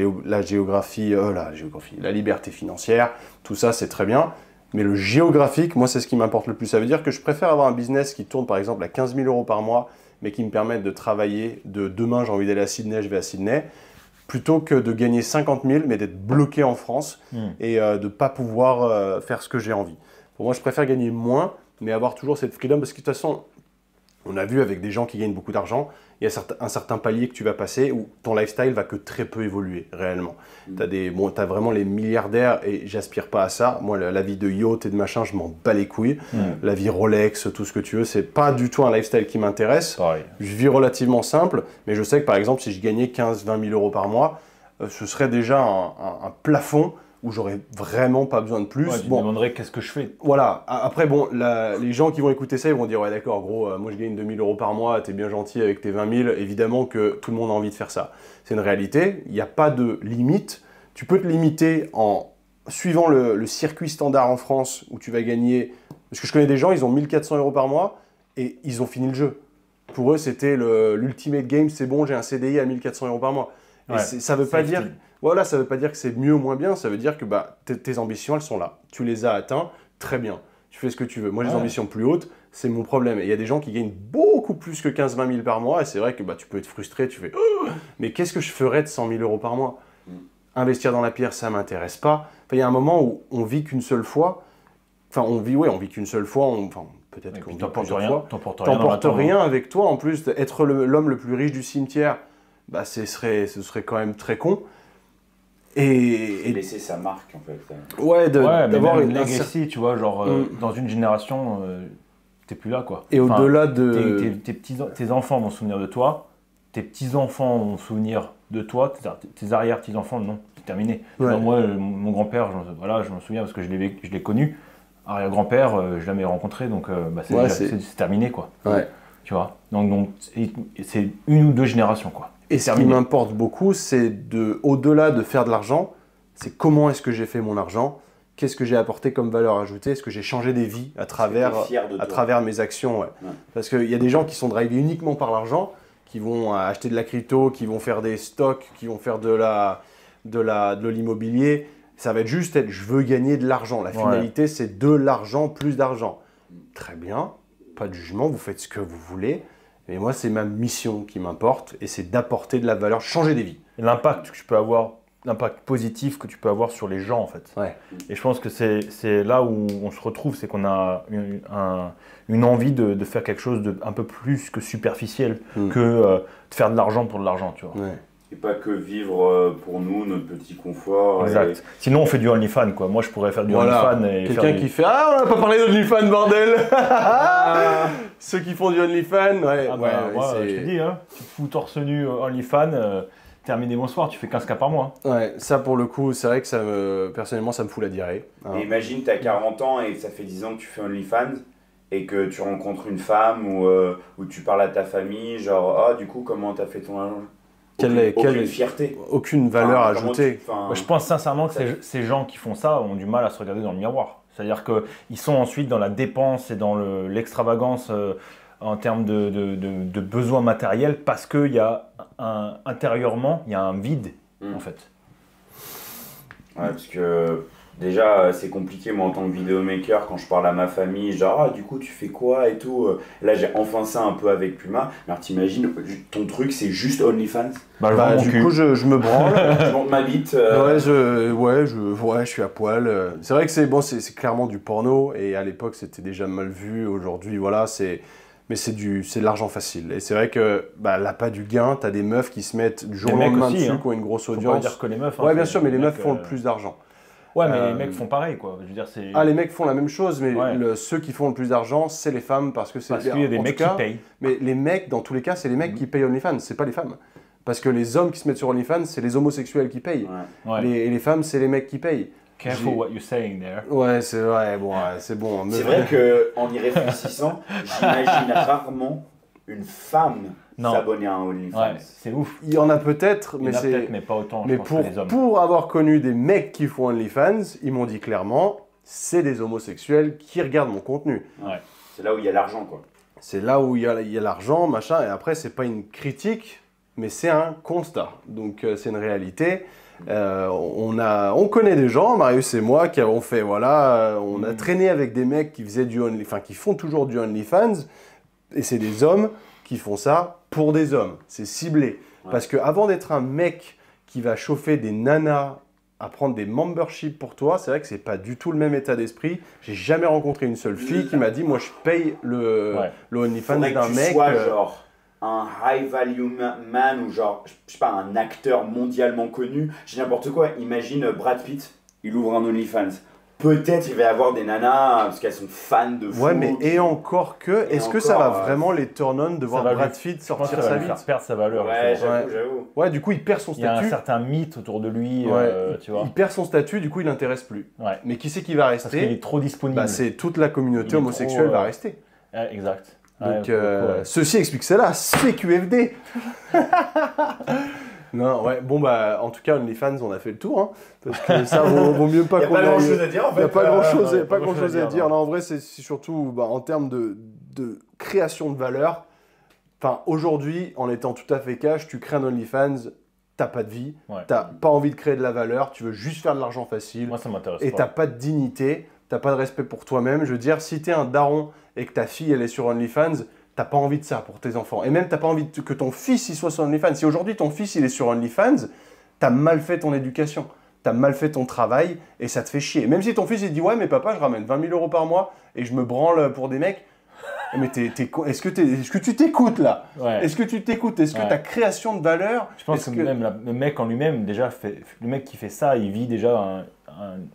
liberté financière, tout ça, c'est très bien. Mais le géographique, moi, c'est ce qui m'importe le plus. Ça veut dire que je préfère avoir un business qui tourne, par exemple, à 15 000 € par mois, mais qui me permette de travailler demain, j'ai envie d'aller à Sydney, je vais à Sydney, plutôt que de gagner 50 000, mais d'être bloqué en France et de ne pas pouvoir faire ce que j'ai envie. Pour moi, je préfère gagner moins, mais avoir toujours cette freedom, parce que de toute façon, on a vu avec des gens qui gagnent beaucoup d'argent, il y a un certain palier que tu vas passer où ton lifestyle va que très peu évoluer réellement. T'as vraiment les milliardaires et j'aspire pas à ça. Moi, la vie de yacht et de machin, je m'en bats les couilles. La vie Rolex, tout ce que tu veux, c'est pas du tout un lifestyle qui m'intéresse. Je vis relativement simple, mais je sais que par exemple, si je gagnais 15-20 000 € par mois, ce serait déjà un plafond où j'aurais vraiment pas besoin de plus. Tu me demanderais qu'est-ce que je fais. Voilà. Après, les gens qui vont écouter ça, ils vont dire « Ouais, d'accord, gros, moi je gagne 2 000 € par mois, t'es bien gentil avec tes 20 000. » Évidemment que tout le monde a envie de faire ça. C'est une réalité. Il n'y a pas de limite. Tu peux te limiter en suivant le circuit standard en France où tu vas gagner... Parce que je connais des gens, ils ont 1 400 € par mois et ils ont fini le jeu. Pour eux, c'était l'ultimate game, c'est bon, j'ai un CDI à 1 400 € par mois. Et ça veut pas dire... Voilà, ça ne veut pas dire que c'est mieux ou moins bien, ça veut dire que tes ambitions, elles sont là. Tu les as atteintes, très bien. Tu fais ce que tu veux. Moi, les ambitions plus hautes, c'est mon problème. Et il y a des gens qui gagnent beaucoup plus que 15-20 000 par mois, et c'est vrai que tu peux être frustré, tu fais « Mais qu'est-ce que je ferais de 100 000 € par mois ?» Investir dans la pierre, ça ne m'intéresse pas. Il y a un moment où on vit qu'une seule fois. Enfin, on vit qu'une seule fois. peut-être Et qu'on puis vit t'emportes plusieurs rien, fois. t'emportes rien dans T'emportes la tombe. rien avec toi. En plus, être l'homme le plus riche du cimetière, bah, ce serait quand même très con. Et Laisser sa marque en fait. ouais, Ouais, mais d'avoir même une legacy, tu vois, genre dans une génération, t'es plus là, quoi. Et Enfin, au-delà de... tes enfants vont se souvenir de toi, tes petits-enfants vont se souvenir de toi, tes arrière-petits-enfants, non, c'est terminé. Ouais. Genre, moi, mon grand-père, je m'en souviens parce que je l'ai connu. Arrière-grand-père, je l'ai jamais rencontré, donc bah, Ouais, c'est terminé, quoi. Ouais. Tu vois, donc c'est une ou deux générations, quoi. Et ce qui m'importe beaucoup, c'est au-delà de faire de l'argent, c'est comment est-ce que j'ai fait mon argent, qu'est-ce que j'ai apporté comme valeur ajoutée, est-ce que j'ai changé des vies à travers mes actions. Ouais. Ouais. Parce qu'il y a des gens qui sont drivés uniquement par l'argent, qui vont acheter de la crypto, qui vont faire des stocks, qui vont faire de l'immobilier. Ça va être juste je veux gagner de l'argent. La finalité, c'est de l'argent, plus d'argent. Très bien, pas de jugement, vous faites ce que vous voulez. Et moi, c'est ma mission qui m'importe et c'est d'apporter de la valeur, changer des vies. L'impact que tu peux avoir, l'impact positif que tu peux avoir sur les gens, en fait. Ouais. Et je pense que c'est là où on se retrouve, c'est qu'on a une envie de faire quelque chose de un peu plus que superficiel, que de faire de l'argent pour de l'argent, tu vois. Ouais. Et pas que vivre pour nous, notre petit confort. Exact. Et... Sinon, on fait du OnlyFans, quoi. Moi, je pourrais faire du OnlyFans. Et quelqu'un qui fait « Ah, on n'a pas parlé d'OnlyFans, bordel !» Ceux qui font du OnlyFans, je te dis, hein, tu te fous torse nu OnlyFans, terminé bonsoir, tu fais 15K par mois. Ouais, ça pour le coup, c'est vrai que personnellement, ça me fout la diarrhée. Hein. Imagine, tu as 40 ans et ça fait 10 ans que tu fais OnlyFans et que tu rencontres une femme ou tu parles à ta famille, genre « Ah, du coup, comment t'as fait ton argent ?» Aucune fierté. Aucune valeur ajoutée. Je pense sincèrement que ces gens qui font ça ont du mal à se regarder dans le miroir. C'est-à-dire qu'ils sont ensuite dans la dépense et dans l'extravagance en termes de besoins matériels parce qu'il y a intérieurement, il y a un vide en fait. Ouais, parce que déjà c'est compliqué moi en tant que vidéomaker quand je parle à ma famille, genre ah du coup tu fais quoi et tout. Là j'ai enfin ça un peu avec Puma. Alors t'imagines, ton truc c'est juste OnlyFans. Du coup je me branle. Je monte ma bite. Je suis à poil. C'est vrai que c'est clairement du porno et à l'époque c'était déjà mal vu. Aujourd'hui voilà mais c'est de l'argent facile. Et c'est vrai que l'appât du gain, t'as des meufs qui se mettent du jour au lendemain dessus, qui ont une grosse audience. Faut pas dire que les meufs. Ouais bien sûr, mais les meufs font le plus d'argent. Ouais, mais les mecs font pareil, quoi. Je veux dire, les mecs font la même chose, mais ceux qui font le plus d'argent, c'est les femmes parce qu'il y a des mecs qui payent. Mais les mecs, dans tous les cas, c'est les mecs qui payent OnlyFans, c'est pas les femmes. Parce que les hommes qui se mettent sur OnlyFans, c'est les homosexuels qui payent. Ouais. Et les femmes, c'est les mecs qui payent. Careful what you're saying there. Ouais, c'est vrai, c'est bon. C'est vrai qu'en y réfléchissant, j'imagine rarement une femme s'abonner à un OnlyFans. Ouais, c'est ouf. Il y en a peut-être, mais pas autant. Mais pour avoir connu des mecs qui font OnlyFans, ils m'ont dit clairement, c'est des homosexuels qui regardent mon contenu. Ouais. C'est là où il y a l'argent, quoi. C'est là où il y a l'argent, machin. Et après, c'est pas une critique, mais c'est un constat. Donc c'est une réalité. On connaît des gens, Marius et moi, qui avons fait, on a traîné avec des mecs qui faisaient qui font toujours du OnlyFans. Et c'est des hommes qui font ça pour des hommes. C'est ciblé. Ouais. Parce qu'avant d'être un mec qui va chauffer des nanas à prendre des memberships pour toi, c'est vrai que c'est pas du tout le même état d'esprit. J'ai jamais rencontré une seule fille qui m'a dit, moi je paye le OnlyFans d'un mec. Soit genre un high value man ou genre, je sais pas, un acteur mondialement connu. J'ai n'importe quoi. Imagine Brad Pitt, il ouvre un OnlyFans. Peut-être il va y avoir des nanas parce qu'elles sont fans de foot. Ouais, mais et encore que, est-ce que ça va vraiment les turn on de voir Brad Pitt sortir sa bite ? Ça va faire perdre sa valeur. Ouais, j'avoue. Ouais, du coup, il perd son statut. Il y a un certain mythe autour de lui, tu vois. Il perd son statut, du coup, il n'intéresse plus. Ouais. Mais qui c'est qui va rester ? Parce qu'il est trop disponible. C'est toute la communauté homosexuelle va rester. Exact. Donc, ceci explique cela. CQFD. Non, en tout cas, OnlyFans, on a fait le tour, hein, parce que ça vaut mieux pas qu'on aille. Il n'y a pas grand-chose à dire, en fait. Il n'y a pas grand-chose à dire. Non, en vrai, c'est surtout en termes de création de valeur. Enfin, aujourd'hui, en étant tout à fait cash, tu crées un OnlyFans, t'as pas de vie, t'as pas envie de créer de la valeur, tu veux juste faire de l'argent facile. Moi, ça m'intéresse et t'as pas de dignité, t'as pas de respect pour toi-même. Je veux dire, si t'es un daron et que ta fille, elle est sur OnlyFans, t'as pas envie de ça pour tes enfants. Et même, t'as pas envie que ton fils il soit sur OnlyFans. Si aujourd'hui, ton fils il est sur OnlyFans, t'as mal fait ton éducation. T'as mal fait ton travail et ça te fait chier. Même si ton fils il dit « Ouais, mais papa, je ramène 20 000 € par mois et je me branle pour des mecs », Mais est-ce que tu t'écoutes là? Ouais. Est-ce que tu t'écoutes? Est-ce que ta création de valeur... Je pense que même le mec en lui-même, déjà, le mec qui fait ça, il vit déjà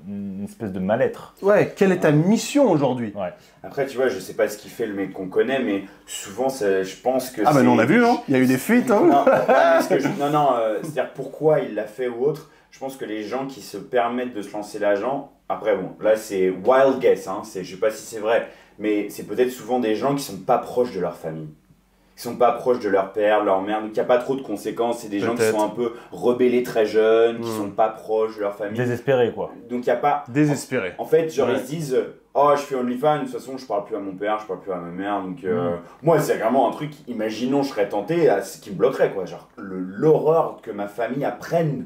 une espèce de mal-être. Ouais, quelle est ta mission aujourd'hui? Ouais. Après, tu vois, je sais pas ce qu'il fait le mec qu'on connaît, mais souvent, je pense que Ah bah non, on a vu, hein. Il y a eu des fuites, hein. Non, c'est-à-dire pourquoi il l'a fait ou autre. Je pense que les gens qui se permettent de se lancer l'agent, après bon, là c'est wild guess, hein, je sais pas si c'est vrai, mais c'est peut-être souvent des gens qui sont pas proches de leur famille, qui sont pas proches de leur père, leur mère, donc il n'y a pas trop de conséquences, c'est des gens qui sont un peu rebellés très jeunes, qui sont pas proches de leur famille. Désespérés quoi. Donc il n'y a pas... Désespérés. En fait, genre ils se disent, oh je fais OnlyFans, de toute façon je parle plus à mon père, je parle plus à ma mère, donc moi c'est vraiment un truc, imaginons je serais tenté, ce qui me bloquerait quoi, genre l'horreur que ma famille apprenne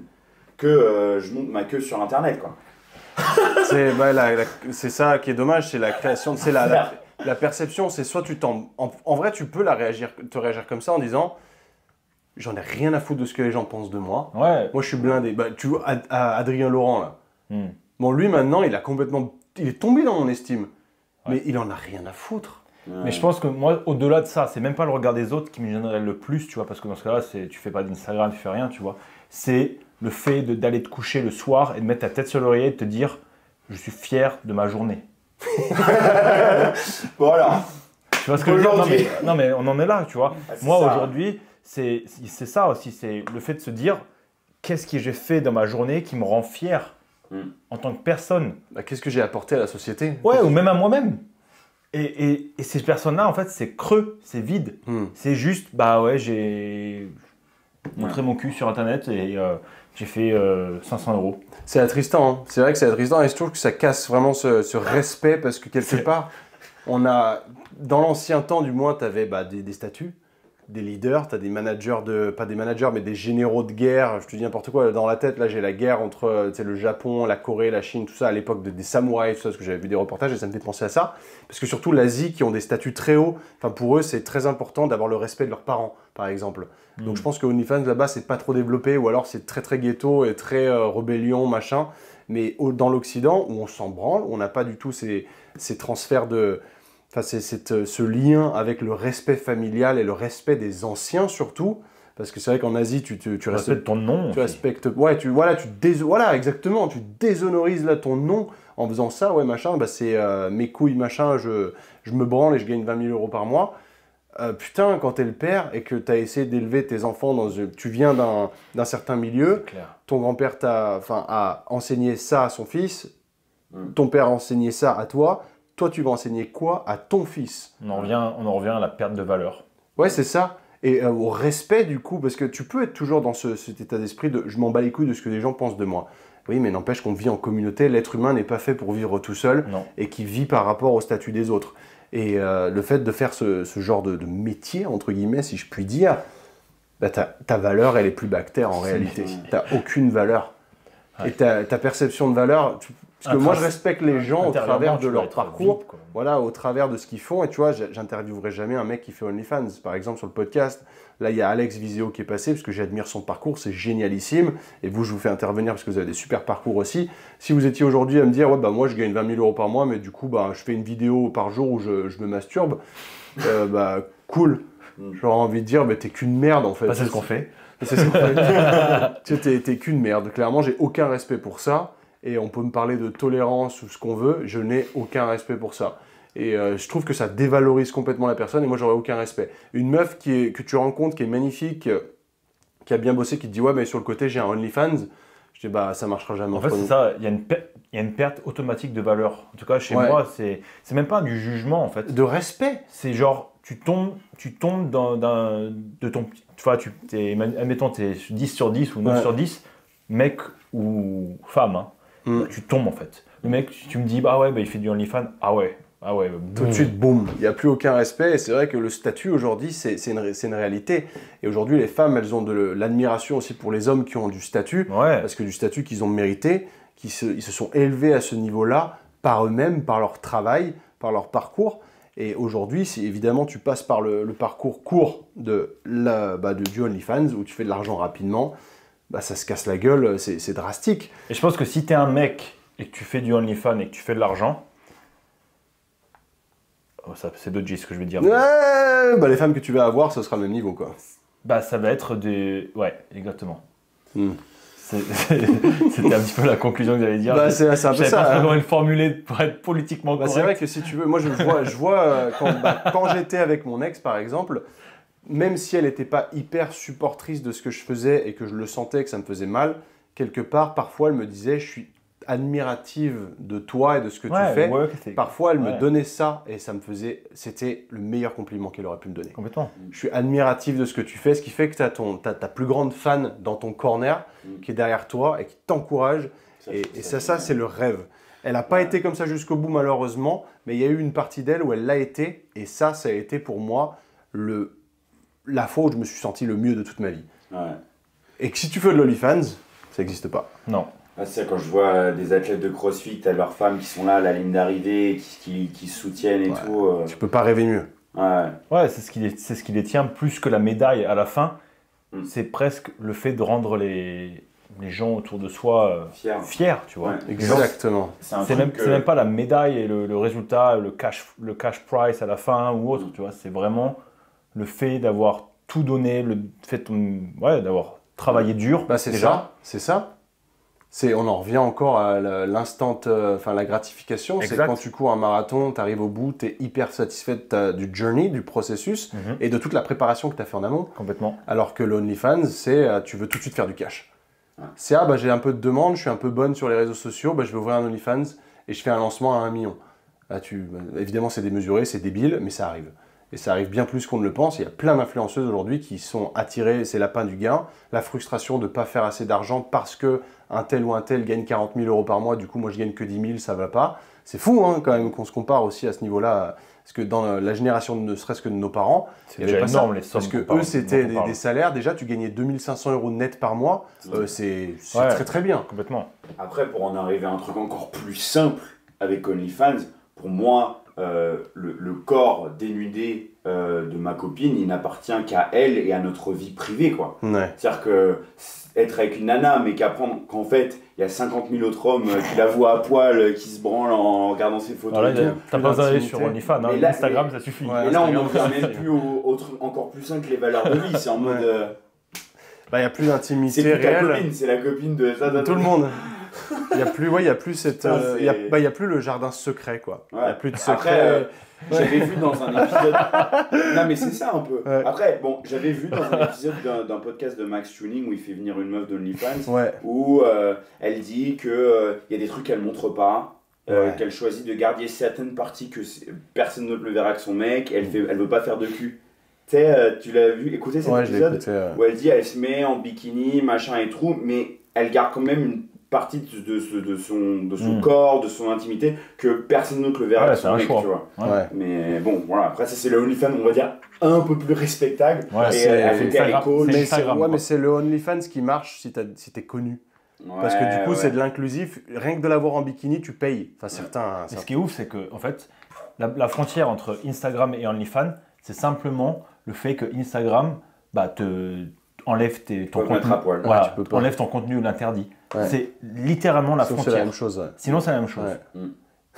que je monte ma queue sur internet quoi. C'est ça qui est dommage, c'est la création, c'est la perception, c'est soit tu t'en... En vrai, tu peux te réagir comme ça en disant j'en ai rien à foutre de ce que les gens pensent de moi. Ouais. Moi, je suis blindé. Bah, tu vois, Adrien Laurent, là. Bon, lui, maintenant, il est tombé dans mon estime. Ouais. Mais il en a rien à foutre. Ouais. Mais je pense que moi, au-delà de ça, c'est même pas le regard des autres qui me gênerait le plus, tu vois, parce que dans ce cas-là, tu fais pas d'Instagram, tu fais rien, tu vois. C'est le fait d'aller te coucher le soir et de mettre ta tête sur l'oreiller et de te dire je suis fier de ma journée. Voilà. Tu vois ce que je veux dire? Non mais on en est là, tu vois. Ah, moi aujourd'hui, c'est ça aussi, c'est le fait de se dire qu'est-ce que j'ai fait dans ma journée qui me rend fier en tant que personne. Bah, qu'est-ce que j'ai apporté à la société? Ouais, ou même à moi-même. Et ces personnes-là, en fait, c'est creux, c'est vide. C'est juste, bah ouais, j'ai montré mon cul sur Internet et j'ai fait 500 €. C'est attristant, hein. C'est vrai que c'est attristant et je trouve que ça casse vraiment ce respect parce que quelque part, on a, dans l'ancien temps du moins, tu avais des statuts, des leaders, tu as des managers, pas des managers mais des généraux de guerre, je te dis n'importe quoi, dans la tête, là j'ai la guerre entre le Japon, la Corée, la Chine, tout ça à l'époque des samouraïs, tout ça, parce que j'avais vu des reportages et ça me fait penser à ça, parce que surtout l'Asie qui ont des statuts très hauts, pour eux c'est très important d'avoir le respect de leurs parents par exemple. Donc je pense que OnlyFans là-bas c'est pas trop développé ou alors c'est très très ghetto et très rébellion machin, mais dans l'Occident où on s'en branle, on n'a pas du tout ces transferts de... Enfin, c'est ce lien avec le respect familial et le respect des anciens surtout, parce que c'est vrai qu'en Asie, tu respectes ton nom. Tu respectes, ouais, voilà, exactement, tu déshonorises là ton nom en faisant ça, ouais, machin, c'est mes couilles, machin, je me branle et je gagne 20 000 € par mois. Putain, quand t'es le père et que t'as essayé d'élever tes enfants tu viens d'un certain milieu, ton grand-père a enseigné ça à son fils, ton père a enseigné ça à toi. Toi, tu vas enseigner quoi à ton fils? On en revient à la perte de valeur. Ouais, c'est ça. Et au respect, du coup, parce que tu peux être toujours dans cet état d'esprit de « je m'en bats les couilles de ce que les gens pensent de moi ». Oui, mais n'empêche qu'on vit en communauté. L'être humain n'est pas fait pour vivre tout seul et qui vit par rapport au statut des autres. Et le fait de faire ce genre de métier, entre guillemets, si je puis dire, ta valeur, elle est plus bactère en réalité. Tu n'as aucune valeur. Ouais. Et ta perception de valeur... Parce que moi, je respecte les gens au travers de leur parcours, au travers de ce qu'ils font. Et tu vois, j'interviewerai jamais un mec qui fait OnlyFans. Par exemple, sur le podcast, là, il y a Alex Viseo qui est passé, parce que j'admire son parcours, c'est génialissime. Et vous, je vous fais intervenir parce que vous avez des super parcours aussi. Si vous étiez aujourd'hui à me dire, ouais, moi, je gagne 20 000 € par mois, mais du coup, je fais une vidéo par jour où je me masturbe, cool. J'aurais envie de dire, t'es qu'une merde, en fait. C'est ce qu'on fait. C'est ce qu'on fait. T'es qu'une merde. Clairement, j'ai aucun respect pour ça. Et on peut me parler de tolérance ou ce qu'on veut, je n'ai aucun respect pour ça. Et je trouve que ça dévalorise complètement la personne et moi, j'aurais aucun respect. Une meuf que tu rencontres, qui est magnifique, qui a bien bossé, qui te dit « Ouais, mais sur le côté, j'ai un OnlyFans », je dis « ça marchera jamais. » En fait, c'est ça, il y a une perte automatique de valeur. En tout cas, chez moi, c'est même pas du jugement, en fait. De respect. C'est genre, tu tombes de ton... Tu vois, admettons, t'es 10 sur 10 ou 9 sur 10, mec ou femme, hein. Tu tombes en fait. Le mec, tu me dis, il fait du OnlyFans. Ah ouais. Tout de suite, boum. Il n'y a plus aucun respect. Et c'est vrai que le statut aujourd'hui, c'est une réalité. Et aujourd'hui, les femmes, elles ont de l'admiration aussi pour les hommes qui ont du statut. Ouais. Parce que du statut qu'ils ont mérité, ils se sont élevés à ce niveau-là par eux-mêmes, par leur travail, par leur parcours. Et aujourd'hui, si évidemment tu passes par le parcours court du OnlyFans, où tu fais de l'argent rapidement, ça se casse la gueule, c'est drastique. Et je pense que si tu es un mec et que tu fais du OnlyFans et que tu fais de l'argent, Oh, c'est dodgy ce que je vais dire. Ouais, bah les femmes que tu vas avoir, ce sera le même niveau, quoi. Bah, ça va être des. Ouais, exactement. Hmm. C'était un petit peu la conclusion que j'allais dire. Bah, c'est un peu Je savais ça. pas comment le formuler pour être politiquement Bah, correct. c'est vrai que si tu veux, moi je vois quand j'étais avec mon ex, par exemple, même si elle n'était pas hyper supportrice de ce que je faisais et que je le sentais que ça me faisait mal, quelque part, parfois elle me disait, je suis admirative de toi et de ce que tu fais. Ouais, c'est- Parfois, elle me ouais. donnait ça et ça me faisait. C'était le meilleur compliment qu'elle aurait pu me donner. Complètement. Je suis admiratif de ce que tu fais, ce qui fait que tu as ta plus grande fan dans ton corner qui est derrière toi et qui t'encourage. Et ça c'est le rêve. Elle n'a pas été comme ça jusqu'au bout, malheureusement, mais il y a eu une partie d'elle où elle l'a été. Et ça a été pour moi la fois où je me suis senti le mieux de toute ma vie. Ouais. Et que si tu fais de l'OnlyFans, ça n'existe pas. Non. Ah, c'est ça, quand je vois des athlètes de CrossFit, t'as leurs femmes qui sont là à la ligne d'arrivée, qui se soutiennent et Ouais. tout. Tu peux pas rêver mieux. Ouais. Ouais, c'est ce qui les tient plus que la médaille à la fin. Mm. C'est presque le fait de rendre les gens autour de soi fiers, tu vois. Ouais. Les gens- Exactement. C'est un C'est truc même pas la médaille et le résultat, le cash price à la fin ou autre, tu vois. C'est vraiment le fait d'avoir tout donné, le fait d'avoir travaillé dur. Bah c'est déjà. ça, c'est ça. On en revient encore à la gratification. C'est Exact. quand tu cours un marathon, tu arrives au bout, tu es hyper satisfait du journey, du processus Mhm. et de toute la préparation que tu as fait en amont. Complètement. Alors que l'OnlyFans, c'est tu veux tout de suite faire du cash. Ouais. C'est j'ai un peu de demande, je suis un peu bonne sur les réseaux sociaux, je vais ouvrir un OnlyFans et je fais un lancement à 1 million. Là, évidemment, c'est démesuré, c'est débile, mais ça arrive. Et ça arrive bien plus qu'on ne le pense. Il y a plein d'influenceuses aujourd'hui qui sont attirées, c'est lapin du gain, la frustration de ne pas faire assez d'argent parce que un tel ou un tel gagne 40 000 euros par mois, du coup moi je gagne que 10 000, ça va pas. C'est fou hein, quand même qu'on se compare aussi à ce niveau-là, parce que dans la génération ne serait-ce que de nos parents, C'est il y avait déjà pas ça. énorme les sommes. Parce que qu'on parle- eux c'était dont on parle. des salaires, déjà tu gagnais 2500 euros net par mois, c'est Ouais. très très bien. Complètement. Après, pour en arriver à un truc encore plus simple avec OnlyFans, pour moi, le corps dénudé de ma copine, il n'appartient qu'à elle et à notre vie privée, quoi. Ouais. C'est-à-dire que être avec une nana, mais qu'en fait, il y a 50 000 autres hommes qui la voient à poil, qui se branlent en regardant ses photos Alors et là, tout. t'as pas besoin d'aller d'intimité. sur OnlyFans, hein. Mais là, Instagram, ça suffit. Ouais. Et là, on Instagram, en vient ça même suffit. plus au truc encore plus simple que les valeurs de vie. C'est en mode. Ouais. Il n'y a plus C'est d'intimité plus ta réelle. copine, c'est la copine de ça. De tout le monde. Il n'y a plus cette, Putain, il y a plus le jardin secret quoi. Il Ouais. n'y a plus de Après, secret. j'avais vu dans un épisode. Non, mais c'est ça un peu. Ouais. Après, bon, j'avais vu dans un épisode d'un podcast de Max Tuning où il fait venir une meuf d'OnlyFans Ouais. où elle dit qu'il y a des trucs qu'elle montre pas. Ouais. Qu'elle choisit de garder certaines parties que personne ne le verra que son mec. Elle veut pas faire de cul. Tu sais, tu l'as vu, écoutez cet Ouais, je l'ai épisode écouté. où elle dit elle se met en bikini, machin et tout, mais elle garde quand même une partie de son corps, de son intimité, que personne d'autre le verra Ouais, que c'est son un mec, choix. tu vois. Ouais. Mais bon, voilà, après ça c'est le OnlyFans, on va dire, un peu plus respectable. Ouais, et c'est elle fait Instagram. Perico. C'est Mais Instagram, quoi. mais c'est le OnlyFans qui marche si t'es connu. Parce que du coup, c'est de l'inclusif. Rien que de l'avoir en bikini, tu payes. Enfin, certains. Et ce qui est ouf, c'est que en fait, la frontière entre Instagram et OnlyFans, c'est simplement le fait que Instagram te enlève ton Faut te mettre contenu. à poil. Voilà, tu peux pas. enlève ton contenu ou l'interdit. Ouais. C'est littéralement la Sauf c'est frontière. la même chose. Ouais, Sinon, c'est la même chose. Ouais.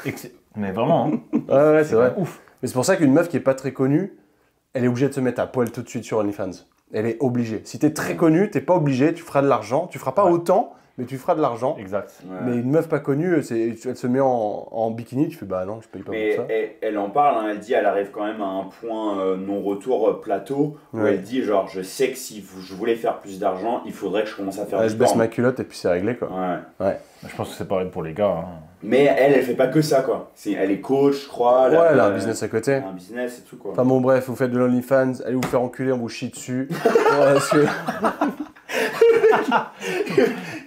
Et mais vraiment, hein, ouais, c'est vrai. ouf. Mais c'est pour ça qu'une meuf qui est pas très connue, elle est obligée de se mettre à poil tout de suite sur OnlyFans. Elle est obligée. Si t'es très connu, t'es pas obligé, tu feras de l'argent. Tu feras pas Ouais. autant, mais tu feras de l'argent. Exact. Ouais. Mais une meuf pas connue, elle se met en bikini, tu fais bah non, je paye pas Mais pour ça. elle en parle, hein, elle dit elle arrive quand même à un point non-retour plateau où Ouais. elle dit genre je sais que si je voulais faire plus d'argent, il faudrait que je commence à faire Ouais, du je baisse porn. ma culotte et puis c'est réglé quoi. Ouais. Je pense que c'est pareil pour les gars. Hein. Mais elle fait pas que ça quoi. Elle est coach, je crois. Ouais, elle a un business à côté. Un business et tout quoi. Enfin bon bref, vous faites de l'OnlyFans, allez vous faire enculer, on vous chie dessus. Ouais, parce que-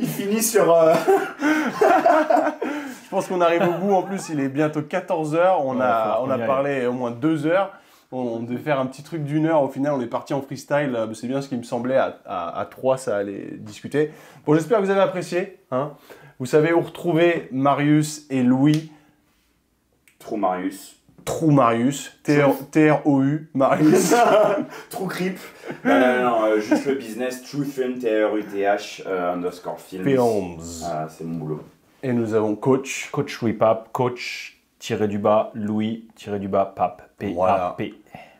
Il finit sur. Je pense qu'on arrive au bout, en plus il est bientôt 14h, on Ouais, a, faut on qu'on a y aille. parlé au moins 2 heures, on devait faire un petit truc d'1 heure, au final on est parti en freestyle, c'est bien ce qui me semblait, à 3 ça allait discuter. Bon j'espère que vous avez apprécié, hein. Vous savez où retrouver Marius et Louis, Trou Marius. Trou Marius, T-R-O-U, Marius. Trou Creep. Non, juste le business. True Film, T-R-U-T-H _ Films. Films. Ah, c'est mon boulot. Et nous avons Coach. Coach Whip Up, coach Louis-Pape. P-A-P.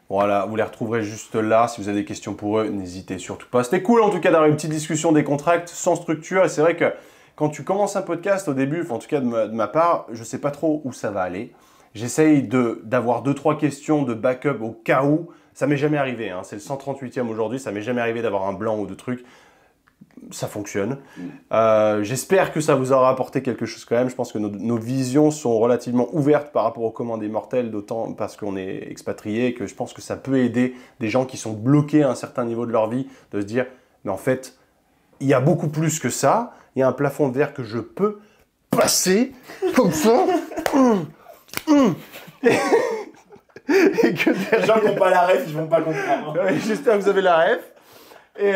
Voilà, vous les retrouverez juste là. Si vous avez des questions pour eux, n'hésitez surtout pas. C'était cool en tout cas d'avoir une petite discussion des contracts sans structure. Et c'est vrai que quand tu commences un podcast au début, enfin, en tout cas de ma part, je ne sais pas trop où ça va aller. J'essaye d'avoir 2-3 questions de backup au cas où. Ça m'est jamais arrivé, hein. C'est le 138e aujourd'hui, ça m'est jamais arrivé d'avoir un blanc ou de trucs. Ça fonctionne. J'espère que ça vous aura apporté quelque chose quand même. Je pense que nos visions sont relativement ouvertes par rapport aux commandes des mortels, d'autant parce qu'on est expatriés, que je pense que ça peut aider des gens qui sont bloqués à un certain niveau de leur vie, de se dire, mais en fait, il y a beaucoup plus que ça. Il y a un plafond de verre que je peux passer comme ça. Et que Les gens qui n'ont pas la ref, ils vont pas comprendre. Ouais, j'espère que vous avez la ref. Et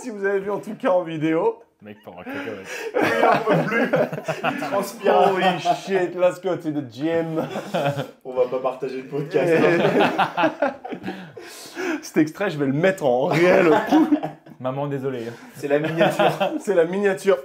si vous avez vu en tout cas en vidéo. Mec, pendant quelques Il n'en peut plus. Il transpire. Holy shit, let's go to the gym. On va pas partager le podcast. Cet extrait, je vais le mettre en réel. Maman, désolé. C'est la miniature. C'est la miniature.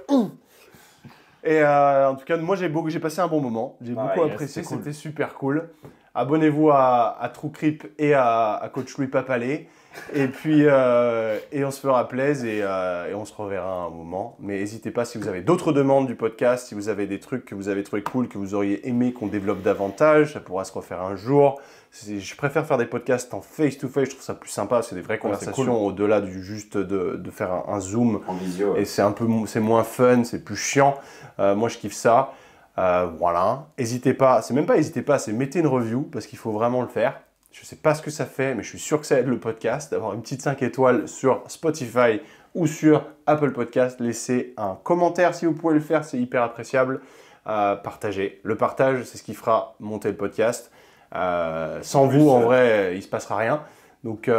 Et en tout cas, moi j'ai passé un bon moment. J'ai beaucoup apprécié, cool. C'était super cool. Abonnez-vous à True Crip et à Coach Louis Papalé. Et puis, on se fera plaisir et on se reverra un moment. Mais n'hésitez pas si vous avez d'autres demandes du podcast, si vous avez des trucs que vous avez trouvé cool, que vous auriez aimé qu'on développe davantage, ça pourra se refaire un jour. Je préfère faire des podcasts en face-to-face, je trouve ça plus sympa, c'est des vraies conversations cool. Au-delà du juste de faire un zoom. En visio. Et c'est moins fun, c'est plus chiant. Moi, je kiffe ça. Voilà. N'hésitez pas, c'est même pas n'hésitez pas, c'est mettez une review parce qu'il faut vraiment le faire. Je ne sais pas ce que ça fait, mais je suis sûr que ça aide le podcast d'avoir une petite 5 étoiles sur Spotify ou sur Apple Podcast. Laissez un commentaire si vous pouvez le faire, c'est hyper appréciable. Partagez. Le partage, c'est ce qui fera monter le podcast. Sans vous, en vrai, il ne se passera rien. Donc,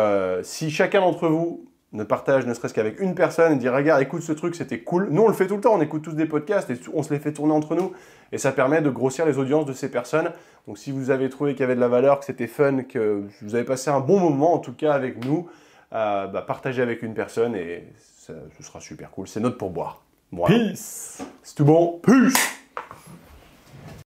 si chacun d'entre vous ne partage ne serait-ce qu'avec une personne et dit « Regarde, écoute ce truc, c'était cool ». Nous, on le fait tout le temps, on écoute tous des podcasts et on se les fait tourner entre nous. Et ça permet de grossir les audiences de ces personnes. Donc, si vous avez trouvé qu'il y avait de la valeur, que c'était fun, que vous avez passé un bon moment, en tout cas avec nous, partagez avec une personne et ce sera super cool. C'est notre pourboire. Voilà. Peace. C'est tout bon. Peace.